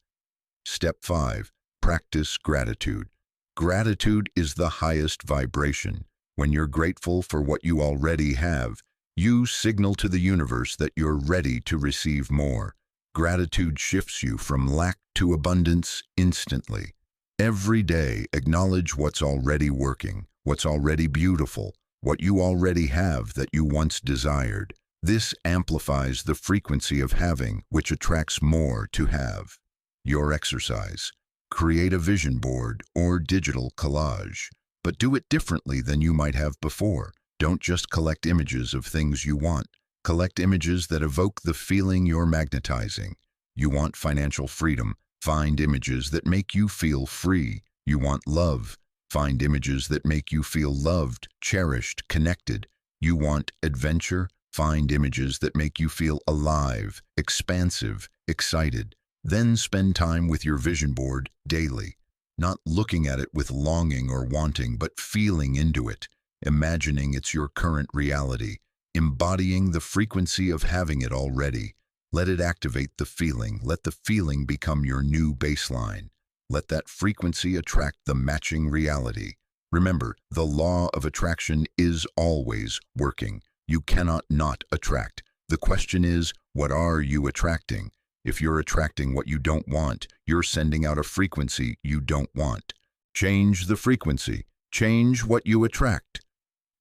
Step 5. Practice gratitude. Gratitude is the highest vibration. When you're grateful for what you already have, you signal to the universe that you're ready to receive more. Gratitude shifts you from lack to abundance instantly. Every day, acknowledge what's already working, what's already beautiful, what you already have that you once desired. This amplifies the frequency of having, which attracts more to have. Your exercise. Create a vision board or digital collage, but do it differently than you might have before. Don't just collect images of things you want. Collect images that evoke the feeling you're magnetizing. You want financial freedom. Find images that make you feel free. You want love. Find images that make you feel loved, cherished, connected. You want adventure. Find images that make you feel alive, expansive, excited. Then spend time with your vision board daily, not looking at it with longing or wanting, but feeling into it, imagining it's your current reality, embodying the frequency of having it already. Let it activate the feeling. Let the feeling become your new baseline. Let that frequency attract the matching reality. Remember, the law of attraction is always working. You cannot not attract. The question is, what are you attracting? If you're attracting what you don't want, you're sending out a frequency you don't want. Change the frequency. Change what you attract.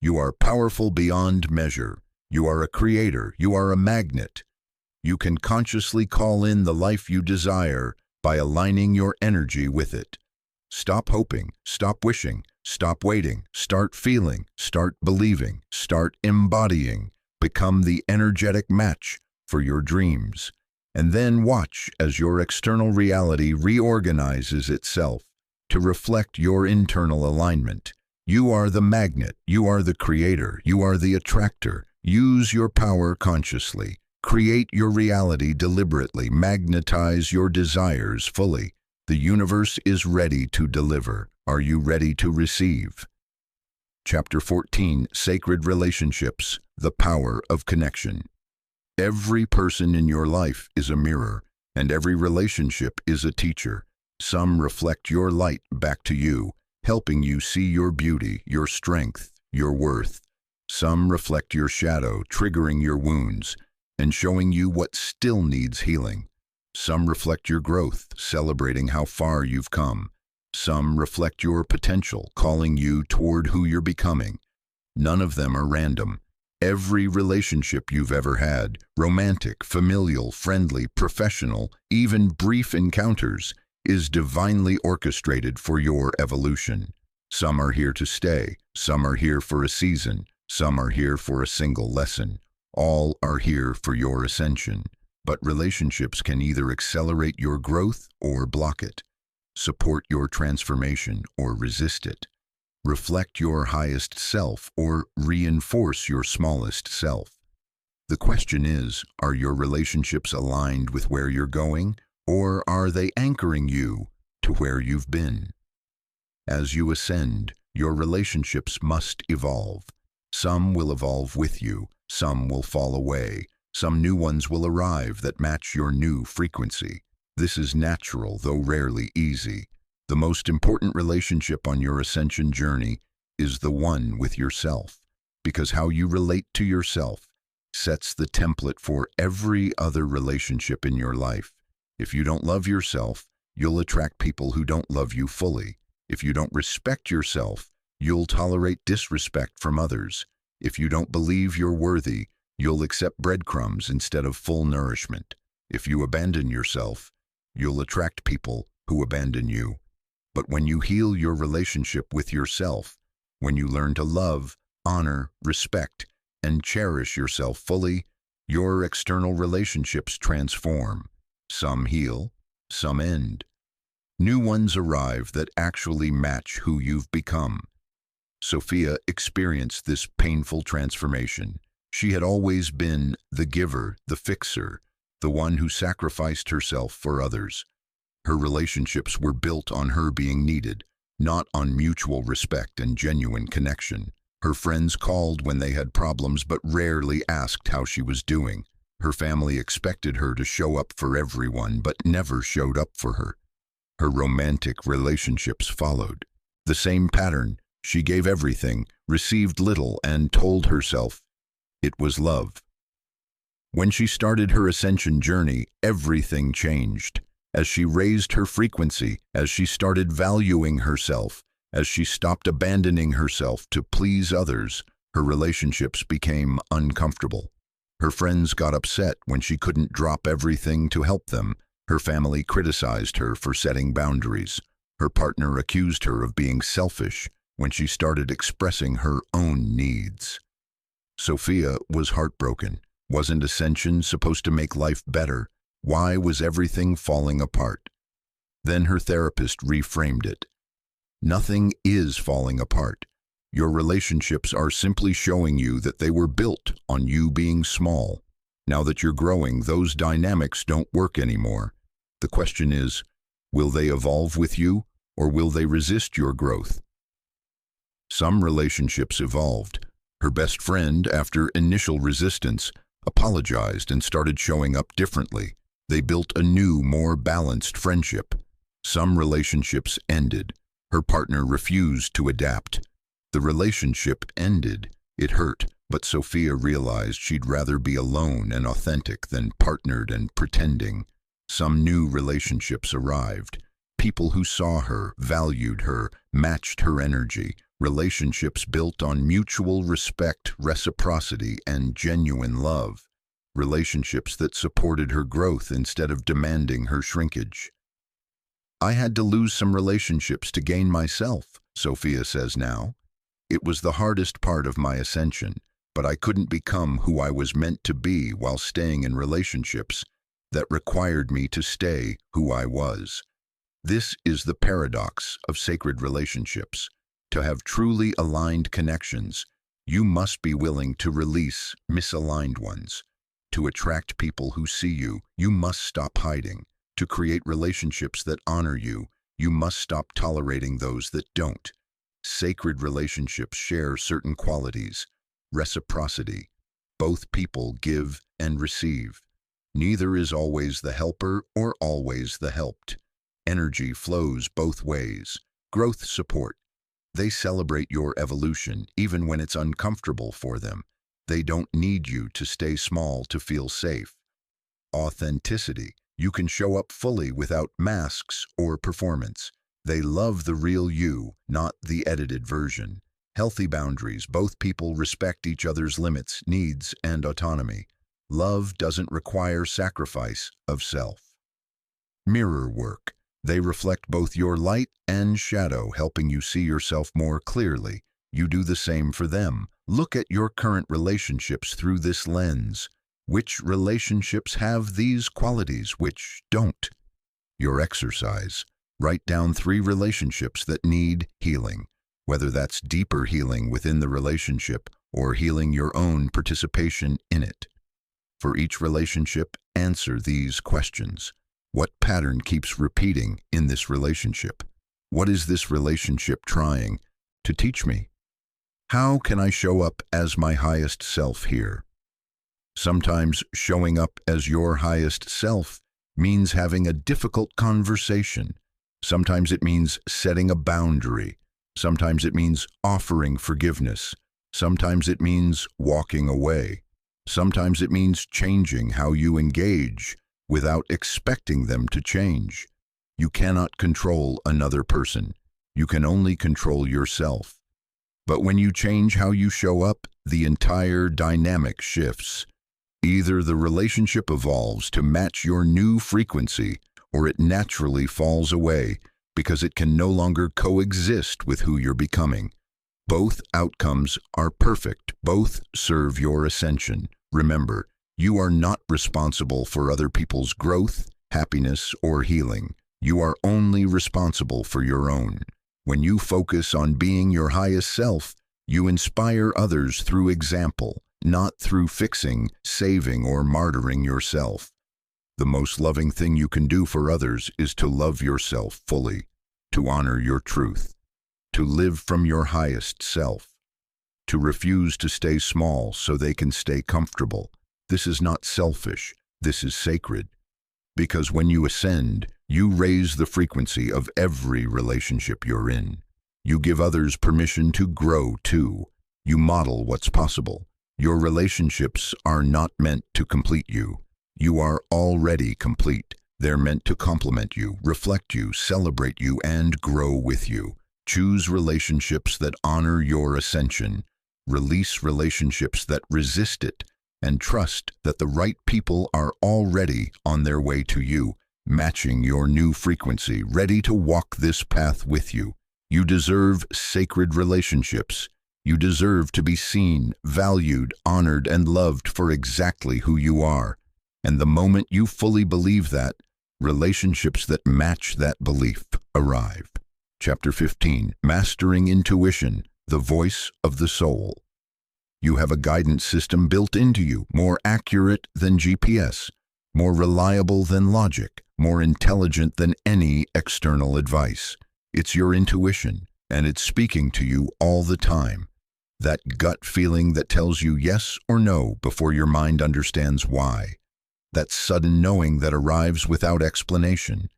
You are powerful beyond measure. You are a creator. You are a magnet. You can consciously call in the life you desire by aligning your energy with it. Stop hoping. Stop wishing. Stop waiting. Start feeling. Start believing. Start embodying. Become the energetic match for your dreams. And then watch as your external reality reorganizes itself to reflect your internal alignment. You are the magnet. You are the creator. You are the attractor. Use your power consciously. Create your reality deliberately. Magnetize your desires fully. The universe is ready to deliver. Are you ready to receive? Chapter 14, Sacred Relationships, the Power of Connection. Every person in your life is a mirror, and every relationship is a teacher. Some reflect your light back to you, helping you see your beauty, your strength, your worth. Some reflect your shadow, triggering your wounds, and showing you what still needs healing. Some reflect your growth, celebrating how far you've come. Some reflect your potential, calling you toward who you're becoming. None of them are random. Every relationship you've ever had, romantic, familial, friendly, professional, even brief encounters, is divinely orchestrated for your evolution. Some are here to stay. Some are here for a season. Some are here for a single lesson. All are here for your ascension. But relationships can either accelerate your growth or block it, support your transformation or resist it, reflect your highest self or reinforce your smallest self. The question is, are your relationships aligned with where you're going, or are they anchoring you to where you've been? As you ascend, your relationships must evolve. Some will evolve with you, some will fall away. Some new ones will arrive that match your new frequency. This is natural, though rarely easy. The most important relationship on your ascension journey is the one with yourself, because how you relate to yourself sets the template for every other relationship in your life. If you don't love yourself, you'll attract people who don't love you fully. If you don't respect yourself, you'll tolerate disrespect from others. If you don't believe you're worthy, you'll accept breadcrumbs instead of full nourishment. If you abandon yourself, you'll attract people who abandon you. But when you heal your relationship with yourself, when you learn to love, honor, respect, and cherish yourself fully, your external relationships transform. Some heal, some end. New ones arrive that actually match who you've become. Sophia experienced this painful transformation. She had always been the giver, the fixer, the one who sacrificed herself for others. Her relationships were built on her being needed, not on mutual respect and genuine connection. Her friends called when they had problems but rarely asked how she was doing. Her family expected her to show up for everyone but never showed up for her. Her romantic relationships followed. The same pattern. She gave everything, received little, and told herself it was love. When she started her ascension journey, everything changed. As she raised her frequency, as she started valuing herself, as she stopped abandoning herself to please others, her relationships became uncomfortable. Her friends got upset when she couldn't drop everything to help them. Her family criticized her for setting boundaries. Her partner accused her of being selfish when she started expressing her own needs. Sophia was heartbroken. Wasn't ascension supposed to make life better? Why was everything falling apart? Then her therapist reframed it. Nothing is falling apart. Your relationships are simply showing you that they were built on you being small. Now that you're growing, those dynamics don't work anymore. The question is, will they evolve with you, or will they resist your growth? Some relationships evolved. Her best friend, after initial resistance, apologized and started showing up differently. They built a new, more balanced friendship. Some relationships ended. Her partner refused to adapt. The relationship ended. It hurt, but Sophia realized she'd rather be alone and authentic than partnered and pretending. Some new relationships arrived. People who saw her, valued her, matched her energy. Relationships built on mutual respect, reciprocity, and genuine love. Relationships that supported her growth instead of demanding her shrinkage. I had to lose some relationships to gain myself, Sophia says now. It was the hardest part of my ascension, but I couldn't become who I was meant to be while staying in relationships that required me to stay who I was. This is the paradox of sacred relationships. To have truly aligned connections, you must be willing to release misaligned ones. To attract people who see you, you must stop hiding. To create relationships that honor you, you must stop tolerating those that don't. Sacred relationships share certain qualities. Reciprocity. Both people give and receive. Neither is always the helper or always the helped. Energy flows both ways. Growth support. They celebrate your evolution, even when it's uncomfortable for them. They don't need you to stay small to feel safe. Authenticity. You can show up fully without masks or performance. They love the real you, not the edited version. Healthy boundaries. Both people respect each other's limits, needs, and autonomy. Love doesn't require sacrifice of self. Mirror work. They reflect both your light and shadow, helping you see yourself more clearly. You do the same for them. Look at your current relationships through this lens. Which relationships have these qualities, which don't? Your exercise. Write down 3 relationships that need healing, whether that's deeper healing within the relationship or healing your own participation in it. For each relationship, answer these questions. What pattern keeps repeating in this relationship? What is this relationship trying to teach me? How can I show up as my highest self here? Sometimes showing up as your highest self means having a difficult conversation. Sometimes it means setting a boundary. Sometimes it means offering forgiveness. Sometimes it means walking away. Sometimes it means changing how you engage without expecting them to change. You cannot control another person. You can only control yourself. But when you change how you show up, the entire dynamic shifts. Either the relationship evolves to match your new frequency, or it naturally falls away because it can no longer coexist with who you're becoming. Both outcomes are perfect. Both serve your ascension. Remember, you are not responsible for other people's growth, happiness, or healing. You are only responsible for your own. When you focus on being your highest self, you inspire others through example, not through fixing, saving, or martyring yourself. The most loving thing you can do for others is to love yourself fully, to honor your truth, to live from your highest self, to refuse to stay small so they can stay comfortable. This is not selfish, this is sacred. Because when you ascend, you raise the frequency of every relationship you're in. You give others permission to grow too. You model what's possible. Your relationships are not meant to complete you. You are already complete. They're meant to complement you, reflect you, celebrate you, and grow with you. Choose relationships that honor your ascension. Release relationships that resist it, and trust that the right people are already on their way to you, matching your new frequency, ready to walk this path with you. You deserve sacred relationships. You deserve to be seen, valued, honored, and loved for exactly who you are. And the moment you fully believe that, relationships that match that belief arrive. Chapter 15, Mastering Intuition, the Voice of the Soul. You have a guidance system built into you, more accurate than GPS, more reliable than logic, more intelligent than any external advice. It's your intuition, and it's speaking to you all the time. That gut feeling that tells you yes or no before your mind understands why. That sudden knowing that arrives without explanation.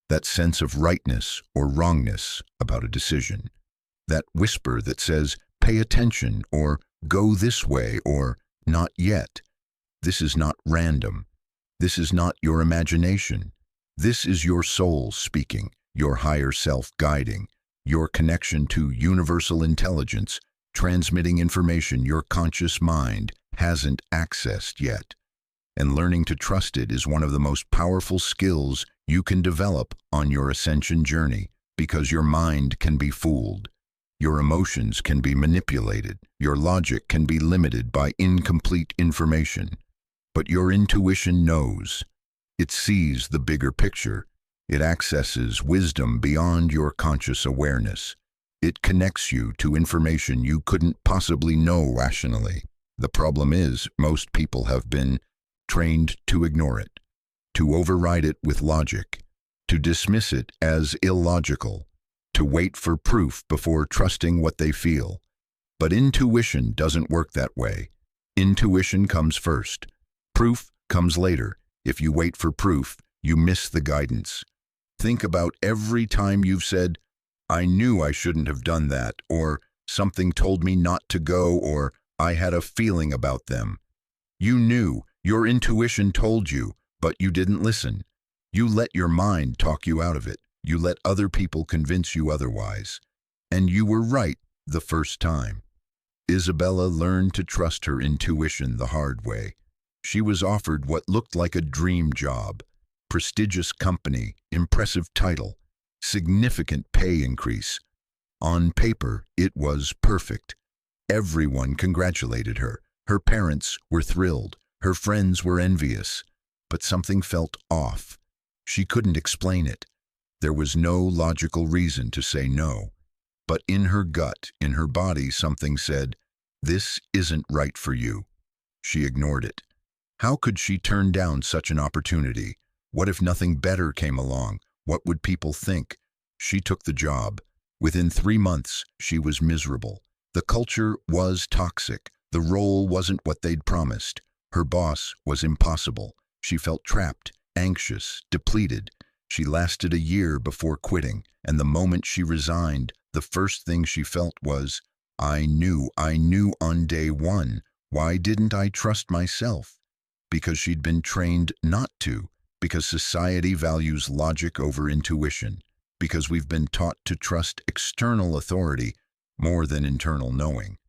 That sense of rightness or wrongness about a decision. That whisper that says, pay attention, or go this way, or not yet. This is not random. This is not your imagination. This is your soul speaking, your higher self guiding, your connection to universal intelligence, transmitting information your conscious mind hasn't accessed yet. And learning to trust it is one of the most powerful skills you can develop on your ascension journey, because your mind can be fooled. Your emotions can be manipulated. Your logic can be limited by incomplete information. But your intuition knows. It sees the bigger picture. It accesses wisdom beyond your conscious awareness. It connects you to information you couldn't possibly know rationally. The problem is, most people have been trained to ignore it, to override it with logic, to dismiss it as illogical, to wait for proof before trusting what they feel. But intuition doesn't work that way. Intuition comes first. Proof comes later. If you wait for proof, you miss the guidance. Think about every time you've said, I knew I shouldn't have done that, or something told me not to go, or I had a feeling about them. You knew, your intuition told you, but you didn't listen. You let your mind talk you out of it. You let other people convince you otherwise. And you were right the first time. Isabella learned to trust her intuition the hard way. She was offered what looked like a dream job, prestigious company, impressive title, significant pay increase. On paper, it was perfect. Everyone congratulated her. Her parents were thrilled. Her friends were envious. But something felt off. She couldn't explain it. There was no logical reason to say no. But in her gut, in her body, something said, this isn't right for you. She ignored it. How could she turn down such an opportunity? What if nothing better came along? What would people think? She took the job. Within 3 months, she was miserable. The culture was toxic. The role wasn't what they'd promised. Her boss was impossible. She felt trapped, anxious, depleted. She lasted a year before quitting, and the moment she resigned, the first thing she felt was, I knew on day one Why didn't I trust myself? Because she'd been trained not to, because society values logic over intuition, because we've been taught to trust external authority more than internal knowing.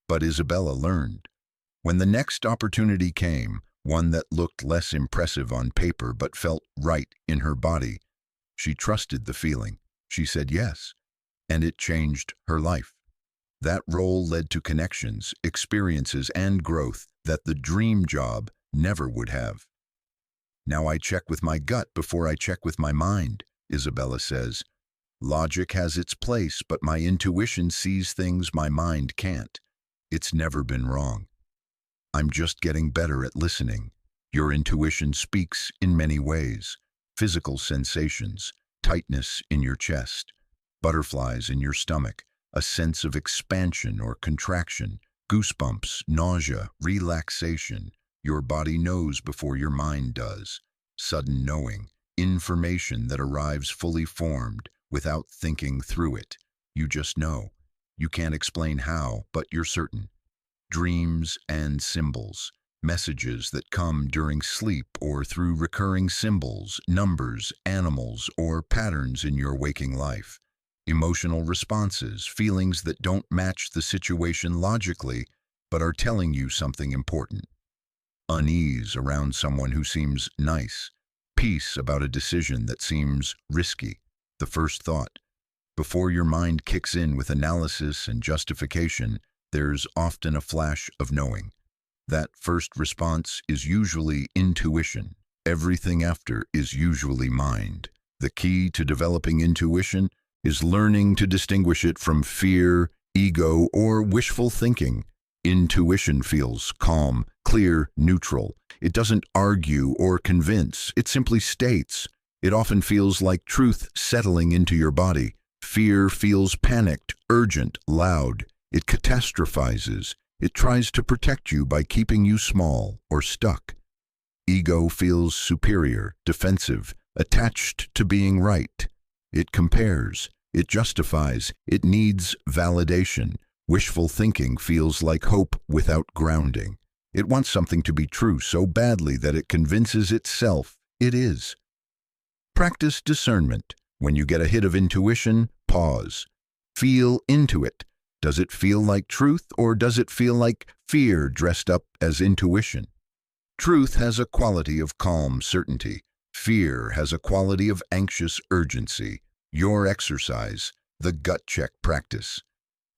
But Isabella learned. When the next opportunity came, one that looked less impressive on paper but felt right in her body, she trusted the feeling. She said yes, and it changed her life. That role led to connections, experiences, and growth that the dream job never would have. Now I check with my gut before I check with my mind, Isabella says. Logic has its place, but my intuition sees things my mind can't. It's never been wrong. I'm just getting better at listening. Your intuition speaks in many ways. Physical sensations, tightness in your chest, butterflies in your stomach, a sense of expansion or contraction, goosebumps, nausea, relaxation. Your body knows before your mind does. Sudden knowing, information that arrives fully formed without thinking through it. You just know. You can't explain how, but you're certain. Dreams and symbols, messages that come during sleep or through recurring symbols, numbers, animals, or patterns in your waking life. Emotional responses, feelings that don't match the situation logically, but are telling you something important. Unease around someone who seems nice. Peace about a decision that seems risky. The first thought. Before your mind kicks in with analysis and justification, there's often a flash of knowing. That first response is usually intuition. Everything after is usually mind. The key to developing intuition is learning to distinguish it from fear, ego, or wishful thinking. Intuition feels calm, clear, neutral. It doesn't argue or convince. It simply states. It often feels like truth settling into your body. Fear feels panicked, urgent, loud. It catastrophizes. It tries to protect you by keeping you small or stuck. Ego feels superior, defensive, attached to being right. It compares. It justifies. It needs validation. Wishful thinking feels like hope without grounding. It wants something to be true so badly that it convinces itself it is. Practice discernment. When you get a hit of intuition, pause. Feel into it. Does it feel like truth, or does it feel like fear dressed up as intuition? Truth has a quality of calm certainty. Fear has a quality of anxious urgency. Your exercise, the gut check practice.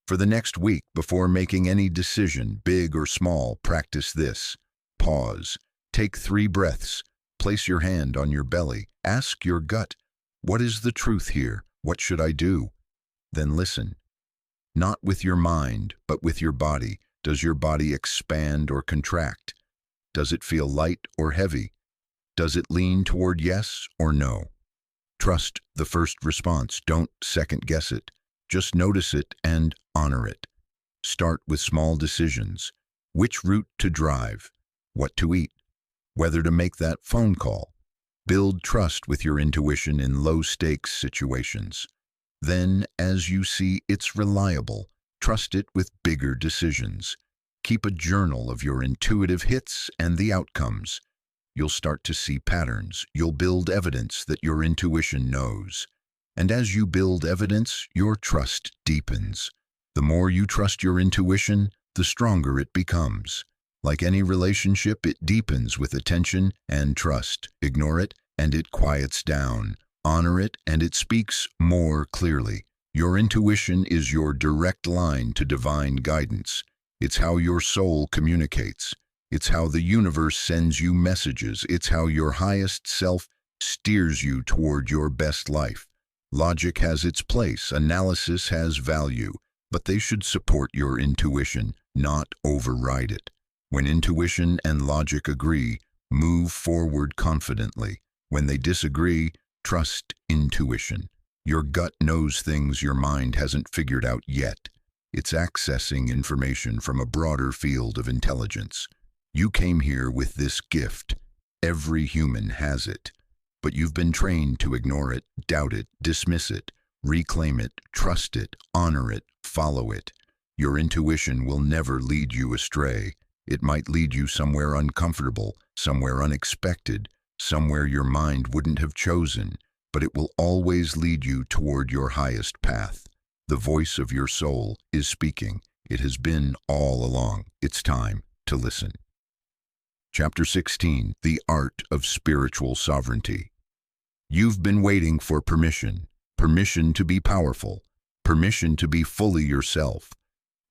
For the next week, before making any decision, big or small, practice this. Pause. Take 3 breaths. Place your hand on your belly. Ask your gut, what is the truth here? What should I do? Then listen. Not with your mind, but with your body. Does your body expand or contract? Does it feel light or heavy? Does it lean toward yes or no? Trust the first response. Don't second guess it. Just notice it and honor it. Start with small decisions. Which route to drive? What to eat? Whether to make that phone call. Build trust with your intuition in low-stakes situations. Then, as you see it's reliable, trust it with bigger decisions. Keep a journal of your intuitive hits and the outcomes. You'll start to see patterns. You'll build evidence that your intuition knows. And as you build evidence, your trust deepens. The more you trust your intuition, the stronger it becomes. Like any relationship, it deepens with attention and trust. Ignore it, and it quiets down. Honor it, and it speaks more clearly. Your intuition is your direct line to divine guidance. It's how your soul communicates. It's how the universe sends you messages. It's how your highest self steers you toward your best life. Logic has its place, analysis has value, but they should support your intuition, not override it. When intuition and logic agree, move forward confidently. When they disagree, trust intuition. Your gut knows things your mind hasn't figured out yet. It's accessing information from a broader field of intelligence. You came here with this gift. Every human has it. But you've been trained to ignore it, doubt it, dismiss it, reclaim it, trust it, honor it, follow it. Your intuition will never lead you astray. It might lead you somewhere uncomfortable, somewhere unexpected, somewhere your mind wouldn't have chosen, but it will always lead you toward your highest path. The voice of your soul is speaking. It has been all along. It's time to listen. Chapter 16, The Art of Spiritual Sovereignty. You've been waiting for permission. Permission to be powerful. Permission to be fully yourself.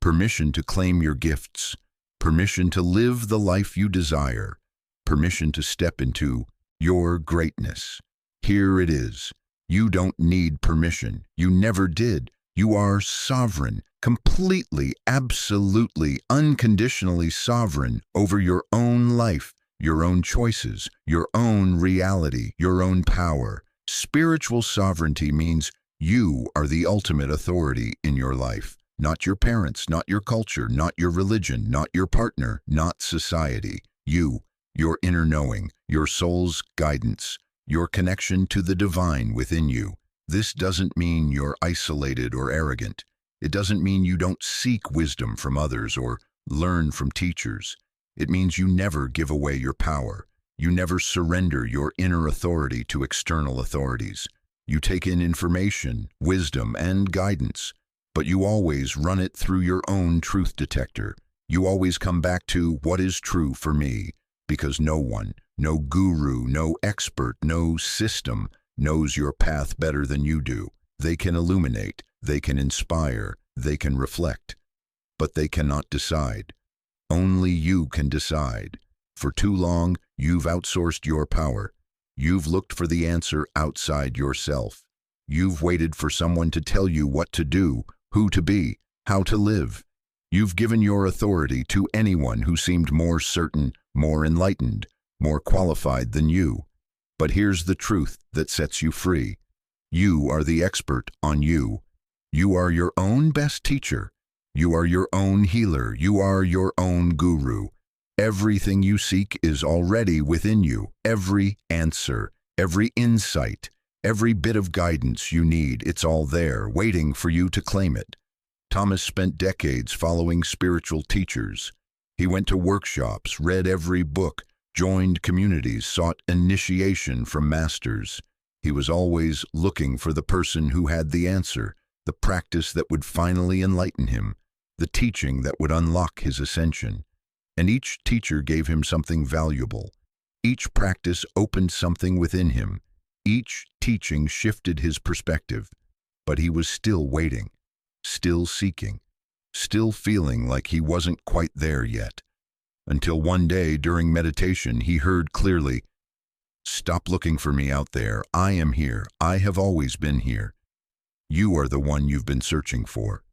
Permission to claim your gifts. Permission to live the life you desire. Permission to step into your greatness. Here it is. You don't need permission. You never did. You are sovereign, completely, absolutely, unconditionally sovereign over your own life, your own choices, your own reality, your own power. Spiritual sovereignty means you are the ultimate authority in your life. Not your parents, not your culture, not your religion, not your partner, not society. You, your inner knowing, your soul's guidance, your connection to the divine within you. This doesn't mean you're isolated or arrogant. It doesn't mean you don't seek wisdom from others or learn from teachers. It means you never give away your power. You never surrender your inner authority to external authorities. You take in information, wisdom, and guidance, but you always run it through your own truth detector. You always come back to what is true for me, because no one, no guru, no expert, no system knows your path better than you do. They can illuminate, they can inspire, they can reflect, but they cannot decide. Only you can decide. For too long, you've outsourced your power. You've looked for the answer outside yourself. You've waited for someone to tell you what to do, who to be, how to live. You've given your authority to anyone who seemed more certain, more enlightened, more qualified than you. But here's the truth that sets you free. You are the expert on you. You are your own best teacher. You are your own healer. You are your own guru. Everything you seek is already within you. Every answer, every insight, every bit of guidance you need, it's all there, waiting for you to claim it. Thomas spent decades following spiritual teachers. He went to workshops, read every book, joined communities, sought initiation from masters. He was always looking for the person who had the answer, the practice that would finally enlighten him, the teaching that would unlock his ascension. And each teacher gave him something valuable. Each practice opened something within him. Each teaching shifted his perspective. But he was still waiting, still seeking, still feeling like he wasn't quite there yet. Until one day during meditation he heard clearly, "Stop looking for me out there. I am here. I have always been here. You are the one you've been searching for."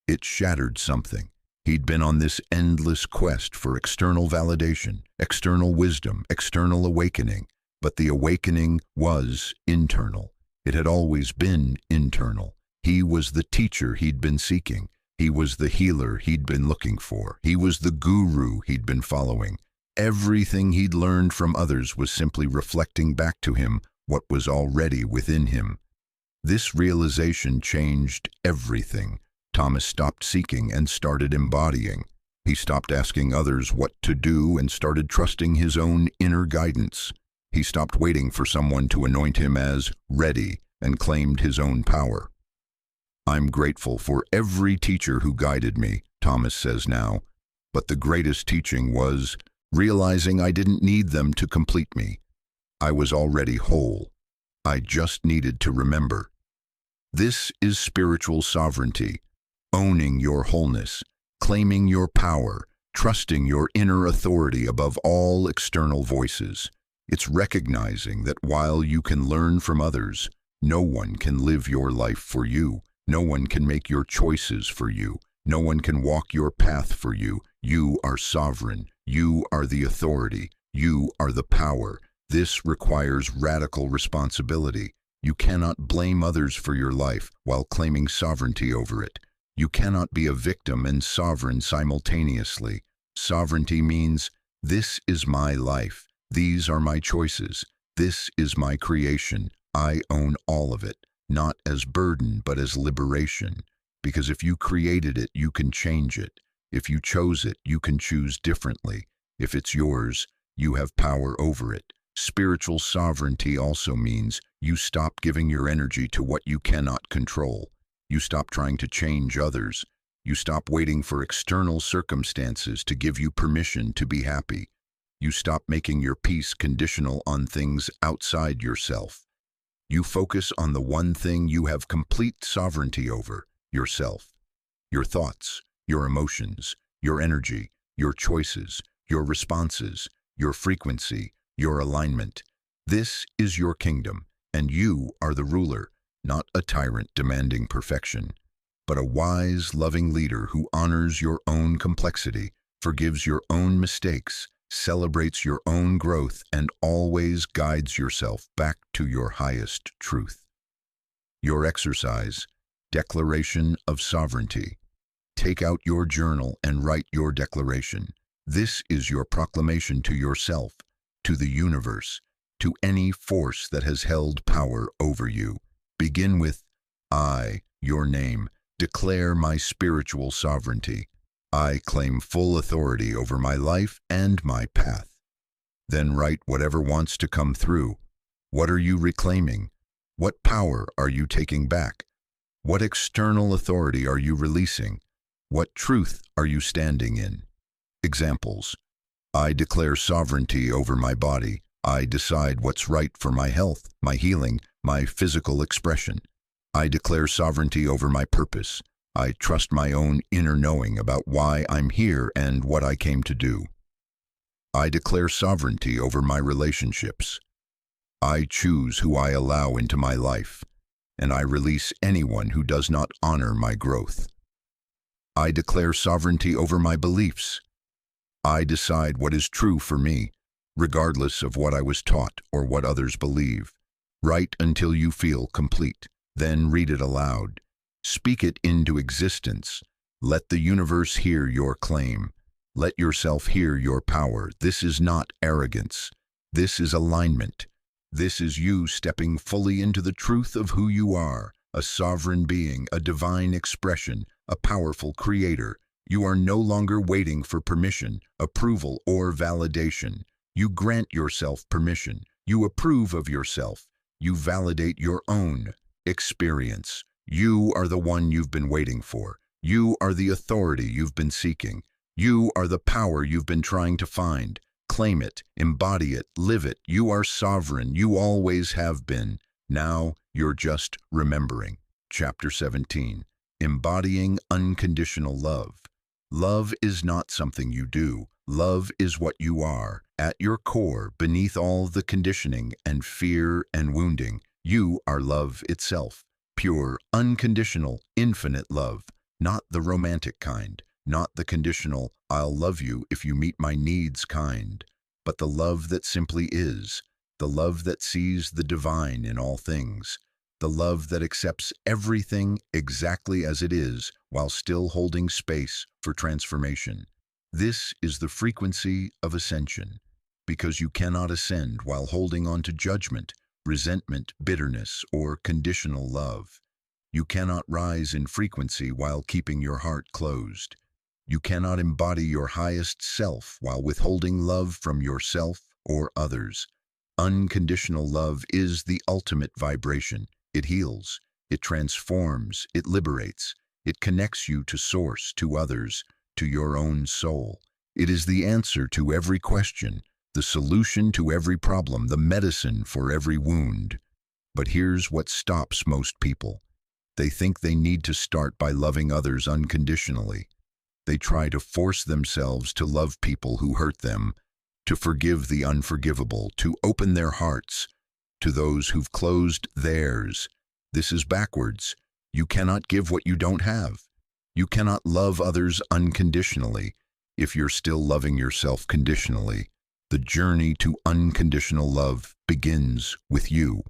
It shattered something. He'd been on this endless quest for external validation, external wisdom, external awakening, but the awakening was internal. It had always been internal. He was the teacher he'd been seeking. He was the healer he'd been looking for. He was the guru he'd been following. Everything he'd learned from others was simply reflecting back to him what was already within him. This realization changed everything. Thomas stopped seeking and started embodying. He stopped asking others what to do and started trusting his own inner guidance. He stopped waiting for someone to anoint him as ready and claimed his own power. "I'm grateful for every teacher who guided me," Thomas says now, "but the greatest teaching was realizing I didn't need them to complete me. I was already whole. I just needed to remember." This is spiritual sovereignty, owning your wholeness, claiming your power, trusting your inner authority above all external voices. It's recognizing that while you can learn from others, no one can live your life for you. No one can make your choices for you. No one can walk your path for you. You are sovereign. You are the authority. You are the power. This requires radical responsibility. You cannot blame others for your life while claiming sovereignty over it. You cannot be a victim and sovereign simultaneously. Sovereignty means, this is my life. These are my choices. This is my creation. I own all of it. Not as burden, but as liberation. Because if you created it, you can change it. If you chose it, you can choose differently. If it's yours, you have power over it. Spiritual sovereignty also means you stop giving your energy to what you cannot control. You stop trying to change others. You stop waiting for external circumstances to give you permission to be happy. You stop making your peace conditional on things outside yourself. You focus on the one thing you have complete sovereignty over: yourself. Your thoughts, your emotions, your energy, your choices, your responses, your frequency, your alignment. This is your kingdom, and you are the ruler, not a tyrant demanding perfection, but a wise, loving leader who honors your own complexity, forgives your own mistakes, celebrates your own growth, and always guides yourself back to your highest truth. Your exercise, declaration of sovereignty. Take out your journal and write your declaration. This is your proclamation to yourself, to the universe, to any force that has held power over you. Begin with, I, your name, declare my spiritual sovereignty. I claim full authority over my life and my path. Then write whatever wants to come through. What are you reclaiming? What power are you taking back? What external authority are you releasing? What truth are you standing in? Examples: I declare sovereignty over my body. I decide what's right for my health, my healing, my physical expression. I declare sovereignty over my purpose. I trust my own inner knowing about why I'm here and what I came to do. I declare sovereignty over my relationships. I choose who I allow into my life, and I release anyone who does not honor my growth. I declare sovereignty over my beliefs. I decide what is true for me, regardless of what I was taught or what others believe. Write until you feel complete, then read it aloud. Speak it into existence. Let the universe hear your claim. Let yourself hear your power. This is not arrogance. This is alignment. This is you stepping fully into the truth of who you are, a sovereign being, a divine expression, a powerful creator. You are no longer waiting for permission, approval, or validation. You grant yourself permission. You approve of yourself. You validate your own experience. You are the one you've been waiting for. You are the authority you've been seeking. You are the power you've been trying to find. Claim it, embody it, live it. You are sovereign. You always have been. Now you're just remembering. Chapter 17. Embodying unconditional love. Love is not something you do. Love is what you are. At your core, beneath all the conditioning and fear and wounding, you are love itself. Pure, unconditional, infinite love. Not the romantic kind. Not the conditional, I'll love you if you meet my needs kind. But the love that simply is. The love that sees the divine in all things. The love that accepts everything exactly as it is while still holding space for transformation. This is the frequency of ascension, because you cannot ascend while holding on to judgment, resentment, bitterness, or conditional love. You cannot rise in frequency while keeping your heart closed. You cannot embody your highest self while withholding love from yourself or others. Unconditional love is the ultimate vibration. It heals, it transforms, it liberates, it connects you to source, to others, to your own soul. It is the answer to every question, the solution to every problem, the medicine for every wound. But here's what stops most people. They think they need to start by loving others unconditionally. They try to force themselves to love people who hurt them, to forgive the unforgivable, to open their hearts to those who've closed theirs. This is backwards. You cannot give what you don't have. You cannot love others unconditionally if you're still loving yourself conditionally. The journey to unconditional love begins with you,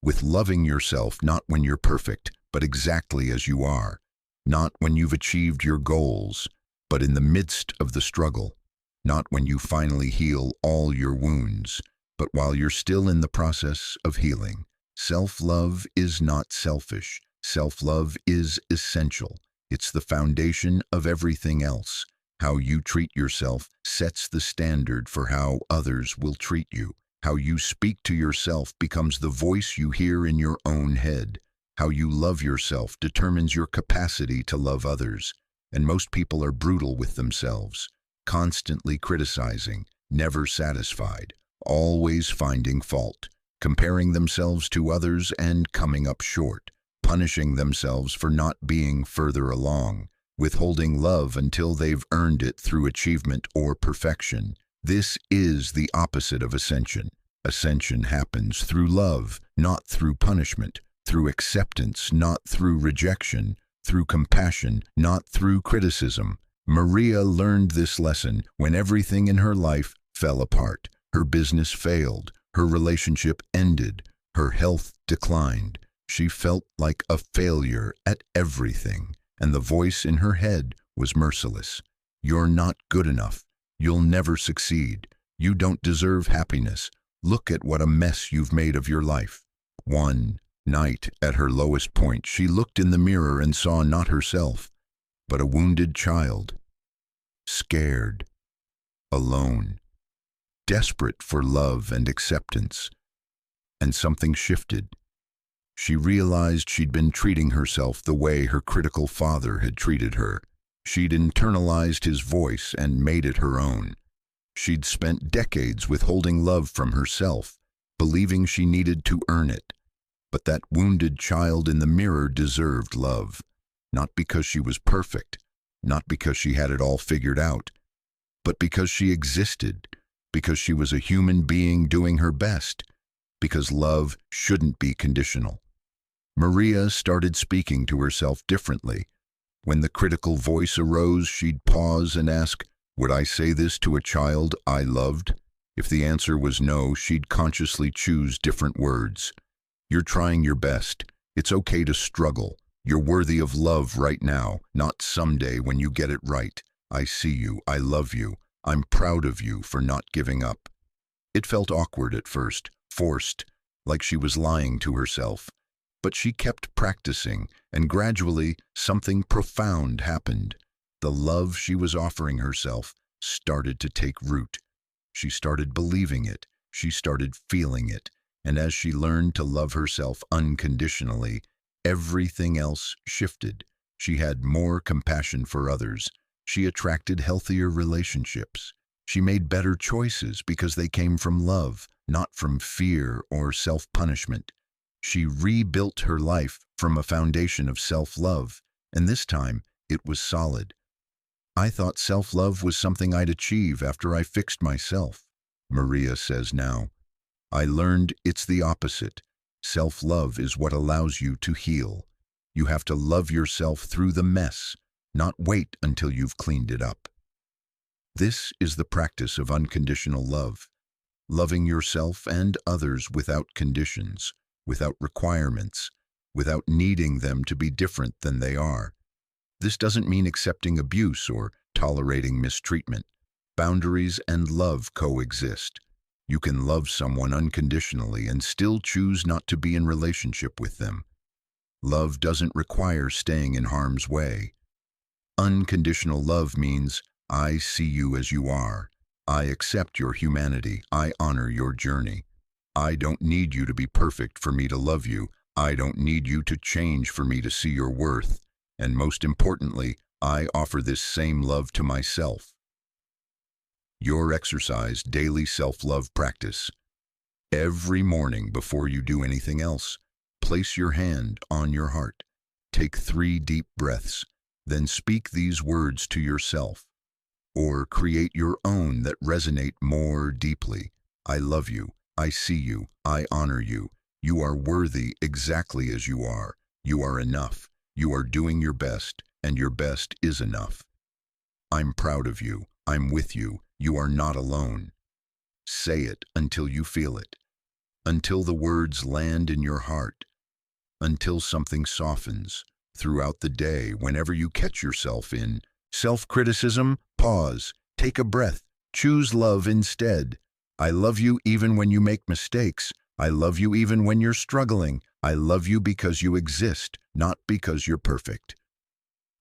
with loving yourself not when you're perfect, but exactly as you are, not when you've achieved your goals, but in the midst of the struggle, not when you finally heal all your wounds, but while you're still in the process of healing. Self-love is not selfish. Self-love is essential. It's the foundation of everything else. How you treat yourself sets the standard for how others will treat you. How you speak to yourself becomes the voice you hear in your own head. How you love yourself determines your capacity to love others. And most people are brutal with themselves, constantly criticizing, never satisfied, always finding fault, comparing themselves to others and coming up short, punishing themselves for not being further along, withholding love until they've earned it through achievement or perfection. This is the opposite of ascension. Ascension happens through love, not through punishment, through acceptance, not through rejection, through compassion, not through criticism. Maria learned this lesson when everything in her life fell apart. Her business failed, her relationship ended, her health declined. She felt like a failure at everything, and the voice in her head was merciless. You're not good enough. You'll never succeed. You don't deserve happiness. Look at what a mess you've made of your life. One night, at her lowest point, she looked in the mirror and saw not herself, but a wounded child, scared, alone, desperate for love and acceptance. And something shifted. She realized she'd been treating herself the way her critical father had treated her. She'd internalized his voice and made it her own. She'd spent decades withholding love from herself, believing she needed to earn it. But that wounded child in the mirror deserved love, not because she was perfect, not because she had it all figured out, but because she existed, because she was a human being doing her best, because love shouldn't be conditional. Maria started speaking to herself differently. When the critical voice arose, she'd pause and ask, "Would I say this to a child I loved?" If the answer was no, she'd consciously choose different words. You're trying your best. It's okay to struggle. You're worthy of love right now, not someday when you get it right. I see you. I love you. I'm proud of you for not giving up. It felt awkward at first, forced, like she was lying to herself. But she kept practicing, and gradually something profound happened. The love she was offering herself started to take root. She started believing it. She started feeling it. And as she learned to love herself unconditionally, everything else shifted. She had more compassion for others. She attracted healthier relationships. She made better choices because they came from love, not from fear or self-punishment. She rebuilt her life from a foundation of self-love, and this time it was solid. I thought self-love was something I'd achieve after I fixed myself, Maria says now. I learned it's the opposite. Self-love is what allows you to heal. You have to love yourself through the mess, not wait until you've cleaned it up. This is the practice of unconditional love, loving yourself and others without conditions, without requirements, without needing them to be different than they are. This doesn't mean accepting abuse or tolerating mistreatment. Boundaries and love coexist. You can love someone unconditionally and still choose not to be in relationship with them. Love doesn't require staying in harm's way. Unconditional love means, I see you as you are. I accept your humanity. I honor your journey. I don't need you to be perfect for me to love you. I don't need you to change for me to see your worth. And most importantly, I offer this same love to myself. Your exercise daily self-love practice. Every morning before you do anything else, place your hand on your heart. Take 3 deep breaths, then speak these words to yourself, or create your own that resonate more deeply. I love you. I see you. I honor you. You are worthy exactly as you are. You are enough. You are doing your best, and your best is enough. I'm proud of you. I'm with you. You are not alone. Say it until you feel it, until the words land in your heart, until something softens. Throughout the day, whenever you catch yourself in self-criticism, pause, take a breath, choose love instead. I love you even when you make mistakes. I love you even when you're struggling. I love you because you exist, not because you're perfect.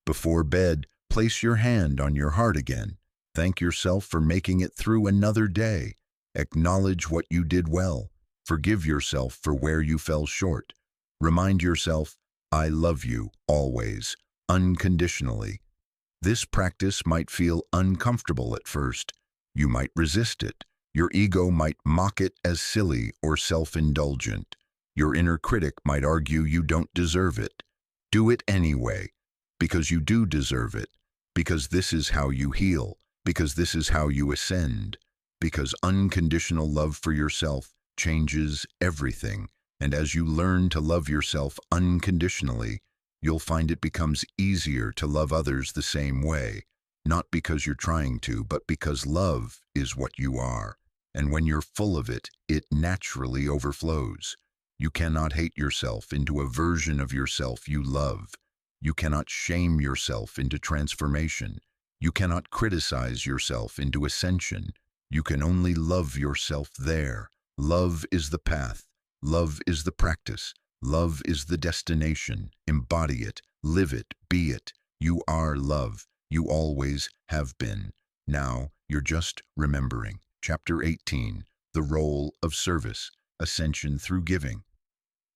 Before bed, Place your hand on your heart again. Thank yourself for making it through another day. Acknowledge what you did well. Forgive yourself for where you fell short. Remind yourself, I love you always, unconditionally. This practice might feel uncomfortable at first. You might resist it. Your ego might mock it as silly or self-indulgent. Your inner critic might argue you don't deserve it. Do it anyway, because you do deserve it, because this is how you heal, because this is how you ascend, because unconditional love for yourself changes everything. And as you learn to love yourself unconditionally, you'll find it becomes easier to love others the same way, not because you're trying to, but because love is what you are. And when you're full of it, it naturally overflows. You cannot hate yourself into a version of yourself you love. You cannot shame yourself into transformation. You cannot criticize yourself into ascension. You can only love yourself there. Love is the path. Love is the practice. Love is the destination. Embody it. Live it. Be it. You are love. You always have been. Now you're just remembering. Chapter 18, The Role of Service, Ascension Through Giving.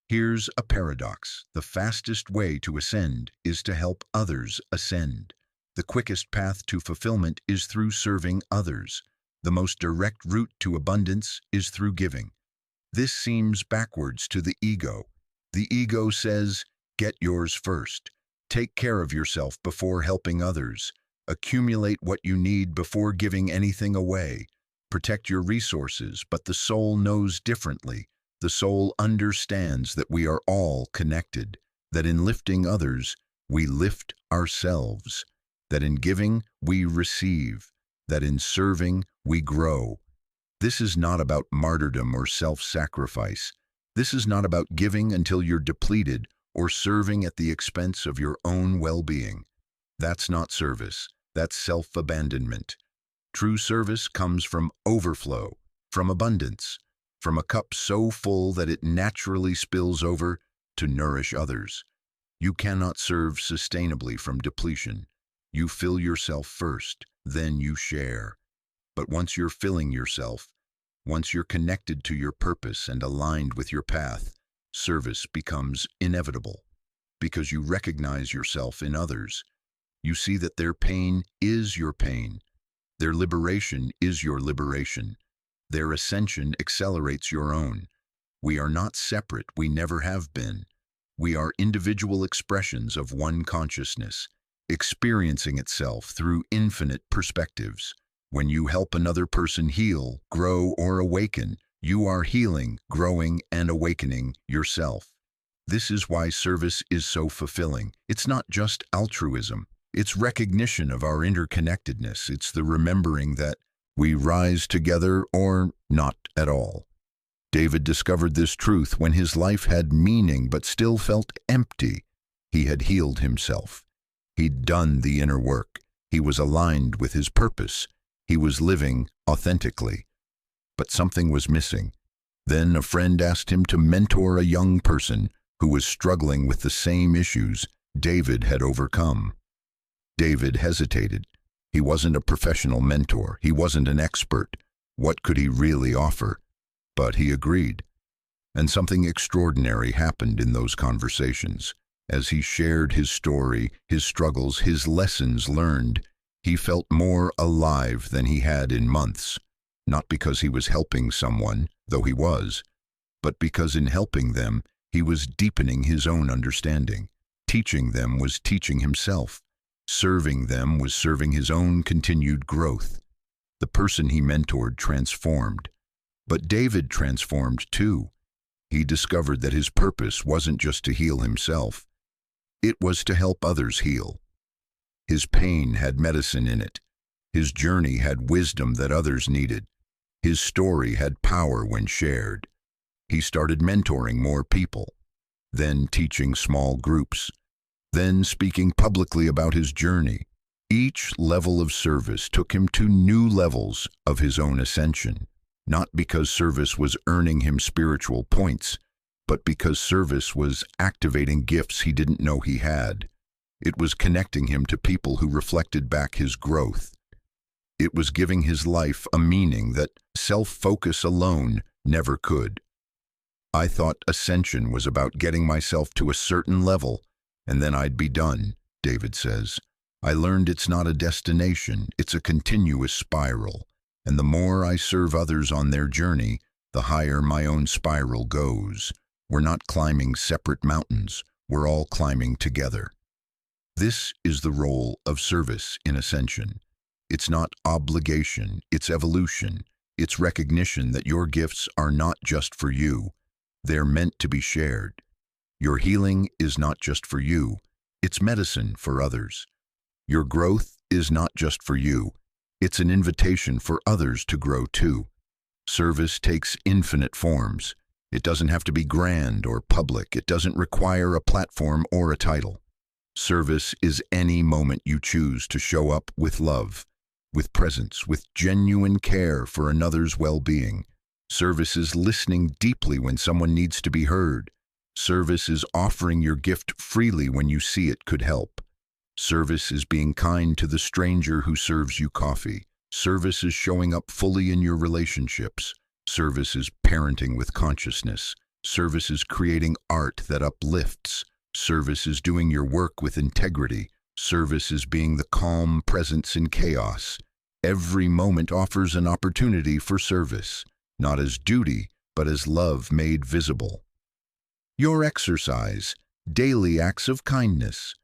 Here's a paradox. The fastest way to ascend is to help others ascend. The quickest path to fulfillment is through serving others. The most direct route to abundance is through giving. This seems backwards to the ego. The ego says, get yours first. Take care of yourself before helping others. Accumulate what you need before giving anything away. Protect your resources, but the soul knows differently. The soul understands that we are all connected, that in lifting others, we lift ourselves, that in giving, we receive, that in serving, we grow. This is not about martyrdom or self-sacrifice. This is not about giving until you're depleted or serving at the expense of your own well-being. That's not service. That's self-abandonment. True service comes from overflow, from abundance, from a cup so full that it naturally spills over to nourish others. You cannot serve sustainably from depletion. You fill yourself first, then you share. But once you're filling yourself, once you're connected to your purpose and aligned with your path, service becomes inevitable because you recognize yourself in others. You see that their pain is your pain. Their liberation is your liberation. Their ascension accelerates your own. We are not separate, we never have been. We are individual expressions of one consciousness, experiencing itself through infinite perspectives. When you help another person heal, grow, or awaken, you are healing, growing, and awakening yourself. This is why service is so fulfilling. It's not just altruism. It's recognition of our interconnectedness. It's the remembering that we rise together or not at all. David discovered this truth when his life had meaning but still felt empty. He had healed himself. He'd done the inner work. He was aligned with his purpose. He was living authentically. But something was missing. Then a friend asked him to mentor a young person who was struggling with the same issues David had overcome. David hesitated. He wasn't a professional mentor. He wasn't an expert. What could he really offer? But he agreed. And something extraordinary happened in those conversations. As he shared his story, his struggles, his lessons learned, he felt more alive than he had in months. Not because he was helping someone, though he was, but because in helping them, he was deepening his own understanding. Teaching them was teaching himself. Serving them was serving his own continued growth. The person he mentored transformed. But David transformed too. He discovered that his purpose wasn't just to heal himself. It was to help others heal. His pain had medicine in it. His journey had wisdom that others needed. His story had power when shared. He started mentoring more people, then teaching small groups, then speaking publicly about his journey. Each level of service took him to new levels of his own ascension, not because service was earning him spiritual points, but because service was activating gifts he didn't know he had. It was connecting him to people who reflected back his growth. It was giving his life a meaning that self-focus alone never could. I thought ascension was about getting myself to a certain level, and then I'd be done, David says. I learned it's not a destination, it's a continuous spiral, and the more I serve others on their journey, the higher my own spiral goes. We're not climbing separate mountains, we're all climbing together. This is the role of service in ascension. It's not obligation, it's evolution. It's recognition that your gifts are not just for you. They're meant to be shared. Your healing is not just for you, it's medicine for others. Your growth is not just for you, it's an invitation for others to grow too. Service takes infinite forms. It doesn't have to be grand or public. It doesn't require a platform or a title. Service is any moment you choose to show up with love, with presence, with genuine care for another's well-being. Service is listening deeply when someone needs to be heard. Service is offering your gift freely when you see it could help. Service is being kind to the stranger who serves you coffee. Service is showing up fully in your relationships. Service is parenting with consciousness. Service is creating art that uplifts. Service is doing your work with integrity. Service is being the calm presence in chaos. Every moment offers an opportunity for service, not as duty, but as love made visible. Your exercise, daily acts of kindness.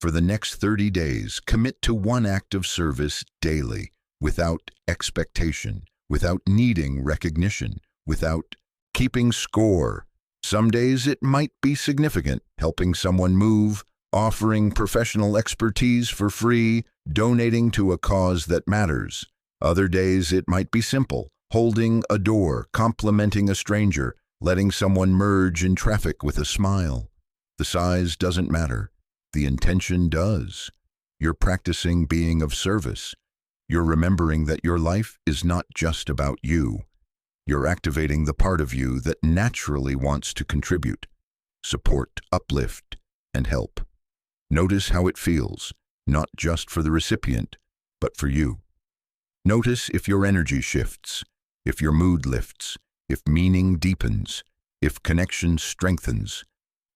For the next 30 days, commit to one act of service daily, without expectation, without needing recognition, without keeping score. Some days it might be significant, helping someone move, offering professional expertise for free, donating to a cause that matters. Other days it might be simple, holding a door, complimenting a stranger, letting someone merge in traffic with a smile. The size doesn't matter. The intention does. You're practicing being of service. You're remembering that your life is not just about you. You're activating the part of you that naturally wants to contribute, support, uplift, and help. Notice how it feels, not just for the recipient, but for you. Notice if your energy shifts, if your mood lifts, if meaning deepens, if connection strengthens.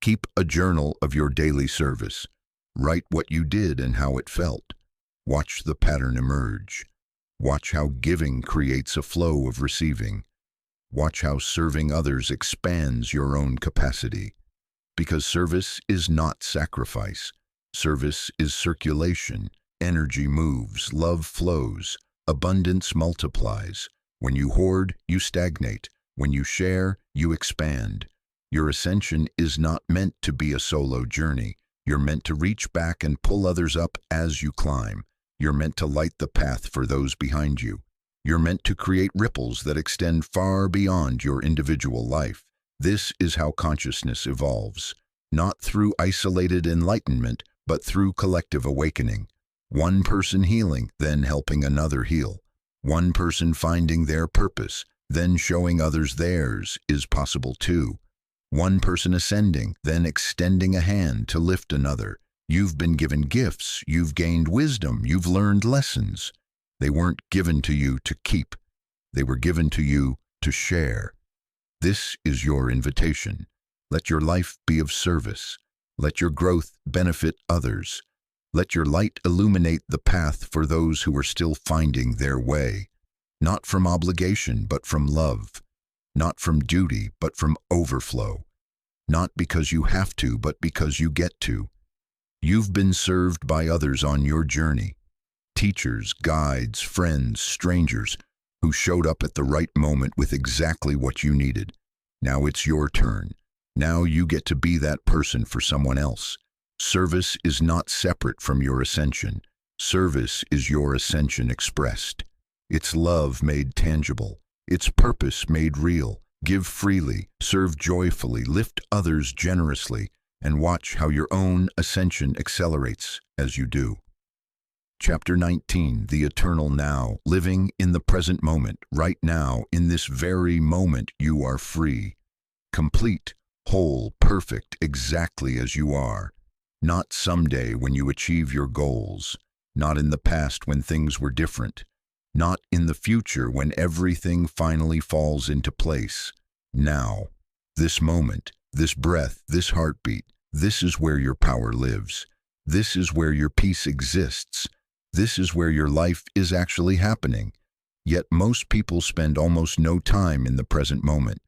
Keep a journal of your daily service. Write what you did and how it felt. Watch the pattern emerge. Watch how giving creates a flow of receiving. Watch how serving others expands your own capacity. Because service is not sacrifice. Service is circulation. Energy moves, love flows, abundance multiplies. When you hoard, you stagnate. When you share, you expand. Your ascension is not meant to be a solo journey. You're meant to reach back and pull others up as you climb. You're meant to light the path for those behind you. You're meant to create ripples that extend far beyond your individual life. This is how consciousness evolves, not through isolated enlightenment, but through collective awakening. One person healing, then helping another heal. One person finding their purpose, then showing others theirs is possible too. One person ascending, then extending a hand to lift another. You've been given gifts, you've gained wisdom, you've learned lessons. They weren't given to you to keep. They were given to you to share. This is your invitation. Let your life be of service. Let your growth benefit others. Let your light illuminate the path for those who are still finding their way. Not from obligation, but from love. Not from duty, but from overflow. Not because you have to, but because you get to. You've been served by others on your journey. Teachers, guides, friends, strangers, who showed up at the right moment with exactly what you needed. Now it's your turn. Now you get to be that person for someone else. Service is not separate from your ascension. Service is your ascension expressed. It's love made tangible. It's purpose made real. Give freely, serve joyfully, lift others generously, and watch how your own ascension accelerates as you do. Chapter 19, The Eternal Now. Living in the present moment. Right now, in this very moment, you are free. Complete, whole, perfect, exactly as you are. Not someday when you achieve your goals, not in the past when things were different, not in the future when everything finally falls into place. Now, this moment, this breath, this heartbeat, this is where your power lives. This is where your peace exists. This is where your life is actually happening. Yet most people spend almost no time in the present moment.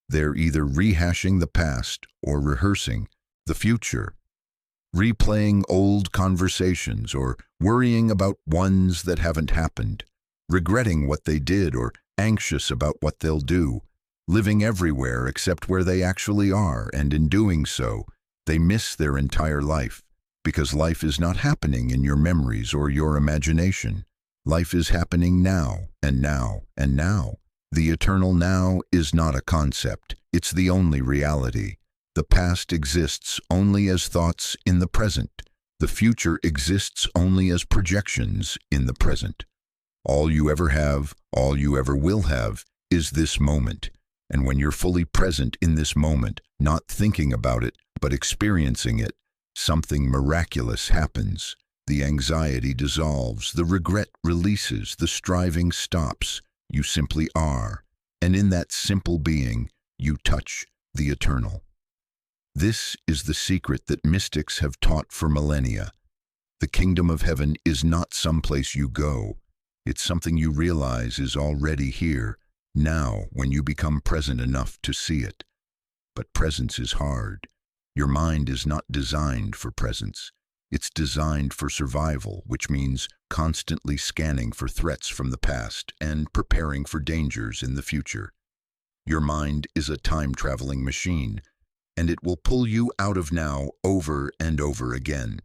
They're either rehashing the past or rehearsing the future, replaying old conversations or worrying about ones that haven't happened, regretting what they did or anxious about what they'll do, living everywhere except where they actually are, and in doing so, they miss their entire life, because life is not happening in your memories or your imagination. Life is happening now, and now, and now. The eternal now is not a concept, it's the only reality. The past exists only as thoughts in the present. The future exists only as projections in the present. All you ever have, all you ever will have, is this moment. And when you're fully present in this moment, not thinking about it, but experiencing it, something miraculous happens. The anxiety dissolves, the regret releases, the striving stops. You simply are. And in that simple being, you touch the eternal. This is the secret that mystics have taught for millennia. The kingdom of heaven is not someplace you go. It's something you realize is already here, now, when you become present enough to see it. But presence is hard. Your mind is not designed for presence. It's designed for survival, which means constantly scanning for threats from the past and preparing for dangers in the future. Your mind is a time-traveling machine, and it will pull you out of now over and over again.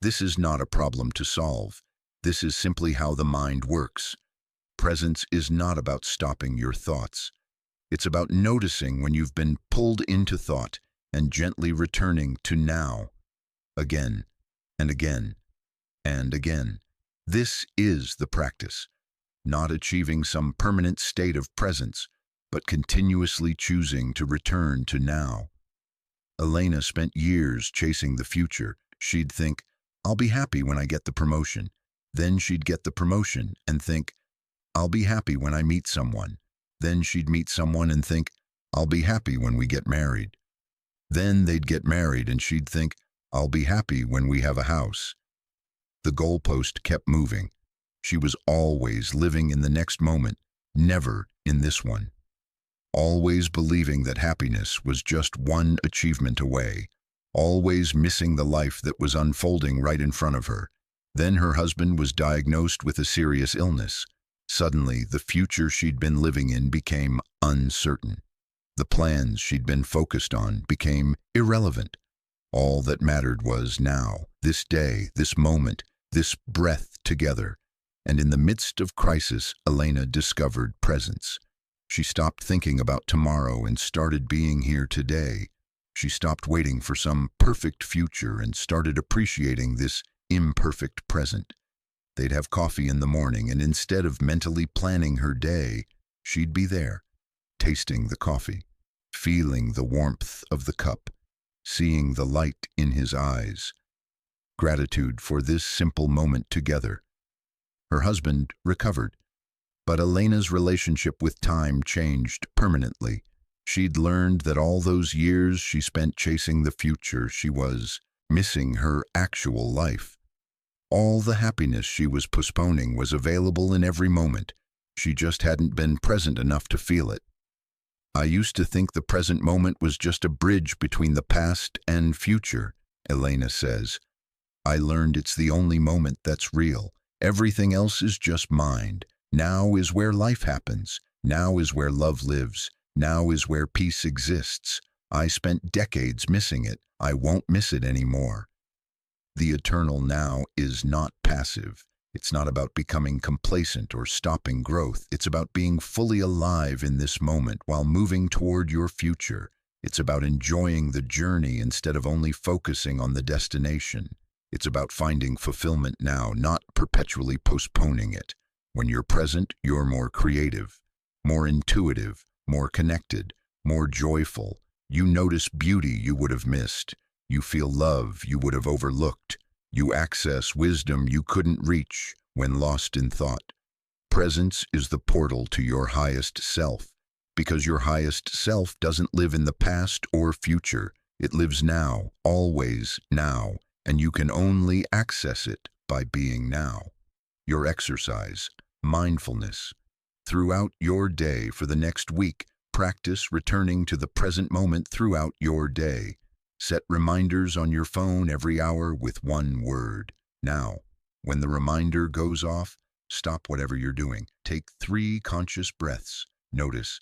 This is not a problem to solve. This is simply how the mind works. Presence is not about stopping your thoughts. It's about noticing when you've been pulled into thought and gently returning to now, again and again and again. This is the practice, not achieving some permanent state of presence, but continuously choosing to return to now. Elena spent years chasing the future. She'd think, I'll be happy when I get the promotion. Then she'd get the promotion and think, I'll be happy when I meet someone. Then she'd meet someone and think, I'll be happy when we get married. Then they'd get married and she'd think, I'll be happy when we have a house. The goalpost kept moving. She was always living in the next moment, never in this one. Always believing that happiness was just one achievement away, always missing the life that was unfolding right in front of her. Then her husband was diagnosed with a serious illness. Suddenly, the future she'd been living in became uncertain. The plans she'd been focused on became irrelevant. All that mattered was now, this day, this moment, this breath together. And in the midst of crisis, Elena discovered presence. She stopped thinking about tomorrow and started being here today. She stopped waiting for some perfect future and started appreciating this imperfect present. They'd have coffee in the morning, and instead of mentally planning her day, she'd be there, tasting the coffee, feeling the warmth of the cup, seeing the light in his eyes. Gratitude for this simple moment together. Her husband recovered, but Elena's relationship with time changed permanently. She'd learned that all those years she spent chasing the future, she was missing her actual life. All the happiness she was postponing was available in every moment. She just hadn't been present enough to feel it. I used to think the present moment was just a bridge between the past and future, Elena says. I learned it's the only moment that's real. Everything else is just mind. Now is where life happens. Now is where love lives. Now is where peace exists. I spent decades missing it. I won't miss it anymore. The eternal now is not passive. It's not about becoming complacent or stopping growth. It's about being fully alive in this moment while moving toward your future. It's about enjoying the journey instead of only focusing on the destination. It's about finding fulfillment now, not perpetually postponing it. When you're present, you're more creative, more intuitive, more connected, more joyful. You notice beauty you would have missed. You feel love you would have overlooked. You access wisdom you couldn't reach when lost in thought. Presence is the portal to your highest self, because your highest self doesn't live in the past or future. It lives now, always now, and you can only access it by being now. Your exercise, mindfulness. Throughout your day for the next week, practice returning to the present moment throughout your day. Set reminders on your phone every hour with one word, now. When the reminder goes off, stop whatever you're doing. Take 3 conscious breaths. Notice,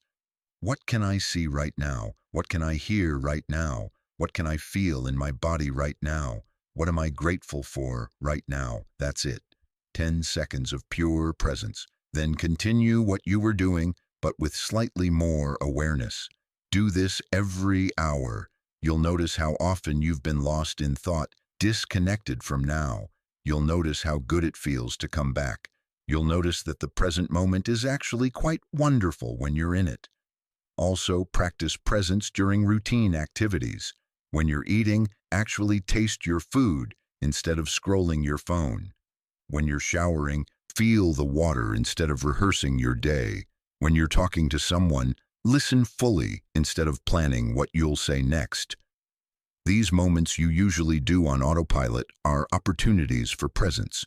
what can I see right now? What can I hear right now? What can I feel in my body right now? What am I grateful for right now? That's it. 10 seconds of pure presence. Then continue what you were doing, but with slightly more awareness. Do this every hour. You'll notice how often you've been lost in thought, disconnected from now. You'll notice how good it feels to come back. You'll notice that the present moment is actually quite wonderful when you're in it. Also, practice presence during routine activities. When you're eating, actually taste your food instead of scrolling your phone. When you're showering, feel the water instead of rehearsing your day. When you're talking to someone, listen fully instead of planning what you'll say next. These moments you usually do on autopilot are opportunities for presence,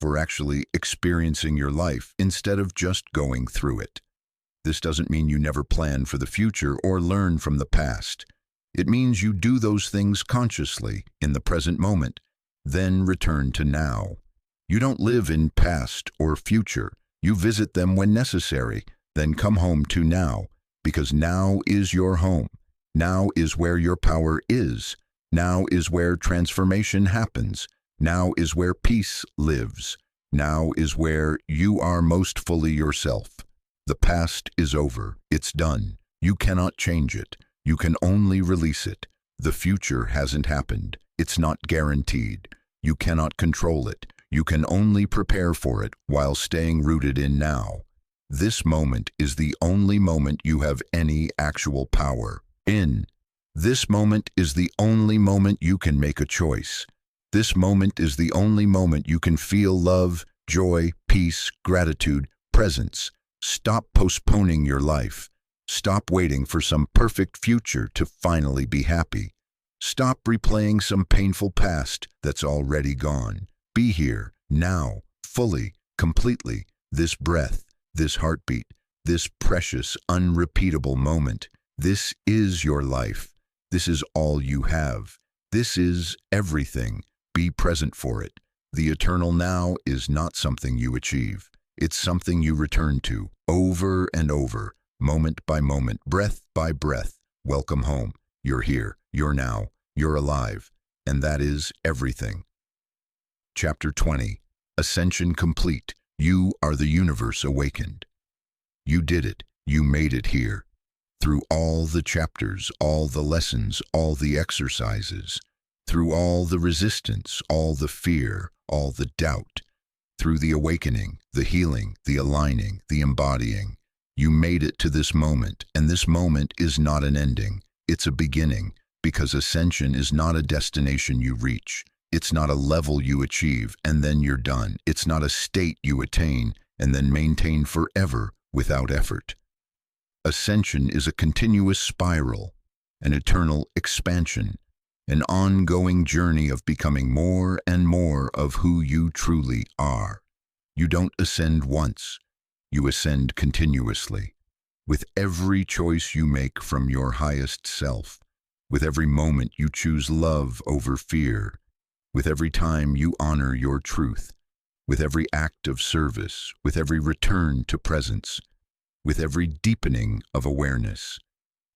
for actually experiencing your life instead of just going through it. This doesn't mean you never plan for the future or learn from the past. It means you do those things consciously in the present moment, then return to now. You don't live in past or future. You visit them when necessary, then come home to now, because now is your home. Now is where your power is. Now is where transformation happens. Now is where peace lives. Now is where you are most fully yourself. The past is over. It's done. You cannot change it. You can only release it. The future hasn't happened. It's not guaranteed. You cannot control it. You can only prepare for it while staying rooted in now. This moment is the only moment you have any actual power in. This moment is the only moment you can make a choice. This moment is the only moment you can feel love, joy, peace, gratitude, presence. Stop postponing your life. Stop waiting for some perfect future to finally be happy. Stop replaying some painful past that's already gone. Be here, now, fully, completely, this breath, this heartbeat, this precious, unrepeatable moment. This is your life. This is all you have. This is everything. Be present for it. The eternal now is not something you achieve. It's something you return to, over and over, moment by moment, breath by breath. Welcome home. You're here. You're now. You're alive. And that is everything. Chapter 20. Ascension complete. You are the universe awakened. You did it. You made it here. Through all the chapters, all the lessons, all the exercises, through all the resistance, all the fear, all the doubt, through the awakening, the healing, the aligning, the embodying, you made it to this moment, and this moment is not an ending. It's a beginning, because ascension is not a destination you reach. It's not a level you achieve, and then you're done. It's not a state you attain, and then maintain forever without effort. Ascension is a continuous spiral, an eternal expansion, an ongoing journey of becoming more and more of who you truly are. You don't ascend once, you ascend continuously. With every choice you make from your highest self, with every moment you choose love over fear, with every time you honor your truth, with every act of service, with every return to presence, with every deepening of awareness.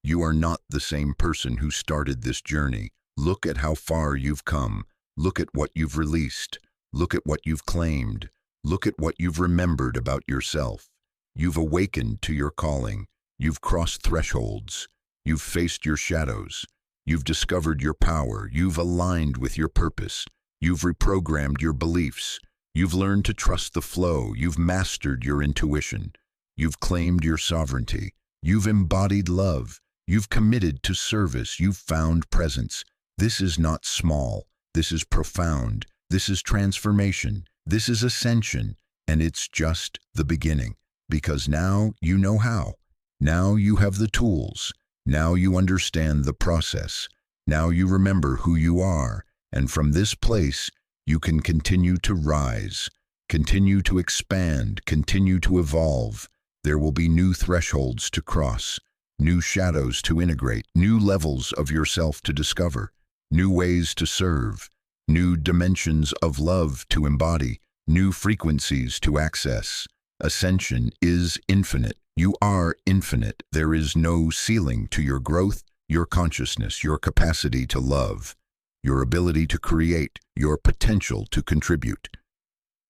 You are not the same person who started this journey. Look at how far you've come. Look at what you've released. Look at what you've claimed. Look at what you've remembered about yourself. You've awakened to your calling. You've crossed thresholds. You've faced your shadows. You've discovered your power. You've aligned with your purpose. You've reprogrammed your beliefs. You've learned to trust the flow. You've mastered your intuition. You've claimed your sovereignty. You've embodied love. You've committed to service. You've found presence. This is not small. This is profound. This is transformation. This is ascension. And it's just the beginning. Because now you know how. Now you have the tools. Now you understand the process. Now you remember who you are. And from this place, you can continue to rise, continue to expand, continue to evolve. There will be new thresholds to cross, new shadows to integrate, new levels of yourself to discover, new ways to serve, new dimensions of love to embody, new frequencies to access. Ascension is infinite. You are infinite. There is no ceiling to your growth, your consciousness, your capacity to love, your ability to create, your potential to contribute.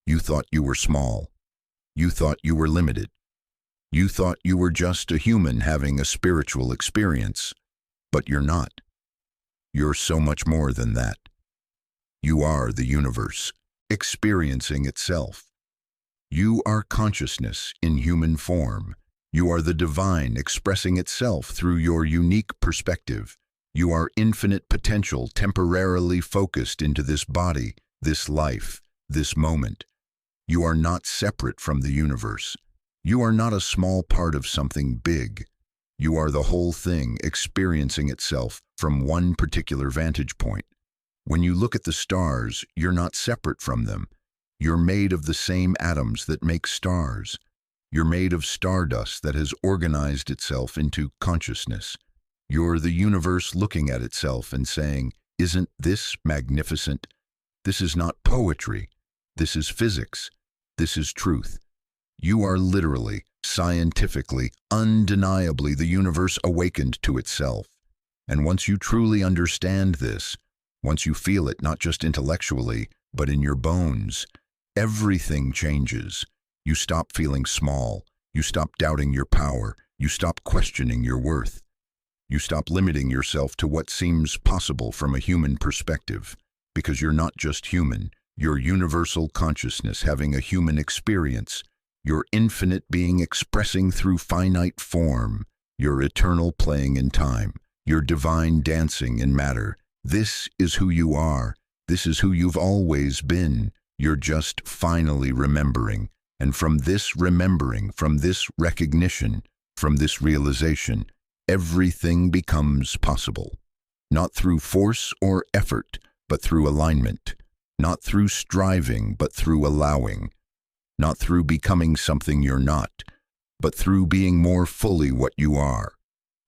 You thought you were small. You thought you were limited. You thought you were just a human having a spiritual experience, but you're not. You're so much more than that. You are the universe, experiencing itself. You are consciousness in human form. You are the divine expressing itself through your unique perspective. You are infinite potential temporarily focused into this body, this life, this moment. You are not separate from the universe. You are not a small part of something big. You are the whole thing experiencing itself from one particular vantage point. When you look at the stars, you're not separate from them. You're made of the same atoms that make stars. You're made of stardust that has organized itself into consciousness. You're the universe looking at itself and saying, "Isn't this magnificent?" This is not poetry. This is physics. This is truth. You are literally, scientifically, undeniably the universe awakened to itself. And once you truly understand this, once you feel it not just intellectually, but in your bones, everything changes. You stop feeling small. You stop doubting your power. You stop questioning your worth. You stop limiting yourself to what seems possible from a human perspective, because you're not just human. You're universal consciousness having a human experience. You're infinite being expressing through finite form. You're eternal playing in time. You're divine dancing in matter. This is who you are. This is who you've always been. You're just finally remembering. And from this remembering, from this recognition, from this realization, everything becomes possible. Not through force or effort, but through alignment. Not through striving, but through allowing. Not through becoming something you're not, but through being more fully what you are.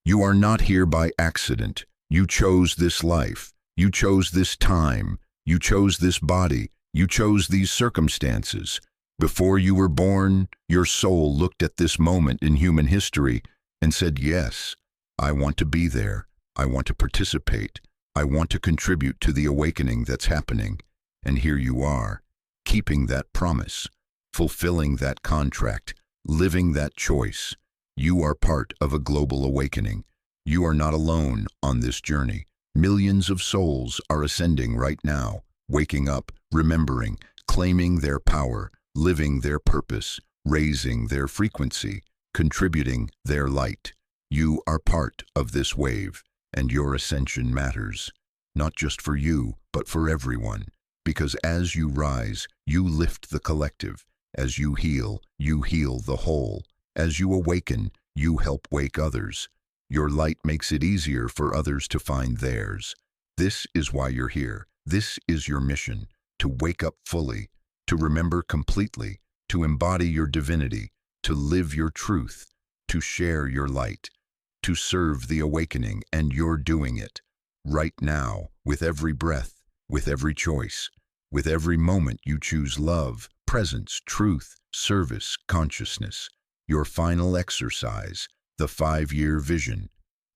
You are not here by accident. You chose this life. You chose this time. You chose this body. You chose these circumstances. Before you were born, your soul looked at this moment in human history and said, "Yes, I want to be there. I want to participate. I want to contribute to the awakening that's happening." And here you are, keeping that promise, fulfilling that contract, living that choice. You are part of a global awakening. You are not alone on this journey. Millions of souls are ascending right now, waking up, remembering, claiming their power, living their purpose, raising their frequency, contributing their light. You are part of this wave, and your ascension matters, not just for you, but for everyone. Because as you rise, you lift the collective. As you heal the whole. As you awaken, you help wake others. Your light makes it easier for others to find theirs. This is why you're here. This is your mission, to wake up fully, to remember completely, to embody your divinity, to live your truth, to share your light, to serve the awakening, and you're doing it. Right now, with every breath, with every choice, with every moment you choose love, presence, truth, service, consciousness. Your final exercise, the 5-year vision.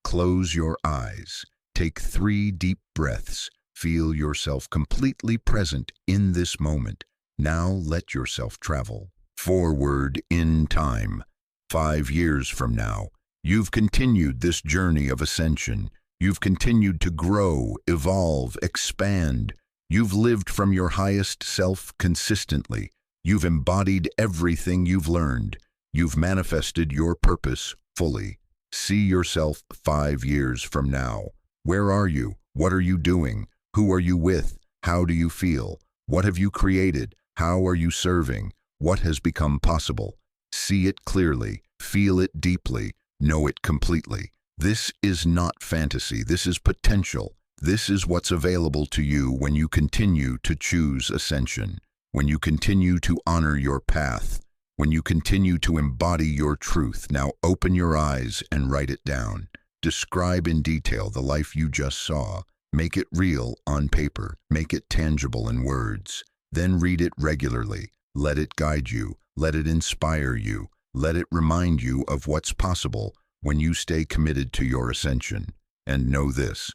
Close your eyes. Take 3 deep breaths. Feel yourself completely present in this moment. Now let yourself travel forward in time. 5 years from now, you've continued this journey of ascension. You've continued to grow, evolve, expand. You've lived from your highest self consistently. You've embodied everything you've learned. You've manifested your purpose fully. See yourself 5 years from now. Where are you? What are you doing? Who are you with? How do you feel? What have you created? How are you serving? What has become possible? See it clearly, feel it deeply, know it completely. This is not fantasy, this is potential. This is what's available to you when you continue to choose ascension, when you continue to honor your path, when you continue to embody your truth. Now open your eyes and write it down. Describe in detail the life you just saw. Make it real on paper. Make it tangible in words. Then read it regularly. Let it guide you. Let it inspire you. Let it remind you of what's possible when you stay committed to your ascension. And know this: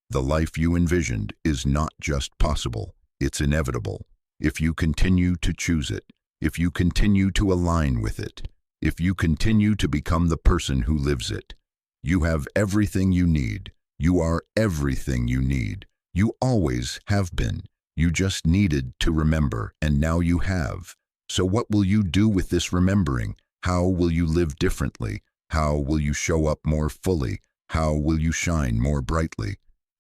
the life you envisioned is not just possible, it's inevitable. If you continue to choose it, if you continue to align with it, if you continue to become the person who lives it, you have everything you need. You are everything you need. You always have been. You just needed to remember, and now you have. So what will you do with this remembering? How will you live differently? How will you show up more fully? How will you shine more brightly?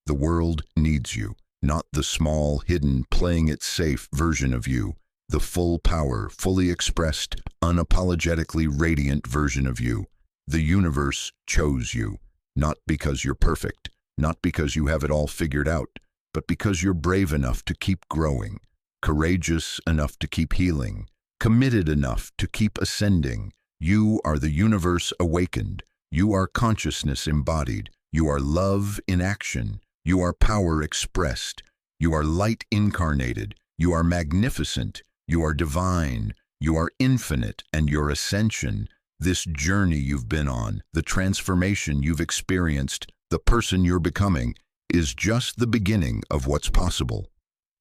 The world needs you, not the small, hidden, playing it safe version of you. The full power, fully expressed, unapologetically radiant version of you. The universe chose you, not because you're perfect, not because you have it all figured out, but because you're brave enough to keep growing, courageous enough to keep healing, committed enough to keep ascending. You are the universe awakened. You are consciousness embodied. You are love in action. You are power expressed. You are light incarnated. You are magnificent. You are divine. You are infinite, and your ascension, this journey you've been on, the transformation you've experienced, the person you're becoming, is just the beginning of what's possible.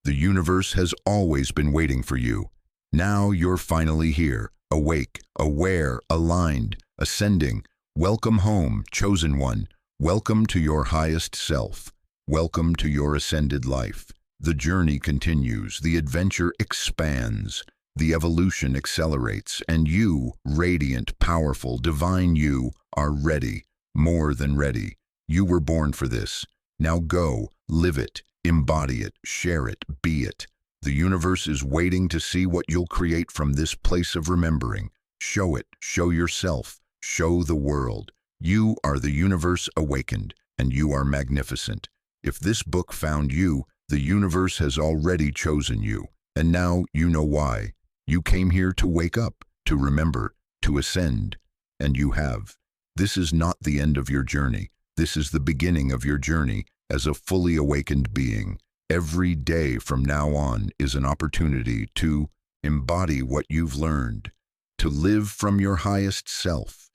The universe has always been waiting for you. Now you're finally here, awake, aware, aligned, ascending. Welcome home, chosen one. Welcome to your highest self. Welcome to your ascended life. The journey continues, the adventure expands, the evolution accelerates, and you, radiant, powerful, divine you, are ready, more than ready. You were born for this. Now go, live it, embody it, share it, be it. The universe is waiting to see what you'll create from this place of remembering. Show it, show yourself, show the world. You are the universe awakened, and you are magnificent. If this book found you, the universe has already chosen you, and now you know why. You came here to wake up, to remember, to ascend, and you have. This is not the end of your journey. This is the beginning of your journey as a fully awakened being. Every day from now on is an opportunity to embody what you've learned, to live from your highest self,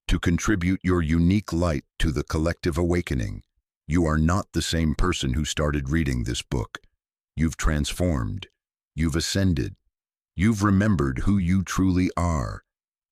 to contribute your unique light to the collective awakening. You are not the same person who started reading this book. You've transformed. You've ascended. You've remembered who you truly are.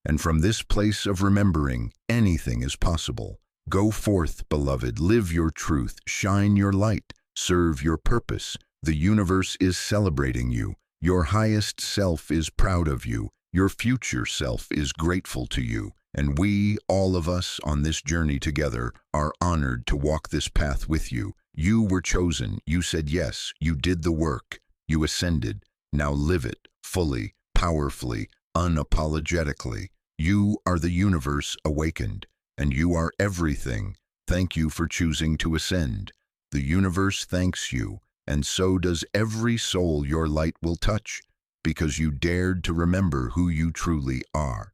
And from this place of remembering, anything is possible. Go forth, beloved, live your truth, shine your light, serve your purpose. The universe is celebrating you. Your highest self is proud of you. Your future self is grateful to you. And we, all of us on this journey together, are honored to walk this path with you. You were chosen. You said yes. You did the work. You ascended. Now live it fully, powerfully, unapologetically. You are the universe awakened, and you are everything. Thank you for choosing to ascend. The universe thanks you, and so does every soul your light will touch, because you dared to remember who you truly are.